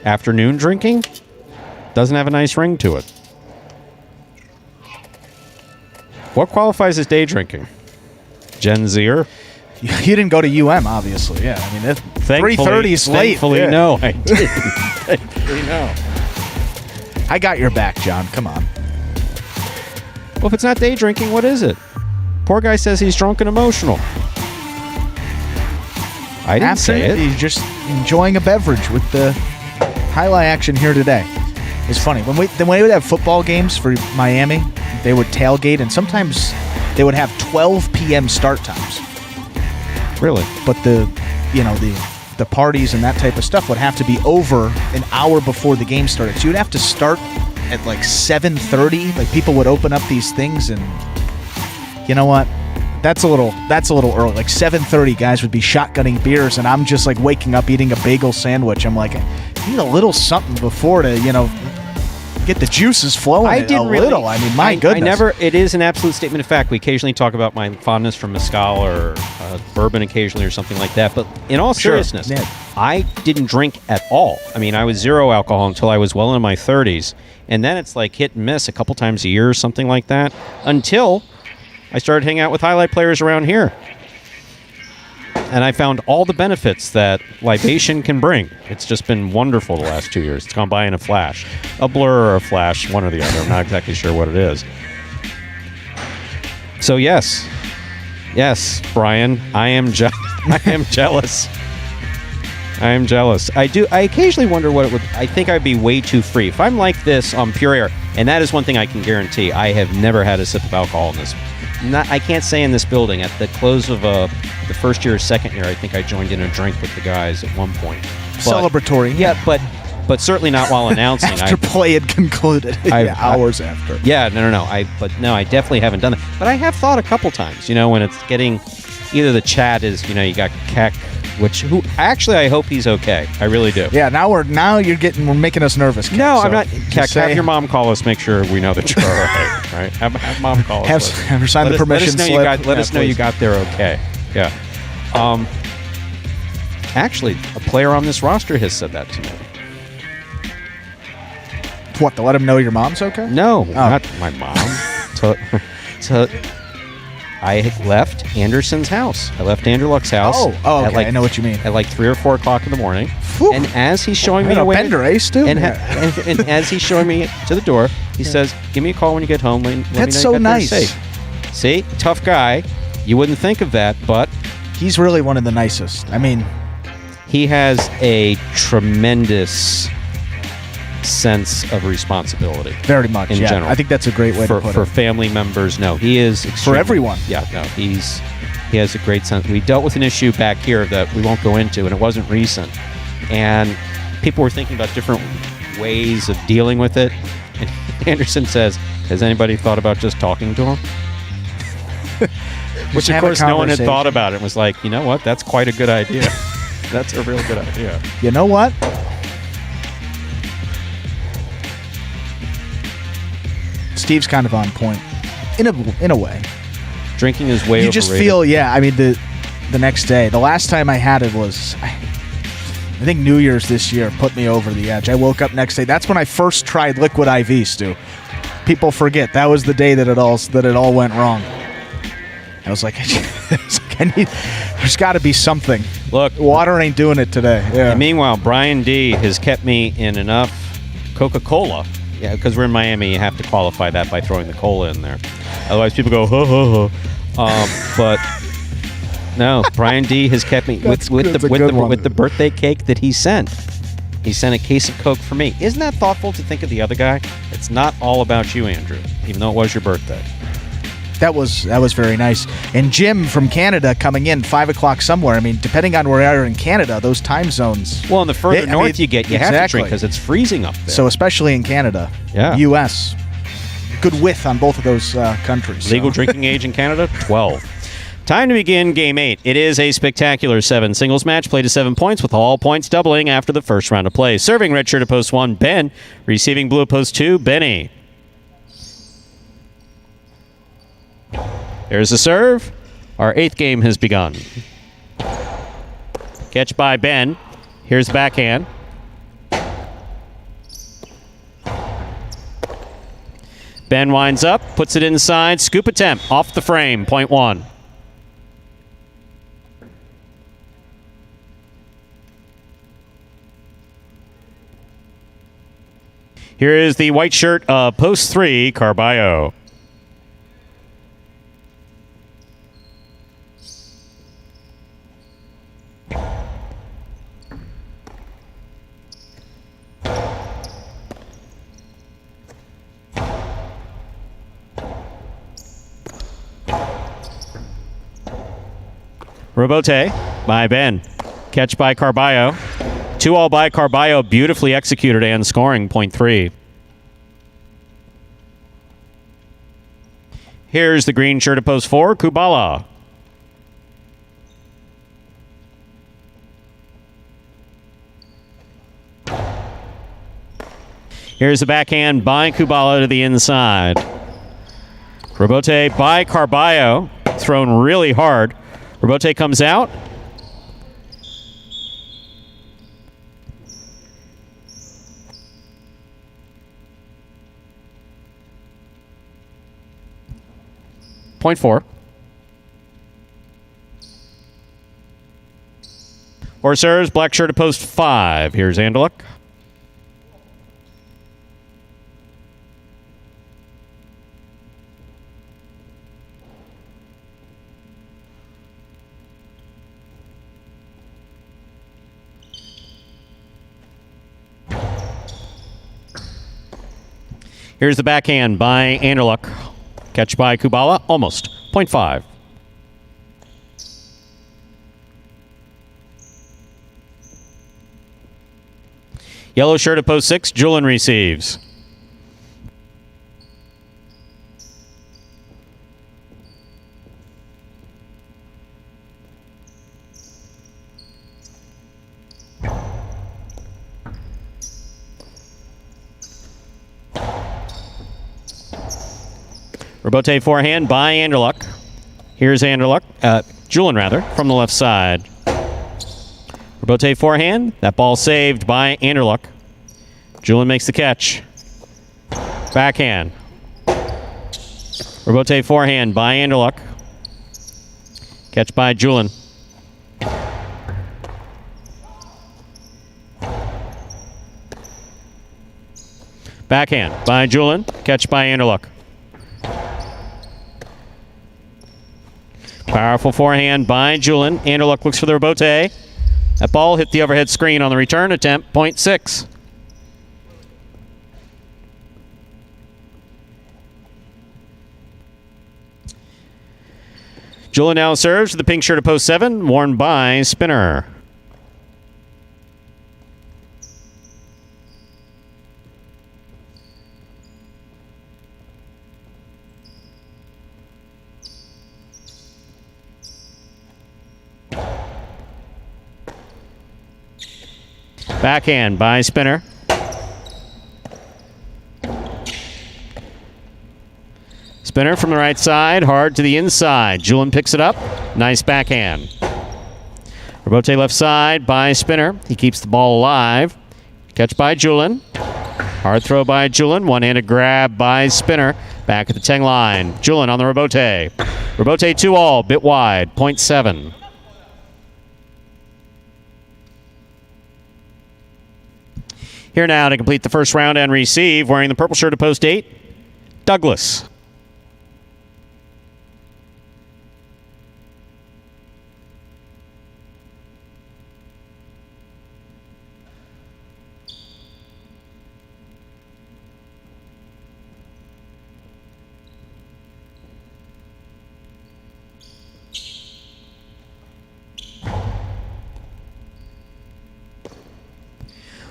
Afternoon drinking? Doesn't have a nice ring to it. What qualifies as day drinking? Gen Zer? You didn't go to UM, obviously. Yeah, I mean, 3:30 is late. Thankfully, yeah. no, I didn't. Thankfully, no. I got your back, John. Come on. Well, if it's not day drinking, what is it? Poor guy says he's drunk and emotional. I didn't say it. He's just enjoying a beverage with the highlight action here today. It's funny. When we would have football games for Miami, they would tailgate, and sometimes they would have 12 p.m. start times. Really? But the parties and that type of stuff would have to be over an hour before the game started. So you'd have to start at like 7:30. Like people would open up these things, and you know what? That's a little early. Like 7:30, guys would be shotgunning beers, and I'm just like waking up eating a bagel sandwich. I'm like, I need a little something before to get the juices flowing. I mean, my goodness. It is an absolute statement of fact. We occasionally talk about my fondness for mezcal or bourbon occasionally or something like that. But in all seriousness, I didn't drink at all. I mean, I was zero alcohol until I was well into my 30s. And then it's like hit and miss a couple times a year or something like that until I started hanging out with highlight players around here. And I found all the benefits that libation can bring. It's just been wonderful the last 2 years. It's gone by in a flash. A blur or a flash, one or the other. I'm not exactly sure what it is. So yes, Brian, I am jealous. I am jealous. I occasionally wonder what it would... I think I'd be way too free. If I'm like this on pure air, and that is one thing I can guarantee, I have never had a sip of alcohol in this. I can't say in this building. At the close of the first year or second year, I think I joined in a drink with the guys at one point. Celebratory. Yeah, but certainly not while announcing. After play had concluded. Hours after. Yeah, no. I definitely haven't done that. But I have thought a couple times, when it's getting... Either the chat is, you got Keck, actually I hope he's okay. I really do. Yeah, we're making us nervous, Keck. No, I'm not. Keck, have your mom call us, make sure we know that you're all right. Right? Have mom call us. Have her sign the permission slip. Let us know you got there okay. Yeah. Actually, a player on this roster has said that to me. What, to let him know your mom's okay? No, not my mom. I left Anderson's house. I left Andrew Luck's house. Oh, okay. I know what you mean. At like 3 or 4 o'clock in the morning. Whew. And as he's showing me the way... Bender, Ace, too? And as he's showing me to the door, he says, give me a call when you get home. Let me know That's you so got nice. there safe. See? Tough guy. You wouldn't think of that, but... He's really one of the nicest. I mean... He has a tremendous sense of responsibility. Very much, in general. I think that's a great way to put it. For family members, no. He is... For everyone. Yeah, no. He has a great sense. We dealt with an issue back here that we won't go into, and it wasn't recent. And people were thinking about different ways of dealing with it. And Anderson says, has anybody thought about just talking to him? Which, of course, no one had thought about it. It was like, you know what? That's quite a good idea. That's a real good idea. You know what? Steve's kind of on point, in a way. Drinking is way overrated. You just feel, I mean, the next day. The last time I had it was, I think New Year's this year put me over the edge. I woke up next day. That's when I first tried liquid IV, Stu. People forget that was the day that it all went wrong. I was like, there's got to be something. Look, water ain't doing it today. Yeah. And meanwhile, Brian D has kept me in enough Coca-Cola. Yeah, because we're in Miami, you have to qualify that by throwing the cola in there. Otherwise, people go, ho, ho, ho. But no, Brian D has kept me with the birthday cake that he sent. He sent a case of Coke for me. Isn't that thoughtful to think of the other guy? It's not all about you, Andrew, even though it was your birthday. That was very nice. And Jim from Canada coming in 5 o'clock somewhere. I mean, depending on where you are in Canada, those time zones. Well, and the further north you get, you have to drink because it's freezing up there. So especially in Canada, U.S., good width on both of those countries. Legal drinking age in Canada, 12. Time to begin Game 8. It is a spectacular 7 singles match, played to 7 points, with all points doubling after the first round of play. Serving red shirt at post 1, Ben. Receiving blue at post 2, Benny. There's a serve. Our 8th game has begun. Catch by Ben. Here's the backhand. Ben winds up, puts it inside. Scoop attempt off the frame. Point 1. Here is the white shirt of post 3, Carballo. Robote by Ben. Catch by Carballo. 2-all by Carballo. Beautifully executed and scoring. Point 3. Here's the green shirt of post 4, Kubala. Here's the backhand by Kubala to the inside. Robote by Carballo. Thrown really hard. Robote comes out. Point 4. Or serves, black shirt to post 5. Here's Andeluk. Here's the backhand by Anderluck. Catch by Kubala, almost. Point 5. Yellow shirt at post 6, Julian receives. Robote forehand by Anderluck. Here's Anderluck, Julian rather, from the left side. Robote forehand. That ball saved by Anderluck. Julian makes the catch. Backhand. Robote forehand by Anderluck. Catch by Julian. Backhand by Julian. Catch by Anderluck. Powerful forehand by Julian. Anderluck looks for the Robote. That ball hit the overhead screen on the return attempt. Point 6. Julian now serves with the pink shirt at post 7, worn by Spinner. Backhand by Spinner. Spinner from the right side, hard to the inside. Julian picks it up. Nice backhand. Robote left side by Spinner. He keeps the ball alive. Catch by Julian. Hard throw by Julian. One-handed grab by Spinner. Back at the 10 line. Julian on the Robote. Robote 2-all, bit wide. Point 7. Here now to complete the first round and receive, wearing the purple shirt at post 8, Douglas.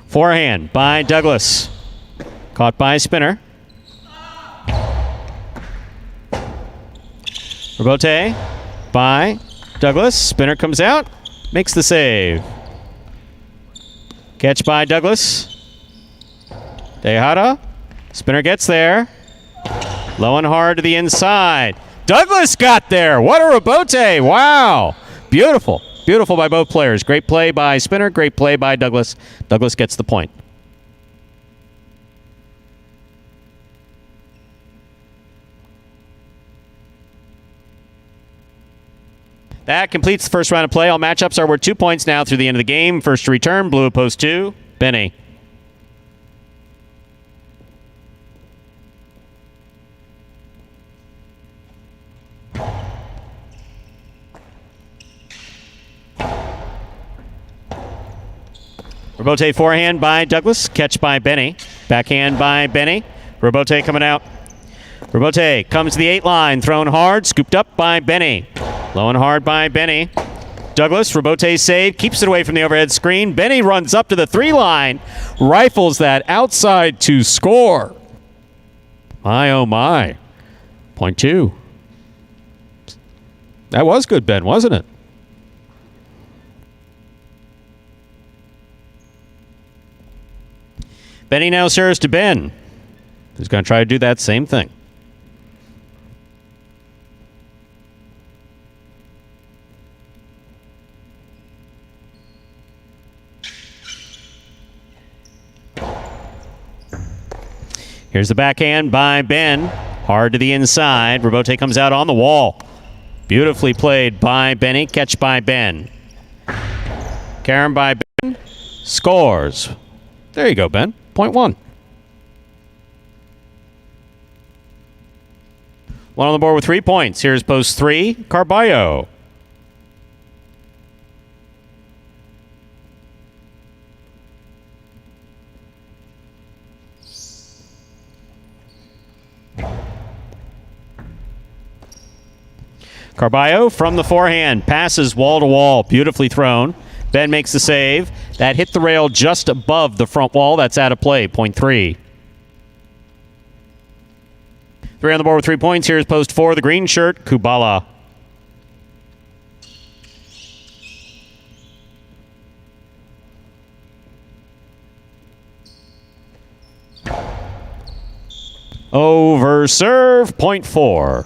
Forehand by Douglas. Caught by Spinner. Robote by Douglas. Spinner comes out. Makes the save. Catch by Douglas. Tejada. Spinner gets there. Low and hard to the inside. Douglas got there. What a rebote. Wow. Beautiful. Beautiful by both players. Great play by Spinner. Great play by Douglas. Douglas gets the point. That completes the first round of play. All matchups are worth 2 points now through the end of the game. First to return, blue opposed 2. Benny. Rebote forehand by Douglas. Catch by Benny. Backhand by Benny. Rebote coming out. Rebote comes to the 8 line. Thrown hard. Scooped up by Benny. Low and hard by Benny. Douglas, Rebote save. Keeps it away from the overhead screen. Benny runs up to the 3 line. Rifles that outside to score. My, oh my. Point 2. That was good, Ben, wasn't it? Benny now serves to Ben, who's going to try to do that same thing. Here's the backhand by Ben. Hard to the inside. Rebote comes out on the wall. Beautifully played by Benny. Catch by Ben. Karen by Ben. Scores. There you go, Ben. Point 1. One on the board with 3 points. Here's post 3, Carballo. Carballo from the forehand. Passes wall to wall. Beautifully thrown. Ben makes the save. That hit the rail just above the front wall. That's out of play. Point 3. 3 on the board with 3 points. Here's post 4, the green shirt, Kubala. Over serve. Point 4.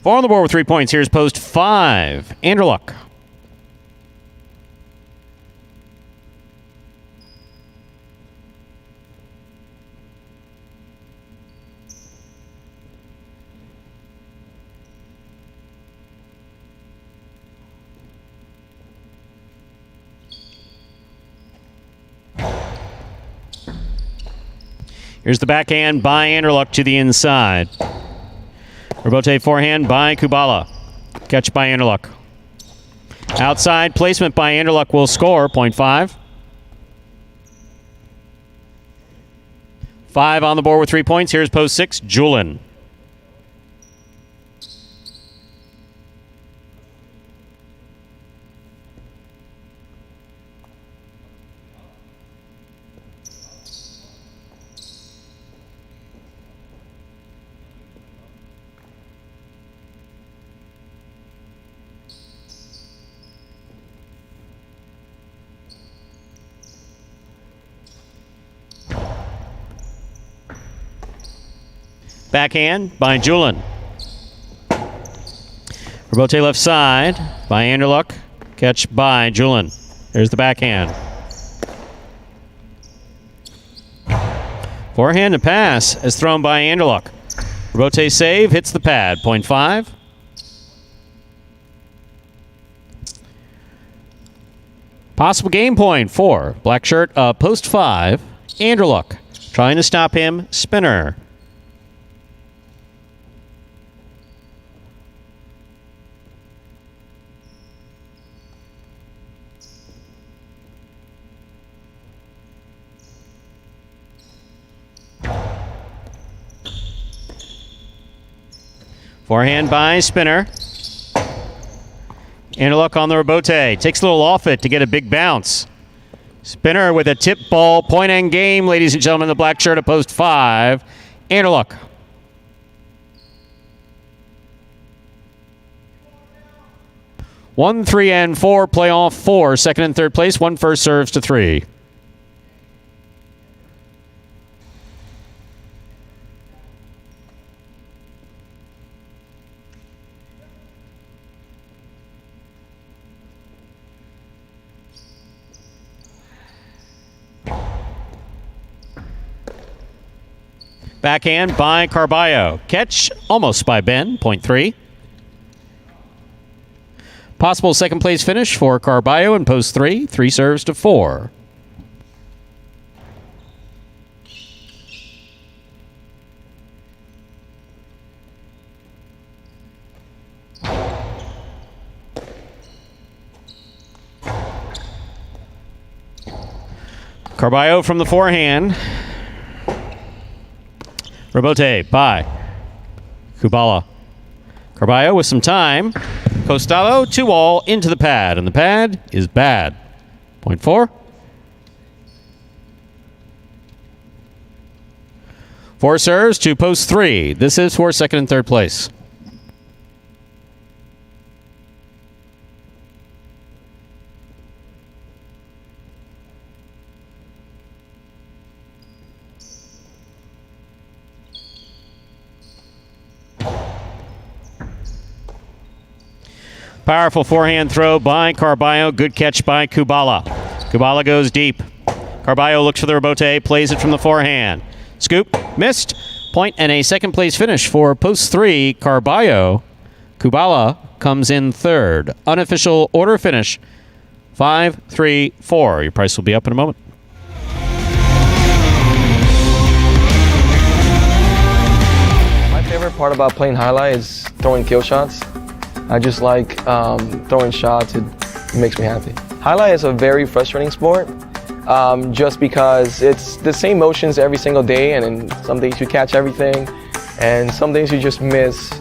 4 on the board with 3 points. Here's post 5, Anderluck. Here's the backhand by Anderluck to the inside. Rebote forehand by Kubala. Catch by Anderluck. Outside placement by Anderluck will score. Point 5. 5 on the board with 3 points. Here's post 6, Julin. Backhand by Julin. Rebote left side by Anderluck. Catch by Julin. There's the backhand. Forehand and pass is thrown by Anderluck. Rebote save, hits the pad. Point 5. Possible game point for black shirt, post 5, Anderluck. Trying to stop him, Spinner. Forehand by Spinner. Anderluck on the rebote. Takes a little off it to get a big bounce. Spinner with a tip ball. Point and game, ladies and gentlemen. The black shirt at post 5. Anderluck. One, 3, and 4. Playoff 4. Second and third place. 1 first serves to 3. Backhand by Carballo. Catch almost by Ben, 0.3. Possible second place finish for Carballo in post 3. 3 serves to 4. Carballo from the forehand. Rebote by Kubala. Carballo with some time. Costalo, 2-all into the pad, and the pad is bad. 0.4. 4 serves to post 3. This is for second and third place. Powerful forehand throw by Carballo. Good catch by Kubala. Kubala goes deep. Carballo looks for the rebote, plays it from the forehand. Scoop, missed. Point and a second place finish for post 3, Carballo. Kubala comes in third. Unofficial order finish, 5, 3, 4. Your price will be up in a moment. My favorite part about playing highlight is throwing kill shots. I just like throwing shots. It makes me happy. Highlight is a very frustrating sport just because it's the same motions every single day, and then some days you catch everything and some days you just miss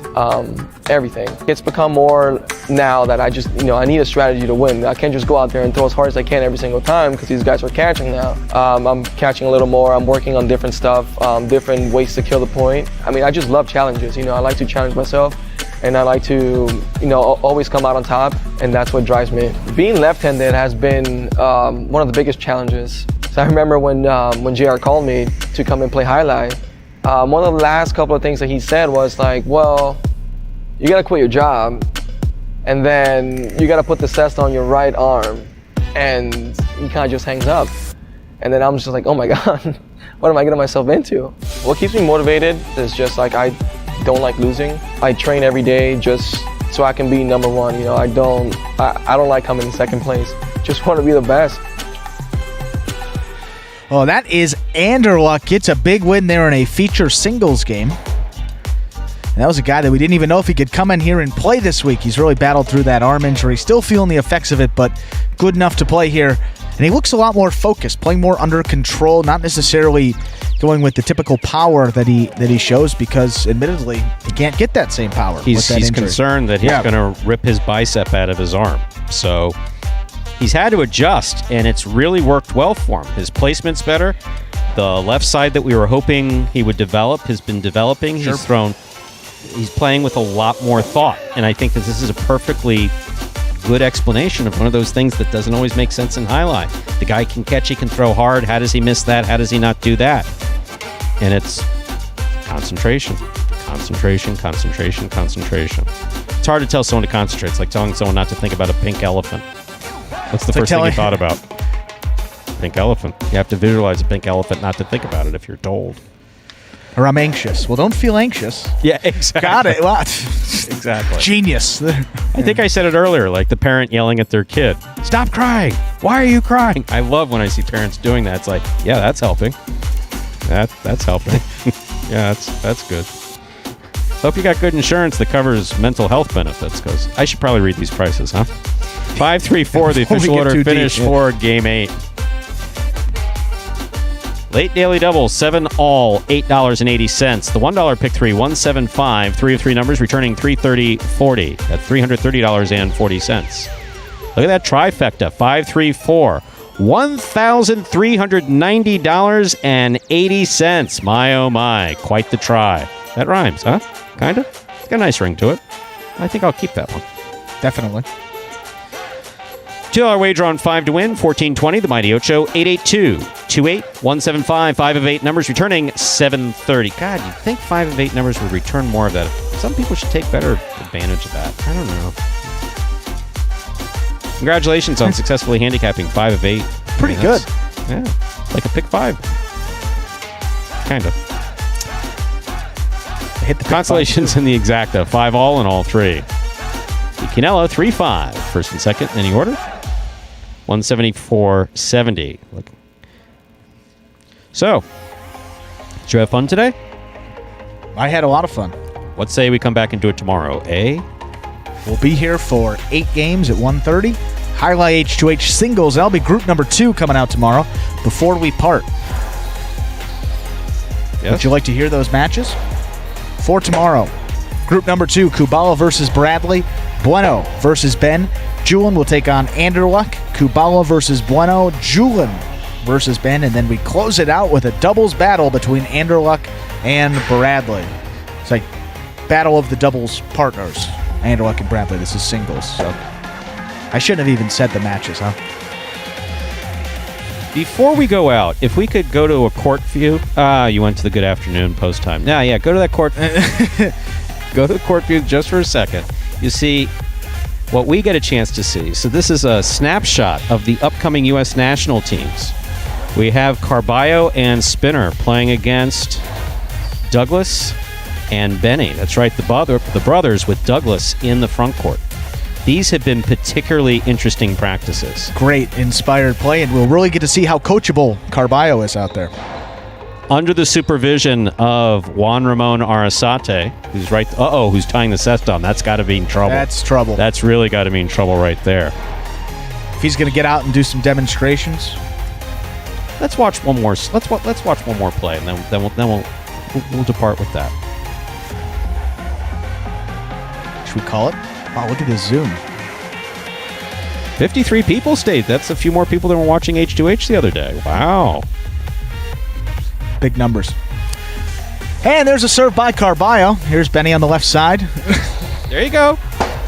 everything. It's become more now that I just, I need a strategy to win. I can't just go out there and throw as hard as I can every single time because these guys are catching now. I'm catching a little more. I'm working on different stuff, different ways to kill the point. I mean, I just love challenges. I like to challenge myself. And I like to, always come out on top, and that's what drives me. Being left-handed has been one of the biggest challenges. So I remember when JR called me to come and play highlight, one of the last couple of things that he said was like, well, you gotta quit your job, and then you gotta put the cesta on your right arm, and he kind of just hangs up. And then I'm just like, oh my God, what am I getting myself into? What keeps me motivated is just like, I don't like losing. I train every day just so I can be number one. I don't like coming in second place. Just want to be the best. Oh, that is Anderluck. Gets a big win there in a feature singles game. And that was a guy that we didn't even know if he could come in here and play this week. He's really battled through that arm injury. Still feeling the effects of it, but good enough to play here. And he looks a lot more focused, playing more under control, not necessarily going with the typical power that he shows because, admittedly, he can't get that same power. He's concerned that he's going to rip his bicep out of his arm. So he's had to adjust, and it's really worked well for him. His placement's better. The left side that we were hoping he would develop has been developing. Sure. He's playing with a lot more thought, and I think that this is a perfectly good explanation of one of those things that doesn't always make sense in highlight. The guy can catch, he can throw hard. How does he miss that? How does he not do that? And it's concentration. Concentration. It's hard to tell someone to concentrate. It's like telling someone not to think about a pink elephant. What's the first thing you thought about? Pink elephant. You have to visualize a pink elephant not to think about it if you're told. Or I'm anxious. Well, don't feel anxious. Yeah, exactly. Got it. What? Exactly. Genius. I think I said it earlier, like the parent yelling at their kid, "Stop crying. Why are you crying?" I love when I see parents doing that. It's like, yeah, that's helping. That's helping. Yeah, that's good. Hope you got good insurance that covers mental health benefits, because I should probably read these prices, huh? 5-3-4, the official order finish for Game 8. Late daily double, 7-all, $8.80. The $1 pick 3, 175. 3 of 3 numbers returning $330.40 at $330.40. Look at that trifecta, 5-3-4. $1,390.80. My, oh my, quite the try. That rhymes, huh? Kind of? It's got a nice ring to it. I think I'll keep that one. Definitely. $2 wager on 5 to win, 1420. The Mighty Ocho, 882-28-175. 5 of 8 numbers returning $730. God, you'd think 5 of 8 numbers would return more of that. Some people should take better advantage of that. I don't know. Congratulations on successfully handicapping 5 of 8. Pretty good. Yeah, like a pick 5. Kind of. hit the Constellations in the exacta. 5 all and all 3. Quinella, 3-5. First and second, any order? 174.70. Look. So, did you have fun today? I had a lot of fun. Let's say we come back and do it tomorrow, eh? We'll be here for 8 games at 1:30. Highlight H2H singles. That'll be group number 2 coming out tomorrow before we part. Yes. Would you like to hear those matches? For tomorrow, group number 2, Kubala versus Bradley, Bueno versus Ben. Julin will take on Anderluck. Kubala versus Bueno, Julin versus Ben. And then we close it out with a doubles battle between Anderluck and Bradley. It's like battle of the doubles partners. Anderluck and Bradley. This is singles. So I shouldn't have even said the matches, huh? Before we go out, if we could go to a court view. You went to the good afternoon post time. Yeah, go to that court. Go to the court view just for a second. You see what we get a chance to see. So this is a snapshot of the upcoming U.S. national teams. We have Carballo and Spinner playing against Douglas and Benny. That's right, the brothers with Douglas in the front court. These have been particularly interesting practices. Great, inspired play, and we'll really get to see how coachable Carballo is out there. Under the supervision of Juan Ramon Arasate, who's who's tying the ceston. That's got to be in trouble. That's trouble. That's really got to be in trouble right there. If he's going to get out and do some demonstrations, let's watch one more. Let's watch one more play, and then we'll depart with that. Should we call it? Wow, look at this Zoom. 53 people stayed. That's a few more people than were watching H2H the other day. Wow. Big numbers. And there's a serve by Carballo. Here's Benny on the left side. There you go.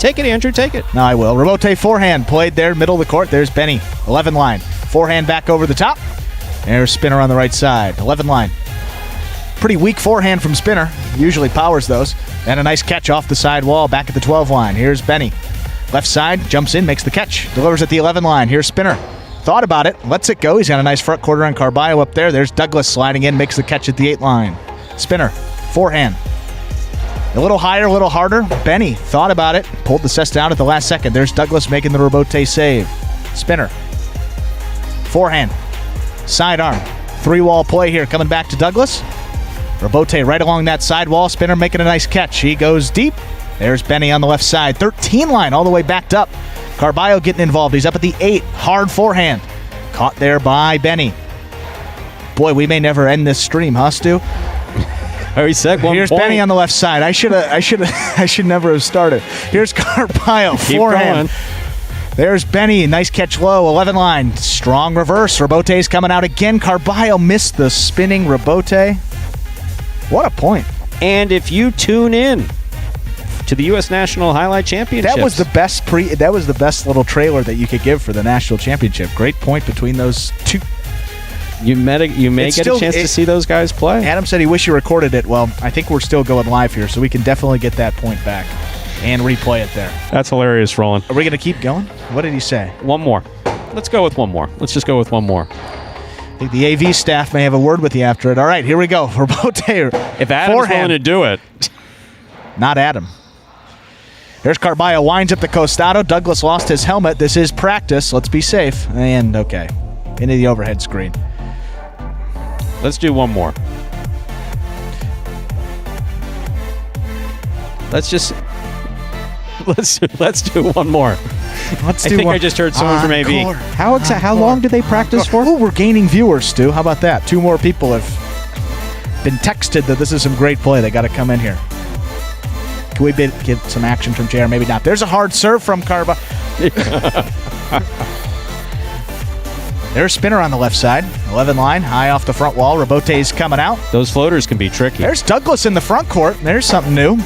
Take it, Andrew. Take it. No, I will. Rabote forehand played there, middle of the court. There's Benny. 11 line. Forehand back over the top. There's Spinner on the right side. 11 line. Pretty weak forehand from Spinner. Usually powers those. And a nice catch off the side wall back at the 12 line. Here's Benny. Left side, jumps in, makes the catch. Delivers at the 11 line. Here's Spinner. Thought about it, lets it go. He's got a nice front quarter on Carballo up there. There's Douglas sliding in, makes the catch at the 8 line. Spinner, forehand. A little higher, a little harder. Benny thought about it, pulled the cess down at the last second. There's Douglas making the Rabote save. Spinner. Forehand. Sidearm. 3-wall play here, coming back to Douglas. Rabote right along that side wall. Spinner making a nice catch. He goes deep. There's Benny on the left side. 13 line all the way backed up. Carballo getting involved. He's up at the 8. Hard forehand. Caught there by Benny. Boy, we may never end this stream, huh, Stu? Here's Benny on the left side. I should never have started. Here's Carballo. Forehand. There's Benny. Nice catch low. 11 line. Strong reverse. Rabote's coming out again. Carballo missed the spinning Rabote. What a point. And if you tune in to the U.S. National Highlight Championships. That was the best little trailer that you could give for the National Championship. Great point between those two. You may get a chance to see those guys play. Adam said he wished he recorded it. Well, I think we're still going live here, so we can definitely get that point back and replay it there. That's hilarious, Roland. Are we going to keep going? What did he say? One more. Let's go with one more. Let's just go with one more. I think the AV staff may have a word with you after it. All right, here we go. Rabote. If Adam's willing to do it. Not Adam. There's Carballo, winds up the costado. Douglas lost his helmet. This is practice. Let's be safe. And, okay, into the overhead screen. Let's do one more. Let's do one more. I think I just heard someone from AV. How long did they practice for? Oh, we're gaining viewers, Stu. How about that? 2 more people have been texted that this is some great play. They got to come in here. Can we get some action from JR? Maybe not. There's a hard serve from Carballo. There's Spinner on the left side. 11 line, high off the front wall. Rabote's coming out. Those floaters can be tricky. There's Douglas in the front court. There's something new.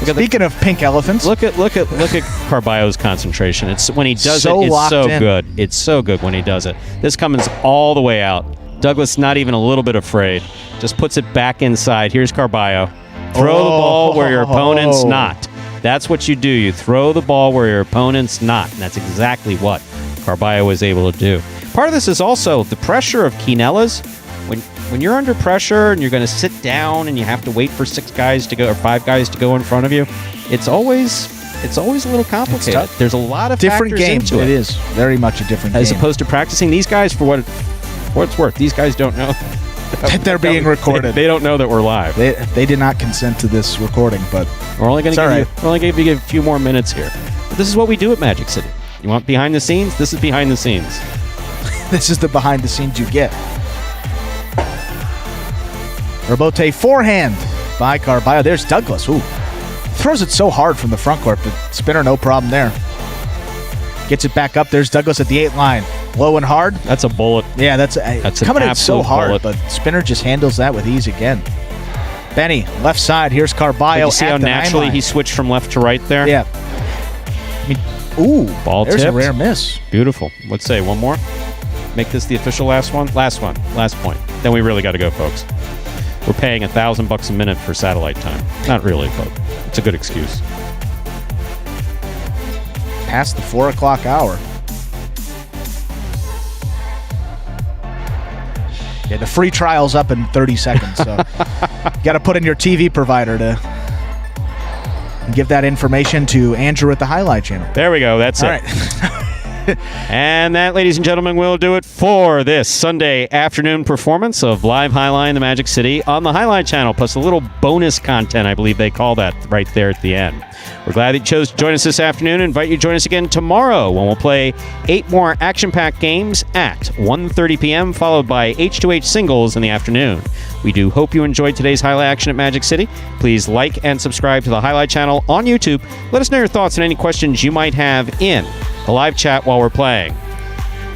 Speaking of pink elephants, look at Carballo's concentration. It's when he does it's so good. It's so good when he does it. This comes all the way out. Douglas not even a little bit afraid. Just puts it back inside. Here's Carballo. Throw the ball where your opponent's not. That's what you do. You throw the ball where your opponent's not. And that's exactly what Carballo was able to do. Part of this is also the pressure of Quinella's. when you're under pressure and you're going to sit down and you have to wait for 6 guys to go or 5 guys to go in front of you, it's always a little complicated. There's a lot of different factors game. into it. It is very much a different game. As opposed to practicing. These guys, for what it's worth, these guys don't know that they're being recorded. They don't know that we're live. They did not consent to this recording, but we're only going to give you a few more minutes here. But this is what we do at Magic City. You want behind the scenes? This is behind the scenes. This is the behind the scenes you get. Rebote forehand by Carballo. There's Douglas. Ooh. Throws it so hard from the front court, but spinner no problem there. Gets it back up. There's Douglas at the 8 line. Low and hard. That's a bullet. Yeah, that's coming in so hard, bullet. but spinner just handles that with ease again. Benny, left side. Here's Carballo. Did you see how naturally he switched from left to right there? Yeah. Ooh, ball there's tipped. A rare miss. Beautiful. Let's say one more. Make this the official last one. Last point. Then we really got to go, folks. We're paying $1,000 a minute for satellite time. Not really, but it's a good excuse. Past the 4 o'clock hour. Yeah, the free trial's up in 30 seconds, so you got to put in your TV provider to give that information to Andrew at the Highlight Channel. There we go. That's All it. Right. And that, ladies and gentlemen, will do it for this Sunday afternoon performance of Live Highlight in the Magic City on the Highlight Channel, plus a little bonus content, I believe they call that, right there at the end. We're glad that you chose to join us this afternoon. Invite you to join us again tomorrow when we'll play 8 more action-packed games at 1:30 p.m., followed by H2H singles in the afternoon. We do hope you enjoyed today's highlight action at Magic City. Please like and subscribe to the Highlight Channel on YouTube. Let us know your thoughts and any questions you might have in the live chat while we're playing.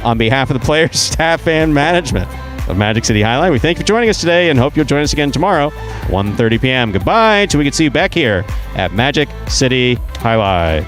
On behalf of the players, staff, and management of Magic City Highlight, we thank you for joining us today and hope you'll join us again tomorrow, 1:30 p.m. Goodbye till we can see you back here at Magic City Highlight.